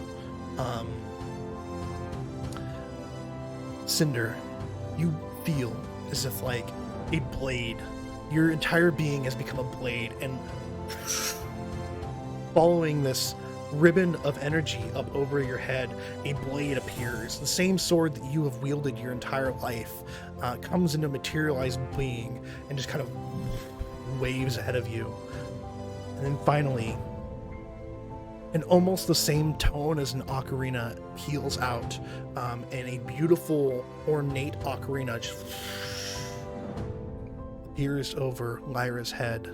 Cinder, you feel as if like a blade, your entire being has become a blade, and following this ribbon of energy up over your head, a blade appears. The same sword that you have wielded your entire life comes into materialized being and just kind of waves ahead of you. And then finally, in almost the same tone as an ocarina, peels out, and a beautiful, ornate ocarina just appears over Lyra's head.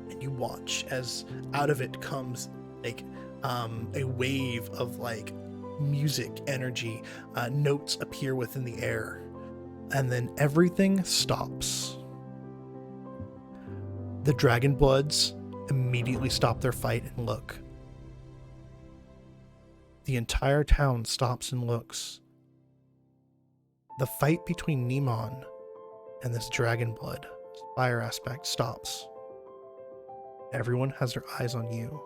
And you watch as out of it comes like a wave of like music energy. Notes appear within the air, and then everything stops. The Dragon Bloods immediately stop their fight and look. The entire town stops and looks. The fight between Nemon and this Dragon Blood fire aspect stops. Everyone has their eyes on you.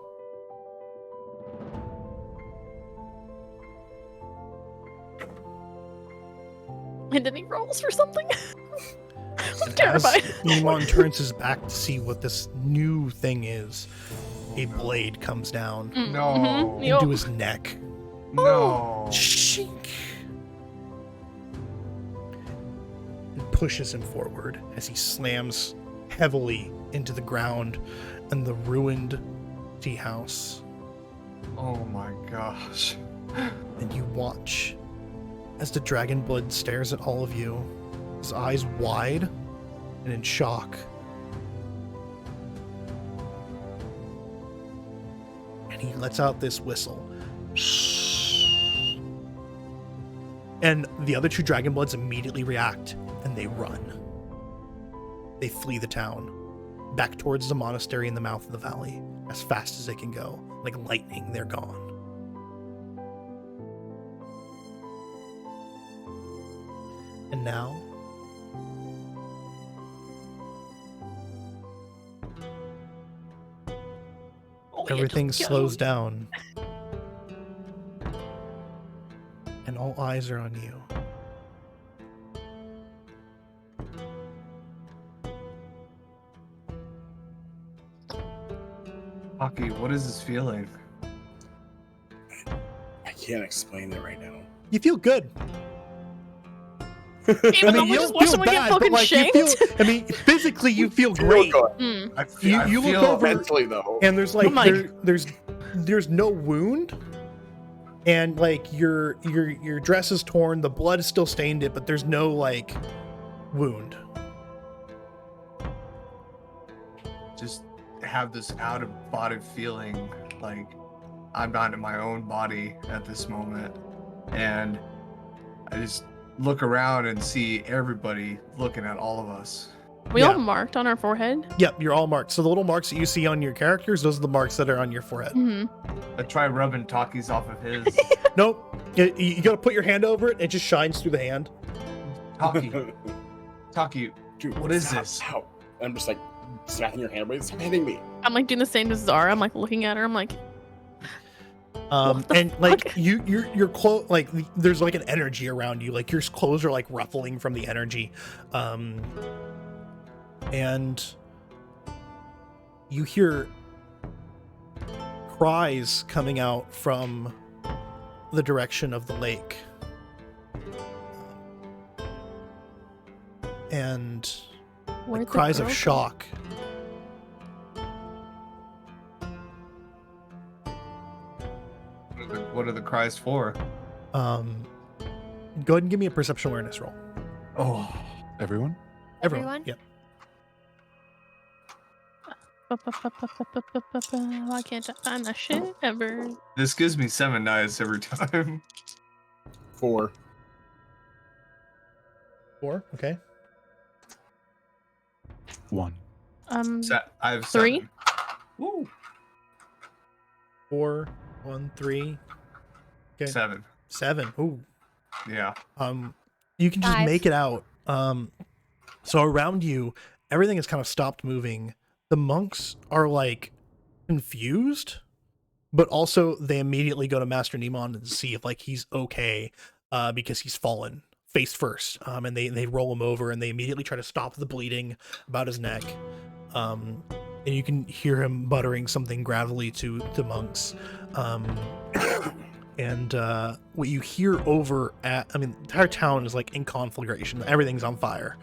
And then he rolls for something. I'm And terrified. as Nemon turns his back to see what this new thing is, a blade comes down No. into his neck. No. Shink! And pushes him forward as he slams heavily into the ground and the ruined tea house. Oh my gosh. And you watch as the Dragon Blood stares at all of you, his eyes wide and in shock. And he lets out this whistle. And the other two Dragon Bloods immediately react and they run. They flee the town, back towards the monastery in the mouth of the valley, as fast as they can go. Like lightning, they're gone. And now, Oh, yeah, everything just go. slows down. And all eyes are on you. Aki, what is this feeling? I can't explain it right now. You feel good. Even though we just watched someone get fucking you shanked. feel, I mean, physically you feel great. Mm. I feel, You I look feel over- Mentally though, And there's like I'm like- there's no wound, and like your dress is torn, the blood is still stained it, but there's no like wound. just have this out of body feeling like I'm not in my own body at this moment. And I just look around and see everybody looking at all of us. We Yeah. all marked on our forehead. Yep, you're all marked. So the little marks that you see on your characters, those are the marks that are on your forehead. Mm-hmm. I try rubbing Taki's off of his. Nope. You gotta put your hand over it, it just shines through the hand. Taki, dude, what is stop, this? stop. And I'm just like smacking your hand away. Stop hitting me. I'm like doing the same as Zara. I'm like looking at her. I'm like, What the And like fuck? your clothes, like there's like an energy around you, like your clothes are like ruffling from the energy, and you hear cries coming out from the direction of the lake, and Where'd the cries of girl go? shock. What are the cries for? Go ahead and give me a perception awareness roll. Oh, Everyone? Everyone? Yep. Why can't I find my shit ever? this gives me 7 dice every time. 4. 4. Okay. 1. I have 3. 7. Woo. 4, 1, 3. Okay. 7. 7. Ooh. Yeah. You can just 5. make it out. So around you, everything has kind of stopped moving. The monks are like confused, but also they immediately go to Master Nemon and see if like he's okay, because he's fallen face first. And they roll him over and they immediately try to stop the bleeding about his neck. And you can hear him muttering something gravelly to the monks. And what you hear over at, I mean, the entire town is like in conflagration. Everything's on fire.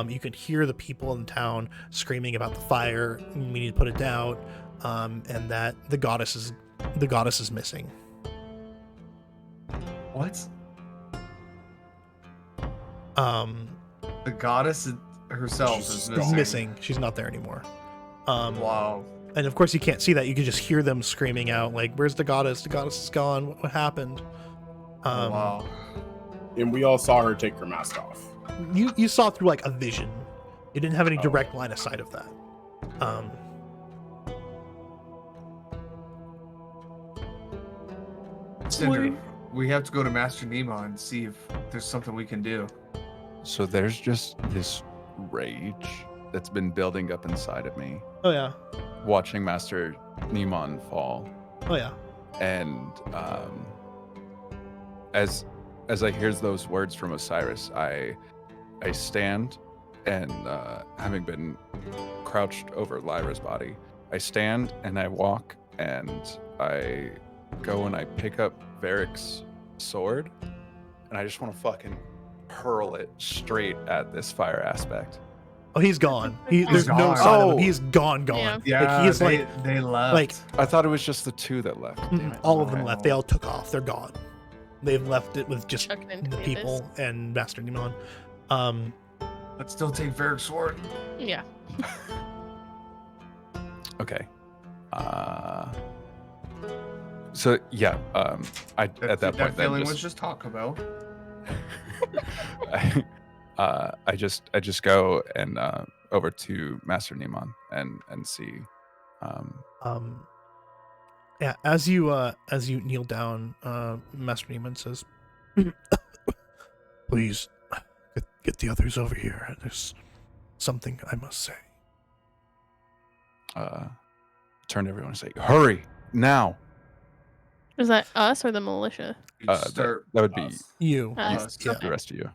You can hear the people in the town screaming about the fire. We need to put it down. And that the goddess is missing. What? The goddess herself She's is missing. She's not there anymore. Wow. And of course you can't see that. You can just hear them screaming out like, "Where's the goddess? The goddess is gone. What happened?" Wow. And we all saw her take her mask off. You saw through like a vision. You didn't have any direct line of sight of that. Cinder, we have to go to Master Nema and see if there's something we can do. So there's just this rage that's been building up inside of me, Oh yeah. watching Master Nemon fall. Oh yeah. And as I hear those words from Osiris, I stand, and having been crouched over Lyra's body, I stand and I walk and I go and I pick up Varric's sword, and I just want to fucking hurl it straight at this fire aspect. Oh, he's gone. There's no gone. sign of Oh. him. He's gone. Yeah. Yeah, Like, he is they left. like I thought it was just the two that left. Damn it. all of them left. They all took off. They're gone. They've left it with just Chucking into the the people and Master Nemon. Let's still take Varric's sword. Yeah. Okay. So yeah, I at that point then feeling just, was just talk about. I just go and over to Master Nemon and see. Yeah, as you kneel down, Master Nemon says, "Please, get the others over here. There's something I must say." Turn to everyone and say, "Hurry now!" Is that us or the militia? We That start would be us. You. Us. Yeah. Okay. the rest of you.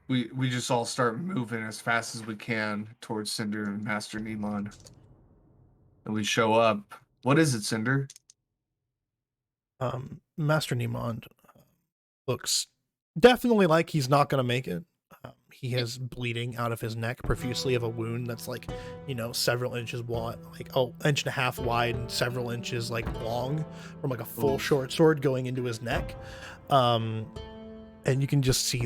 We just all start moving as fast as we can towards Cinder and Master Nemon. And we show up. What is it, Cinder? Master Nemon looks definitely like he's not going to make it. He has bleeding out of his neck profusely of a wound that's like, several inches wide, like inch and a half wide and several inches like long from like a full Ooh. short sword going into his neck. And you can just see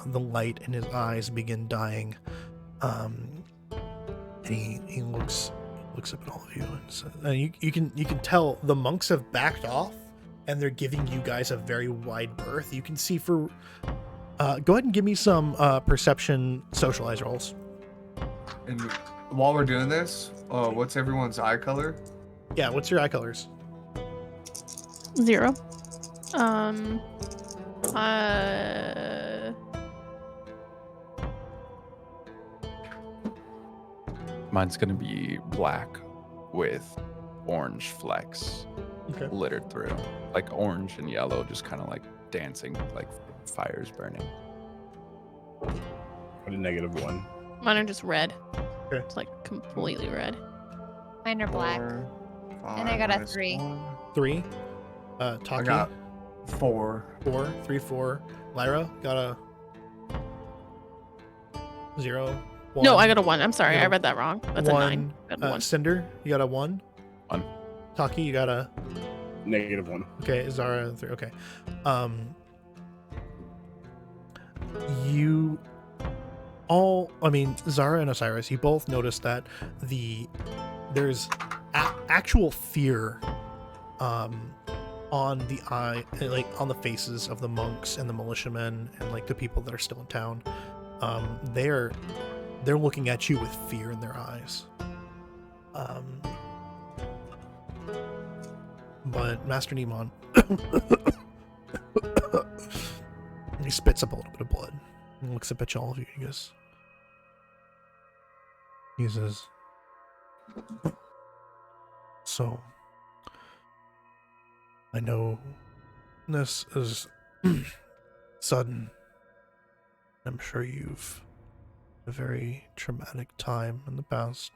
the light in his eyes begin dying. And he looks up at all of you and says, and you can tell the monks have backed off and they're giving you guys a very wide berth. You can see for go ahead and give me some perception socialize rolls. And while we're doing this, what's everyone's eye color? Yeah, what's your eye colors? 0. Mine's gonna be black with orange flecks Okay. littered through, like orange and yellow, just kind of like dancing, like fires burning. What a -1. Mine are just red. Okay. It's like completely red. Mine are black. 4, And I got a 5, 3. 1. 3. I Taki, got 4. 4. 3, 4. Lyra got a 0. No, I One. got a 1. I'm sorry, You I got a read that wrong. That's a 9. I got a 1. Cinder, you got a 1. 1. Taki, you got a -1. okay. Zara 3. Okay. You all, I mean, Zara and Osiris, you both notice that there's actual fear on the eye, like on the faces of the monks and the militiamen and like the people that are still in town. They're looking at you with fear in their eyes. But Master Nemon, he spits up a little bit of blood and looks up at all of you. He says, so I know this is sudden. I'm sure you've had a very traumatic time in the past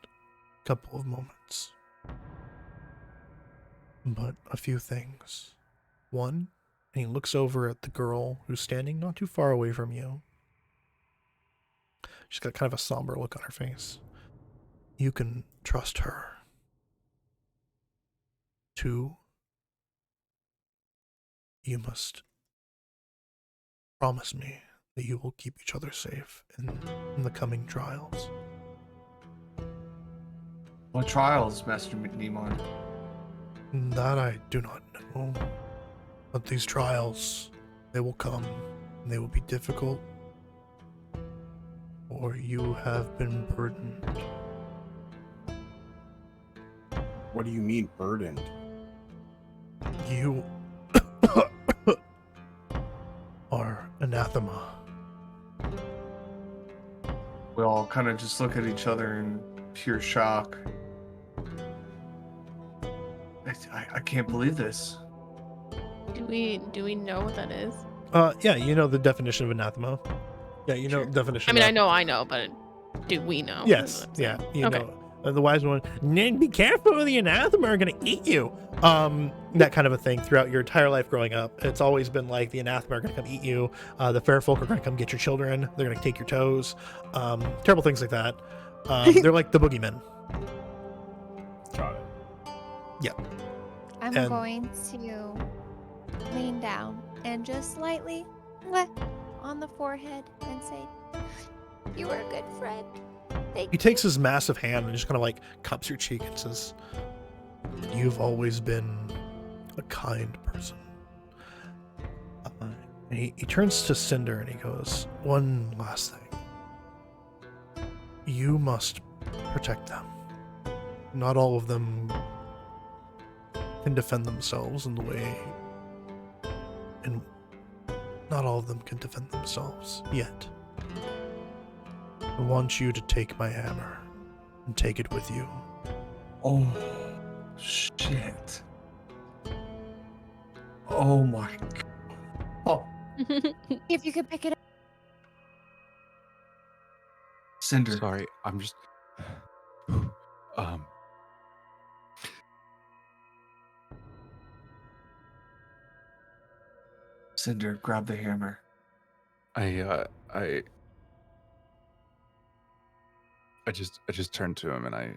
couple of moments. But a few things. One, and he looks over at the girl who's standing not too far away from you. She's got kind of a somber look on her face. You can trust her. 2, you must promise me that you will keep each other safe in the coming trials. What trials, Master Nemon? That I do not know. But these trials, they will come, and they will be difficult, or you have been burdened. What do you mean burdened? You are anathema. We all kind of just look at each other in pure shock. I can't believe this. Do we know what that is? Yeah, you know the definition of anathema. Yeah, you know the definition. I mean, of I know, but do we know? Yes, yeah, you Okay. know. The wise one, be careful, the anathema are gonna eat you. That kind of a thing throughout your entire life growing up. It's always been like the anathema are gonna come eat you. The fair folk are gonna come get your children. They're gonna take your toes. Terrible things like that. They're like the boogeymen. Got it. I'm And- going to lean down and just slightly on the forehead and say, "You were a good friend. Thank He takes his massive hand and just kind of like cups your cheek and says, "You've always been a kind person." And he turns to Cinder and he goes, "One last thing. You must protect them. Not all of them can defend themselves in the way, and not all of them can defend themselves yet. I want you to take my hammer and take it with you." Oh, shit. Oh my god. Oh, If you could pick it up. Cinder. Sorry, I'm just. Cinder, grab the hammer. I just turn to him and I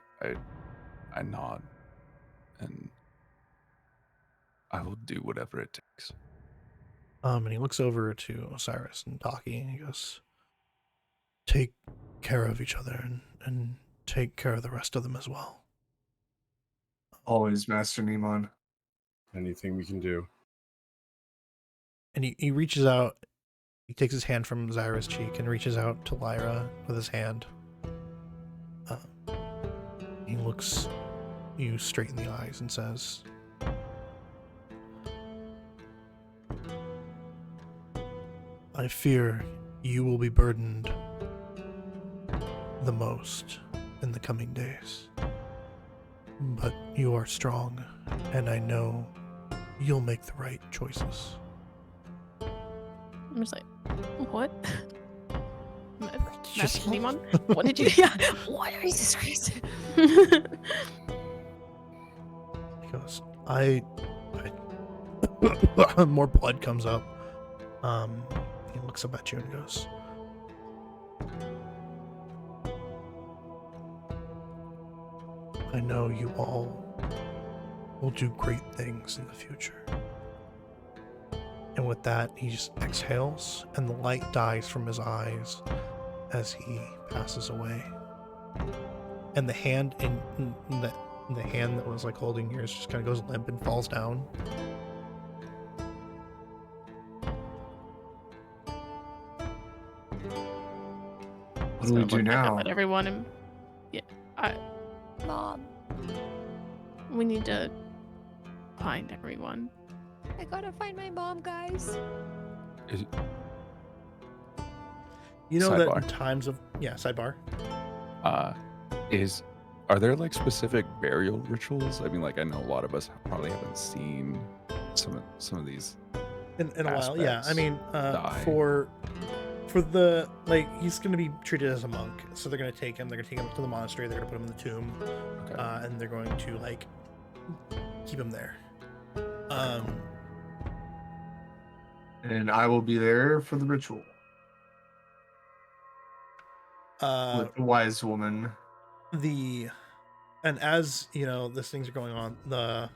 nod, and I will do whatever it takes. And he looks over to Osiris and Taki and he goes, "Take care of each other and take care of the rest of them as well." Always, Master Nemon. Anything we can do. And he reaches out, he takes his hand from Zyra's cheek and reaches out to Lyra with his hand. He looks you straight in the eyes and says, "I fear you will be burdened the most in the coming days. But you are strong, and I know you'll make the right choices." I'm just like, what? Just- Master Demon? What did you? Yeah. What? Jesus Christ. He goes, I more blood comes up. He looks up at you and goes, I know you all will do great things in the future. And with that, he just exhales, and the light dies from his eyes as he passes away. And the hand the hand that was like holding yours just kind of goes limp and falls down. What do we do Look back up now? at everyone and Mom, we need to find everyone. I gotta find my mom, guys. Is- You know that Sidebar. in times of sidebar. Are there like specific burial rituals? I mean, like I know a lot of us probably haven't seen some of these. In a while, yeah. I Aspects mean, die. for the he's going to be treated as a monk, so they're going to take him. They're going to take him to the monastery. They're going to put him in the tomb, Okay. and they're going to like keep him there. And I will be there for the ritual with the wise woman. And as you know, these things are going on, the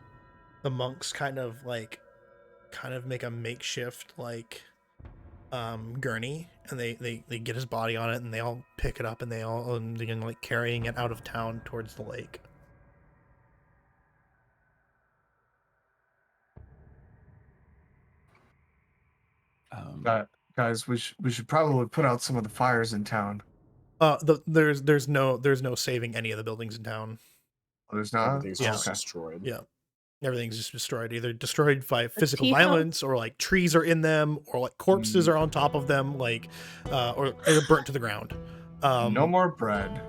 monks kind of make a makeshift gurney, and they get his body on it, and they all pick it up, and they all begin like carrying it out of town towards the lake. Guys, we should probably put out some of the fires in town. There's no saving any of the buildings in town. Oh, there's not. Everything's Yeah. just Okay. destroyed. Yeah. Everything's just destroyed, either destroyed by physical tea house? violence, or like trees are in them, or like corpses are on top of them, or they're burnt to the ground. No more bread.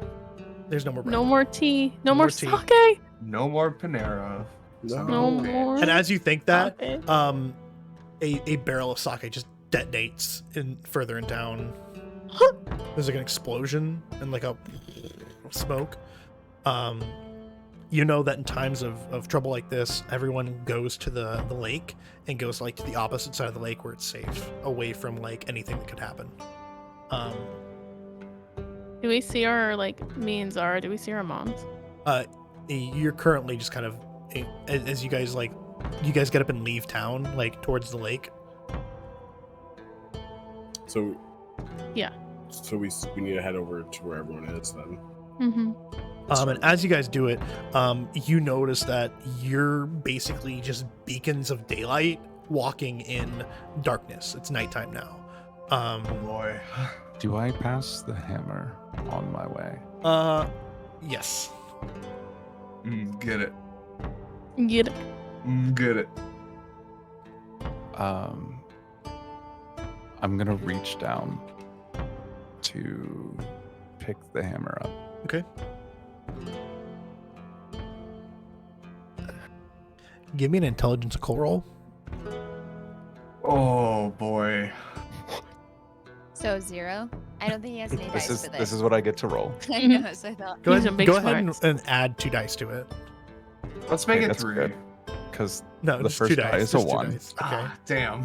There's no more bread. No more tea. No No more more tea. sake. No more Panera. No. No Oh, more. And as you think that, sake. a barrel of sake just detonates further in town. There's like an explosion and like a smoke. You know that in times of trouble like this, everyone goes to the lake and goes like to the opposite side of the lake where it's safe, away from like anything that could happen. Do we see our me and Zara? Do we see our moms? You're currently just kind of as you guys get up and leave town like towards the lake. So Yeah. So we need to head over to where everyone is then. Mm-hmm. And as you guys do it, you notice that you're basically just beacons of daylight walking in darkness. It's nighttime now. Oh boy. Do I pass the hammer on my way? Yes. Get it. Get it. Get it. I'm gonna reach down to pick the hammer up. Okay. Give me an intelligence occult roll. Oh boy. So 0. I don't think he has any dice for This is what I get to roll. I know, so I thought. Go These are ahead, big go ahead and, smarts. and add 2 dice to it. Let's make Okay, it that's 3. good. Because No, The just first 2 die dice. is a just 2 1. dice. Okay. Ah, damn.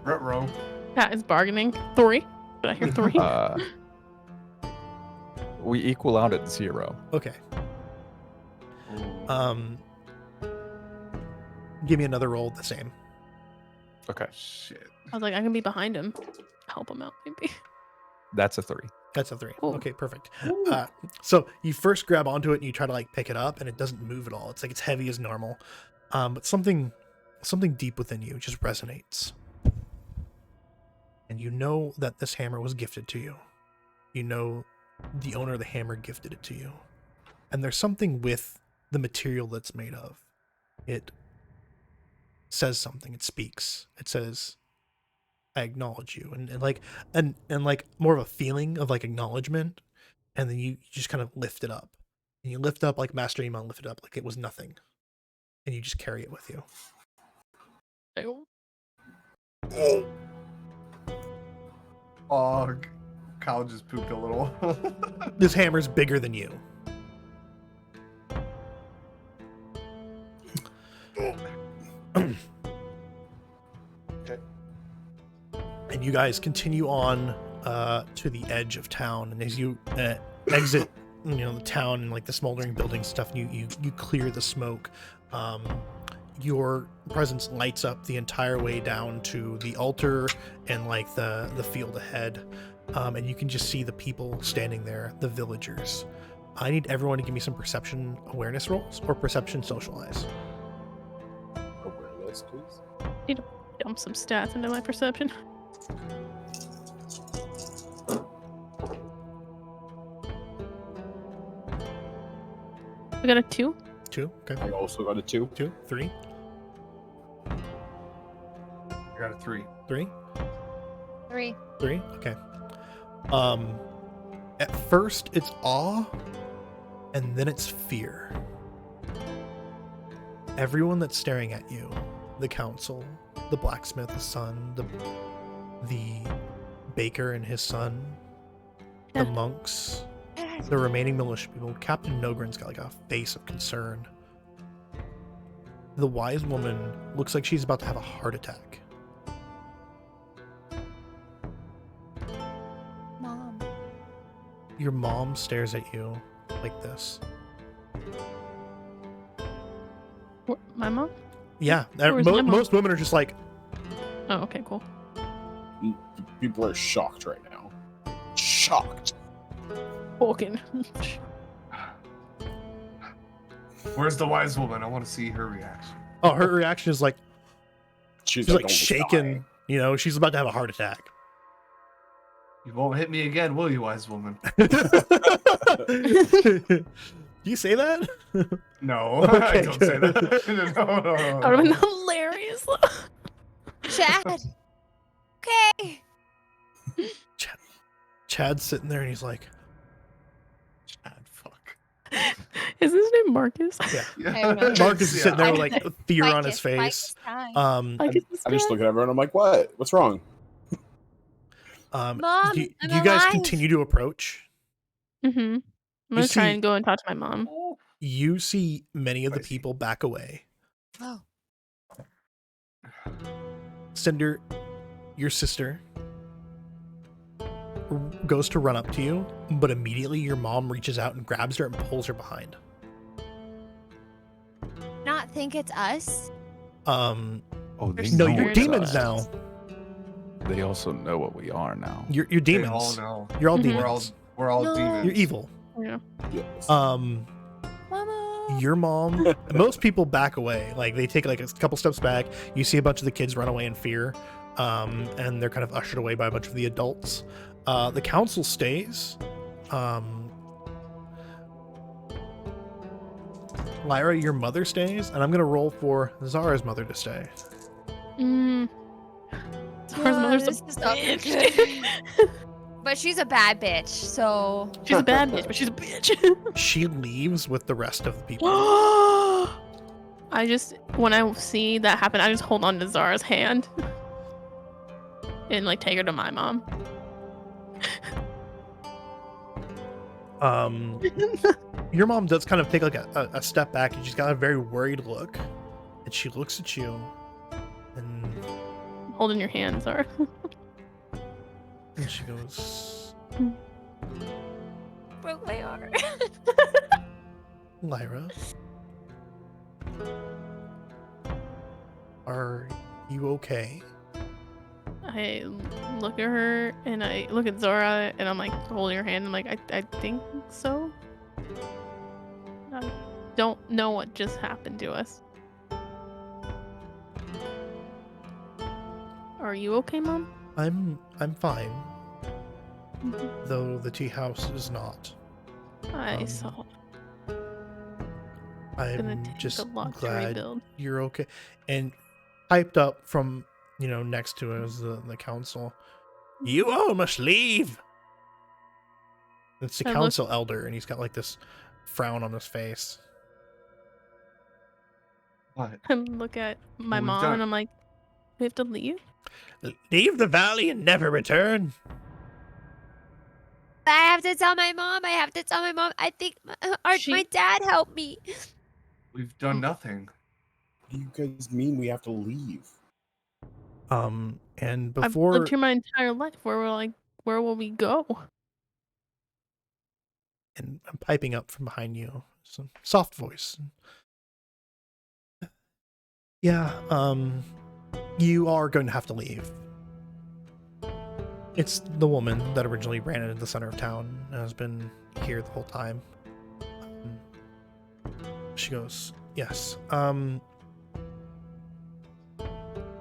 Ruh-roh. That is bargaining. 3. Did I hear 3? we equal out at 0. Okay. Give me another roll the same. Okay, Shit. I was like, I can be behind him. Help him out, maybe. that's a 3. That's a 3. Cool. Okay, perfect. So you first grab onto it and you try to like pick it up, and it doesn't move at all. It's like it's heavy as normal. But something deep within you just resonates. And you know that this hammer was gifted to you. You know the owner of the hammer gifted it to you. And there's something with the material that's made of. It says something. It speaks. It says, I acknowledge you, and like more of a feeling of like acknowledgement, and then you just kind of lift it up, and you lift up like Master Iman lifted up like it was nothing, and you just carry it with you. Oh, Kyle just pooped a little. This hammer's bigger than you. And you guys continue on to the edge of town, and as you exit the town and like the smoldering building stuff, and you clear the smoke. Your presence lights up the entire way down to the altar and like the field ahead, and you can just see the people standing there, the villagers. I need everyone to give me some perception awareness rolls or perception socialize. Awareness, please. Need to dump some stats into my perception. I got a 2. 2, okay. I also got a 2. 2, 3, I got a 3. 3, 3. 3, okay. At first it's awe, and then it's fear. Everyone that's staring at you, the council, the blacksmith's son, the baker and his son, the monks, the remaining militia people. Captain Nogren's got like a face of concern. The wise woman looks like she's about to have a heart attack. Mom. Your mom stares at you like this. My mom? Yeah, Where's my mom? most women are just like, Oh, okay, cool. People are shocked right now. Shocked. Vulcan. Where's the wise woman? I want to see her reaction. oh, her reaction is like, She's she's like "Don't shaking. She's about to have a heart attack. You won't hit me again, will you, wise woman? You say that? No, I Okay, don't say good. that. No. That would have been hilarious. Chad. Okay. Chad's sitting there and he's like, Chad, fuck. Is his name Marcus? yeah. Marcus is sitting there with like fear on his face. Time. I I just look at everyone. I'm like, what? What's wrong? Mom, do I'm you guys alive. continue to approach? Mm-hmm. I'm gonna try see- and go and talk to my mom. You see many of the I see. people back away. Oh. Cinder, your sister, goes to run up to you, but immediately your mom reaches out and grabs her and pulls her behind. Not think it's us. Oh, they There's No, no you're way demons to now. They also know what we are now. You're They all demons. know. You're all Mhm. demons. We're all No. demons. You're evil. Yeah. Yes. Mama. Your mom, most people back away. Like they take like a couple steps back. You see a bunch of the kids run away in fear, and they're kind of ushered away by a bunch of the adults. The council stays. Lyra, your mother stays, and I'm gonna roll for Zara's mother to stay. Zara's mother's a this is not bitch. But she's a bad bitch, so She's a bad bitch, but she's a bitch. She leaves with the rest of the people. I just, when I see that happen, I just hold on to Zara's hand and like take her to my mom. Your mom does kind of take like a step back, and she's got a very worried look, and she looks at you, and Holding your hand, Zara. she goes, broke my heart. Lyra, are you okay? I look at her and I look at Zara and I'm like holding her hand. I'm like, I think so. I don't know what just happened to us. Are you okay, Mom? I'm fine, though the tea house is not. I Um, saw. It's gonna I'm take just a lot to glad rebuild. you're okay. And hyped up from next to us, the council. You all must leave. It's the I look- council elder, and he's got like this frown on his face. What? I look at my What we've mom done. and I'm like, we have to leave? Leave the valley and never return. I have to tell my mom. I I think my dad helped me. We've done nothing. What do you guys mean we have to leave? And I've before lived here my entire life. Where will we go? and piping up from behind you, some soft voice. Yeah, you are going to have to leave. It's the woman that originally ran into the center of town and has been here the whole time. She goes, yes,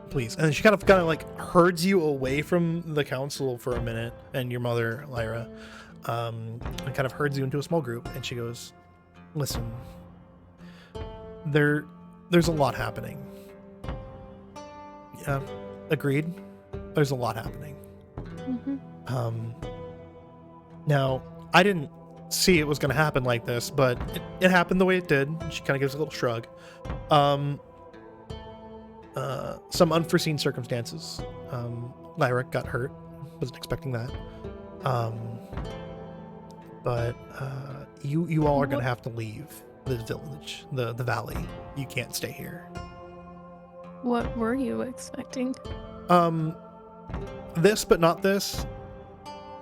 please. And she kind of like herds you away from the council for a minute and your mother, Lyra, and kind of herds you into a small group. And she goes, listen, there's a lot happening. Yeah, agreed. There's a lot happening. Now, I didn't see it was going to happen like this, but it happened the way it did. She kind of gives a little shrug. Some unforeseen circumstances. Lyra got hurt. Wasn't expecting that. But you all are going to have to leave the village, the valley. You can't stay here. What were you expecting? This, but not this.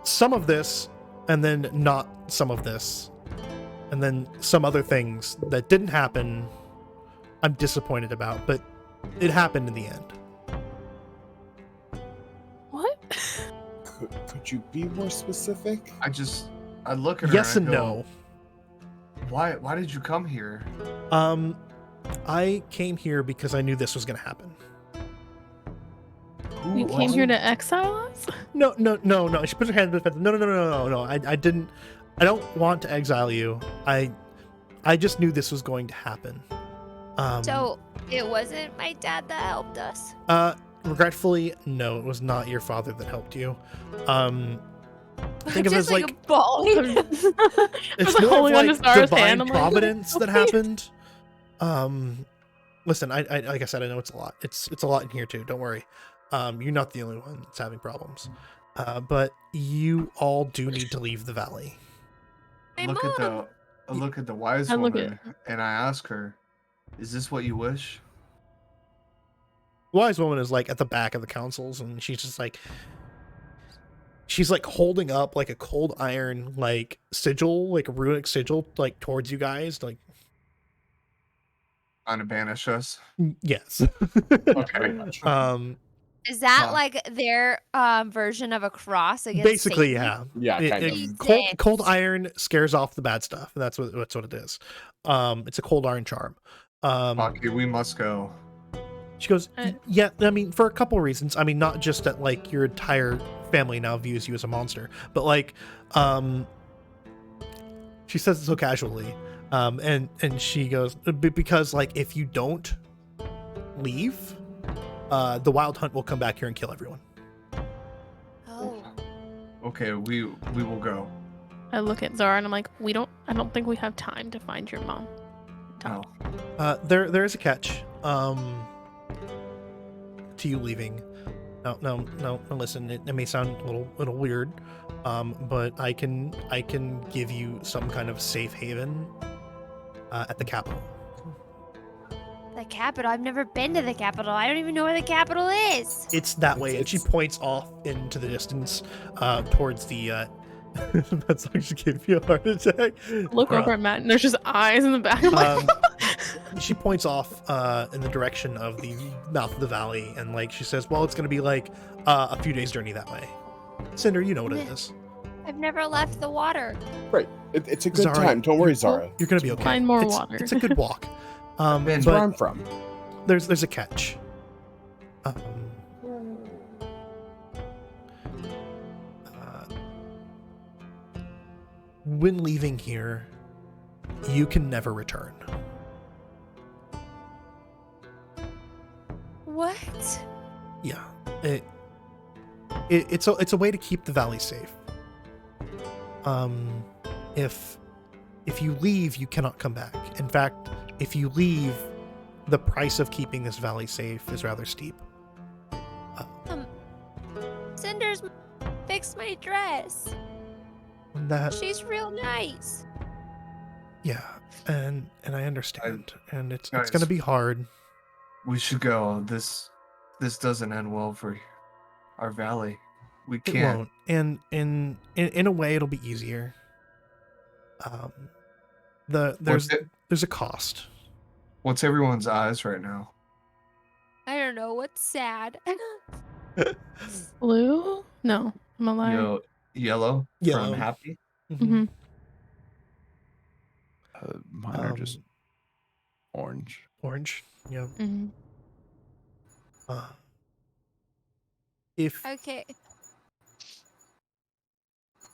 Some of this, and then not some of this. And then some other things that didn't happen, I'm disappointed about, but it happened in the end. What? Could you be more specific? I look at her. Yes and and I go, no. Why did you come here? I came here because I knew this was going to happen. You came here to exile us? No. She puts her hand in the fence. No. I didn't. I don't want to exile you. I just knew this was going to happen. So it wasn't my dad that helped us? Regretfully, no, it was not your father that helped you. Think of it as Just like like a ball. it's like more holding of on to like Zara's divine hand. I'm like, providence that "Please." happened. Listen, I like I said, I know it's a lot. It's a lot in here too. Don't worry. You're not the only one that's having problems. But you all do need to leave the valley. My Look mom. at the wise I look woman, and I ask her, "Is this what you wish?" The wise woman is like at the back of the councils, and she's like holding up like a cold iron like sigil, like a runic sigil, like towards you guys. Like, Trying to banish us. yes. Okay, very much. Is that Huh. like their version of a cross against Basically, Satan? yeah. Yeah, kind of. Cold iron scares off the bad stuff. That's what it is. It's a cold iron charm. Pocky, we must go. She goes, Uh, yeah, I mean, for a couple reasons. I mean, not just that, like, your entire family now views you as a monster, but, like, she says it so casually. And she goes, because, like, if you don't leave, the Wyld Hunt will come back here and kill everyone. Oh. Okay, we will go. I look at Zara and I'm like, I don't think we have time to find your mom. No. There is a catch. To you leaving. No, listen, it may sound a little weird, but I can give you some kind of safe haven at the capital. The capital? I've never been to the capital. I don't even know where the capital is. It's that way, and she points off into the distance towards the that's actually gave me a heart attack. Look over at Matt and there's just eyes in the back. I'm like, She points off in the direction of the mouth of the valley, and like she says, well, it's gonna be like a few days journey that way. Cinder, you know what it is. I've never left the water. Right. It's a good Zara, time. Don't worry, Zara. You're gonna be okay. Find more it's, water. It's a good walk. Ben, That's where But I'm from. there's a catch. When leaving here, you can never return. What? Yeah, it's a way to keep the valley safe. If you leave, you cannot come back. In fact, if you leave, the price of keeping this valley safe is rather steep. Cinder's fixed my dress. That She's real nice. yeah, and I understand, and it's guys. gonna be hard. We should go. This doesn't end well for our valley. We It can't. won't, and in a way, it'll be easier. There's a cost. What's everyone's eyes right now? I don't know what's sad. Blue? No, I'm a liar. Yellow Yellow. from happy. Mm-hmm. Mine are just orange. Orange. Yeah. Mm-hmm. If Okay.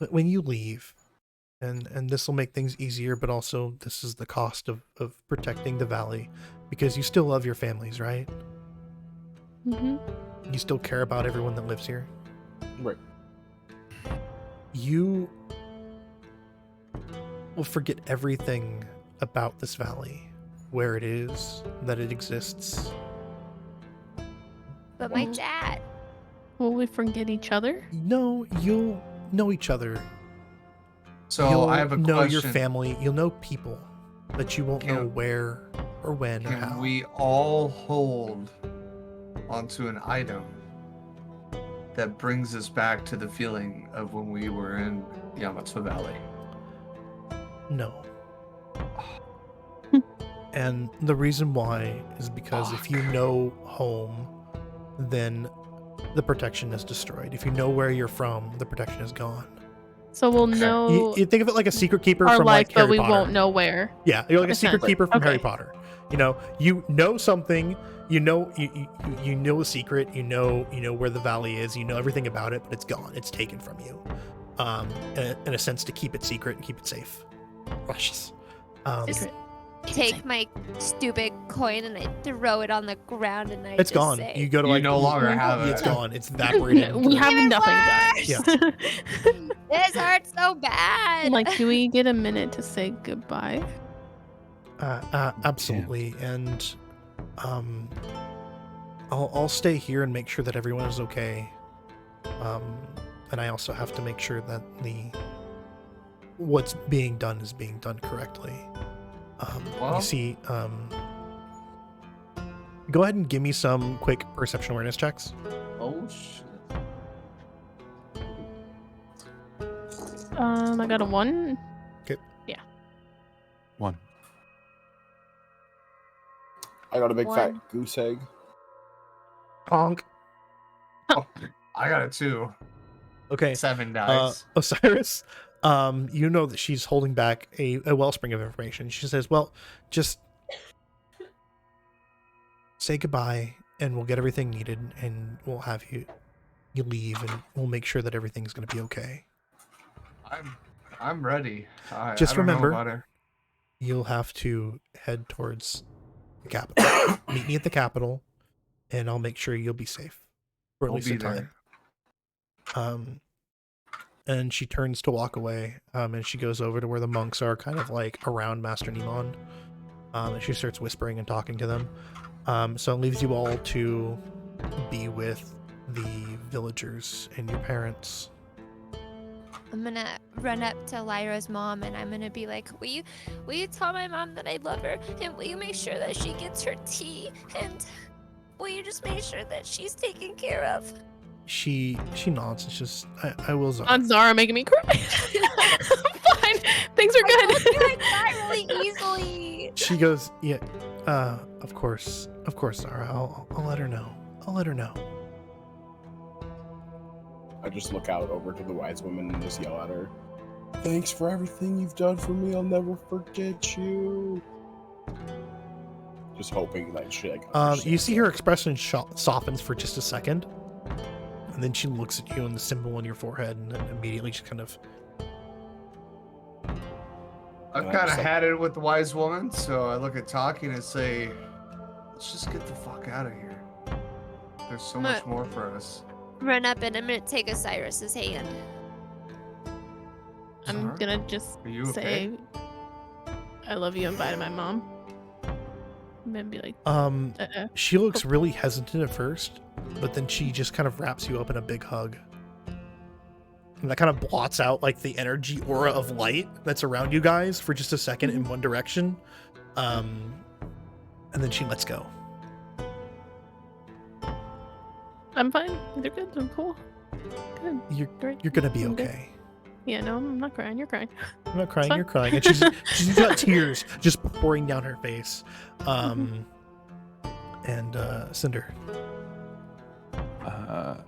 when you leave, and this will make things easier, but also this is the cost of protecting the valley, because you still love your families, right? Mm-hmm. You still care about everyone that lives here. Right. You will forget everything about this valley, where it is, that it exists. But my dad. Will we forget each other? No, you'll know each other. So You'll I have a know question. your family. You'll know people, but you won't know where or when or Can how. we all hold onto an item that brings us back to the feeling of when we were in Yamato Valley? No. And the reason why is because if you know home, then the protection is destroyed. If you know where you're from, the protection is gone. So we'll know You think of it like a secret keeper our from life, like but Harry we Potter. won't know where. Yeah, you're like a secret Essentially. keeper from Harry Okay. Potter. You know something. You know a secret. You know where the valley is. You know everything about it, but it's gone. It's taken from you. In a sense, to keep it secret and keep it safe. Precious. Just take my stupid coin and I throw it on the ground and I It's just gone. say, You go to You like no longer have It's it. gone. It's evaporated. We have Even nothing, worse! guys. this hurts so bad. Like, do we get a minute to say goodbye? Absolutely. And I'll stay here and make sure that everyone is okay. And I also have to make sure that what's being done is being done correctly. Well- You see, go ahead and give me some quick perception awareness checks. Oh shit. I got a 1. One. I got a big fat One. goose egg. Honk. I got it too. Okay. 7 dice. Osiris, you know that she's holding back a wellspring of information. She says, well, just say goodbye and we'll get everything needed and we'll have you leave and we'll make sure that everything's going to be okay. I'm ready. Just I don't know remember- about her. You'll have to head towards the capital. Meet me at the capital and I'll make sure you'll be safe for at We'll least be a time. there. And she turns to walk away, and she goes over to where the monks are, kind of like around Master Nemon. And she starts whispering and talking to them. So it leaves you all to be with the villagers and your parents. I'm gonna run up to Lyra's mom and I'm gonna be like, will you tell my mom that I love her and will you make sure that she gets her tea and will you just make sure that she's taken care of? She nods. It's just I will. Zara. On Zara making me cry. Fine. Things are I good. cry really easily. She goes, yeah, of course, Zara. I'll let her know. I'll let her know. I just look out over to the wise woman and just yell at her. Thanks for everything you've done for me. I'll never forget you. Just hoping that she like. You see her expression softens for just a second, and then she looks at you and the symbol on your forehead, and then immediately she kind of. I've And I kind of just, like- had it with the wise woman, so I look at talking and say, let's just get the fuck out of here. There's so much more for us. Run up and I'm gonna take Osiris's hand. I'm Zara? gonna just Are you say, okay? I love you and bye to my mom. And then be like, She looks really hesitant at first, but then she just kind of wraps you up in a big hug. And that kind of blots out like the energy aura of light that's around you guys for just a second in one direction. And then she lets go. I'm fine. They're good. I'm cool. Good. You're Great. you're gonna be I'm good. okay. Yeah, no, I'm not crying. You're crying. I'm not crying, Fine. you're crying. And she's got tears just pouring down her face. And Cinder.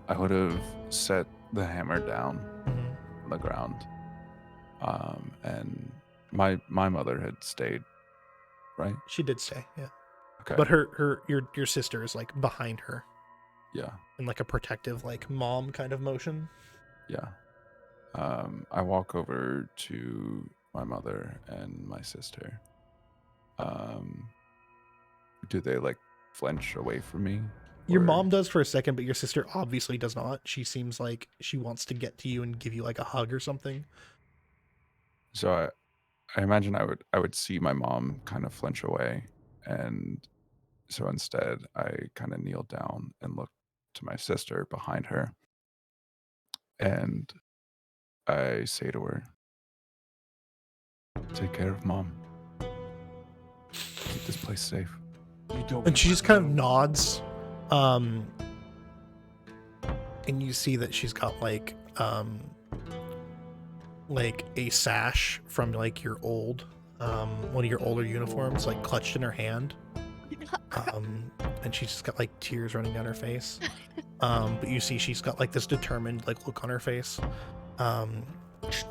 I would have set the hammer down Mhm. on the ground. And my mother had stayed, right? She did stay, yeah. Okay. But your sister is like behind her yeah. in like a protective, like mom kind of motion. Yeah. I walk over to my mother and my sister. Do they like flinch away from me? Your Or- mom does for a second, but your sister obviously does not. She seems like she wants to get to you and give you like a hug or something. So I imagine I would see my mom kind of flinch away, and so instead I kind of kneel down and look to my sister behind her, and I say to her, "Take care of Mom. Keep this place safe." And she just kind of nods. And you see that she's got like a sash from like your old one of your older uniforms like clutched in her hand. And she's just got like tears running down her face. But you see she's got like this determined like look on her face.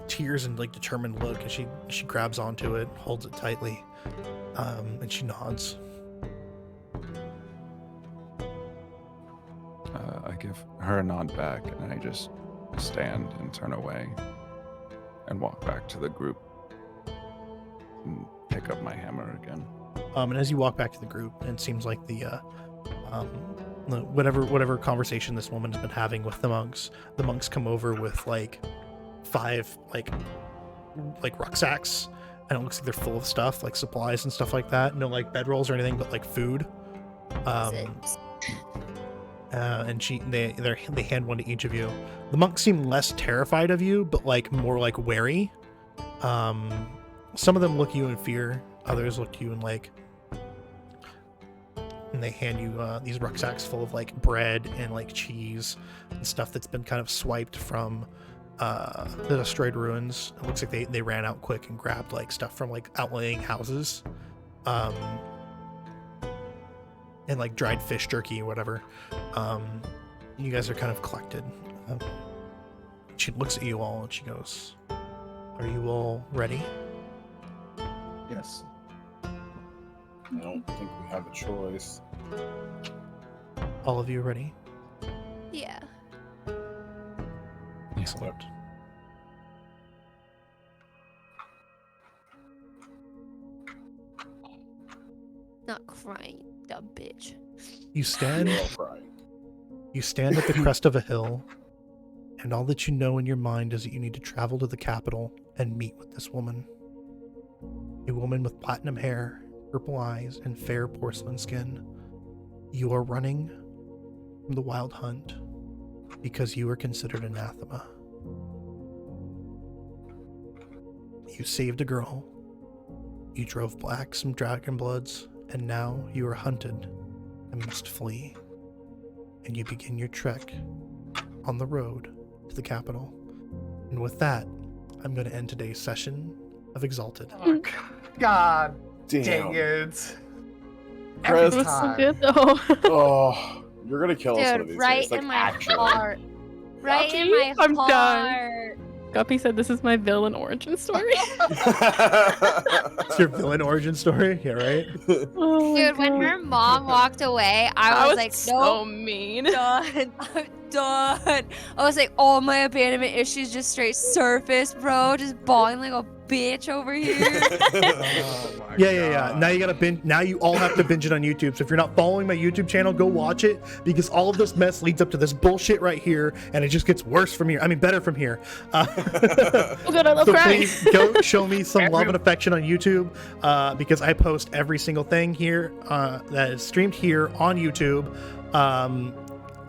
Tears and like determined look, and she grabs onto it, holds it tightly, and she nods. I give her a nod back, and I just stand and turn away and walk back to the group and pick up my hammer again. And as you walk back to the group, it seems like the whatever conversation this woman's been having with the monks come over with like 5 like rucksacks, and it looks like they're full of stuff like supplies and stuff like that. No like bedrolls or anything, but like food. And they hand one to each of you. The monks seem less terrified of you, but like more like wary. Some of them look at you in fear. Others look at you in like, and they hand you these rucksacks full of like bread and like cheese and stuff that's been kind of swiped from the destroyed ruins. It looks like they ran out quick and grabbed like stuff from like outlying houses. And like dried fish jerky or whatever. You guys are kind of collected. She looks at you all and she goes, "Are you all ready?" Yes. I don't think we have a choice. All of you ready? Yeah. Excellent. Not crying, dumb bitch. You stand We're all crying. You stand at the crest of a hill, and all that you know in your mind is that you need to travel to the capital and meet with this woman. A woman with platinum hair, purple eyes, and fair porcelain skin. You are running from the Wyld Hunt because you are considered anathema. You saved a girl. You drove back some dragon bloods, and now you are hunted and must flee. And you begin your trek on the road to the capital. And with that, I'm going to end today's session of Exalted. Oh, God Damn. dang it. Chris. Every It was so time. good though. Oh, you're gonna kill us one of Dude, these right days. Like, in my actually. heart. Right in Yucky. my I'm done. heart. Guppy said this is my villain origin story. It's your villain origin story? Yeah, right? Oh my Dude, when God. her mom walked away, I was like, so nope, mean. done. I'm done. I was like, all my abandonment issues just straight surface, bro. Just bawling like a bitch over here. Oh my Yeah. God. Now you gotta binge. Now you all have to binge it on YouTube. So if you're not following my YouTube channel, go watch it, because all of this mess leads up to this bullshit right here, and it just gets worse from here. I mean, better from here. Oh God, I love So crying. please go show me some love and affection on YouTube, because I post every single thing here that is streamed here on YouTube.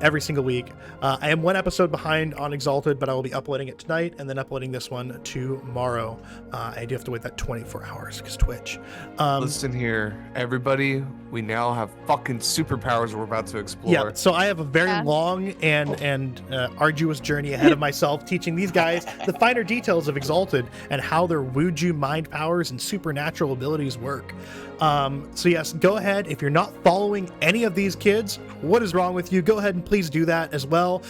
every single week. I am one episode behind on Exalted, but I will be uploading it tonight and then uploading this one tomorrow. I do have to wait that 24 hours because Twitch. Listen here, everybody. We now have fucking superpowers we're about to explore. Yeah, so I have a very long and arduous journey ahead of myself, teaching these guys the finer details of Exalted and how their Wuju mind powers and supernatural abilities work. So yes, go ahead. If you're not following any of these kids, what is wrong with you? Go ahead and please do that as well.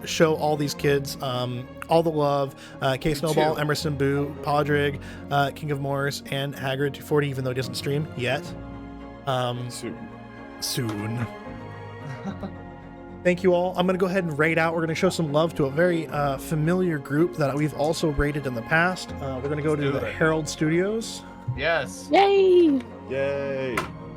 Show all these kids all the love. K Snowball, Emerson, Boo, Podrig, King of Moors, and Hagrid 240, even though he doesn't stream yet. Soon. Thank you all. I'm going to go ahead and raid out. We're going to show some love to a very familiar group that we've also raided in the past. We're going to go to the Herald Studios. Yes. Yay! Yay!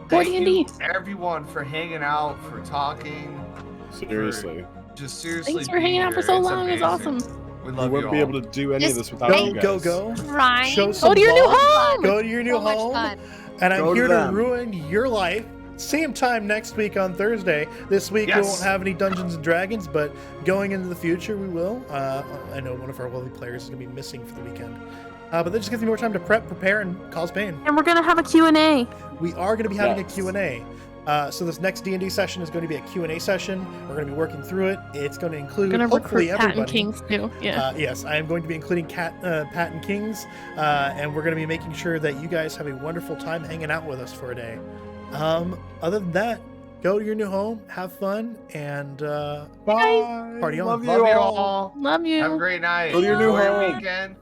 Thank D&D. you, everyone, for hanging out, for talking. Seriously. Just seriously. Thanks for hanging out for so long. It was awesome. We We love you wouldn't be all. able to do any of this without you guys. Go. Ryan. Show some Go to your new love. home. Go to your new So much home. fun. And I'm Go to here to them. ruin your life. Same time next week on Thursday. This week we won't have any Dungeons and Dragons, but going into the future we will. I know one of our wealthy players is going to be missing for the weekend. But that just gives me more time to prepare, and cause pain. And we're gonna have a Q&A. We are going to be having Yes. a Q&A. So this next D&D session is going to be a Q&A session. We're going to be working through it. It's going to include We're gonna hopefully recruit Pat and everybody. Kings too. Yeah. Yes, I am going to be including Pat and Kings, and we're going to be making sure that you guys have a wonderful time hanging out with us for a day. Other than that, go to your new home, have fun, and Bye. Party on. Love Love you you all. all. Love you. Have a great night. Go to your new Enjoy home. weekend.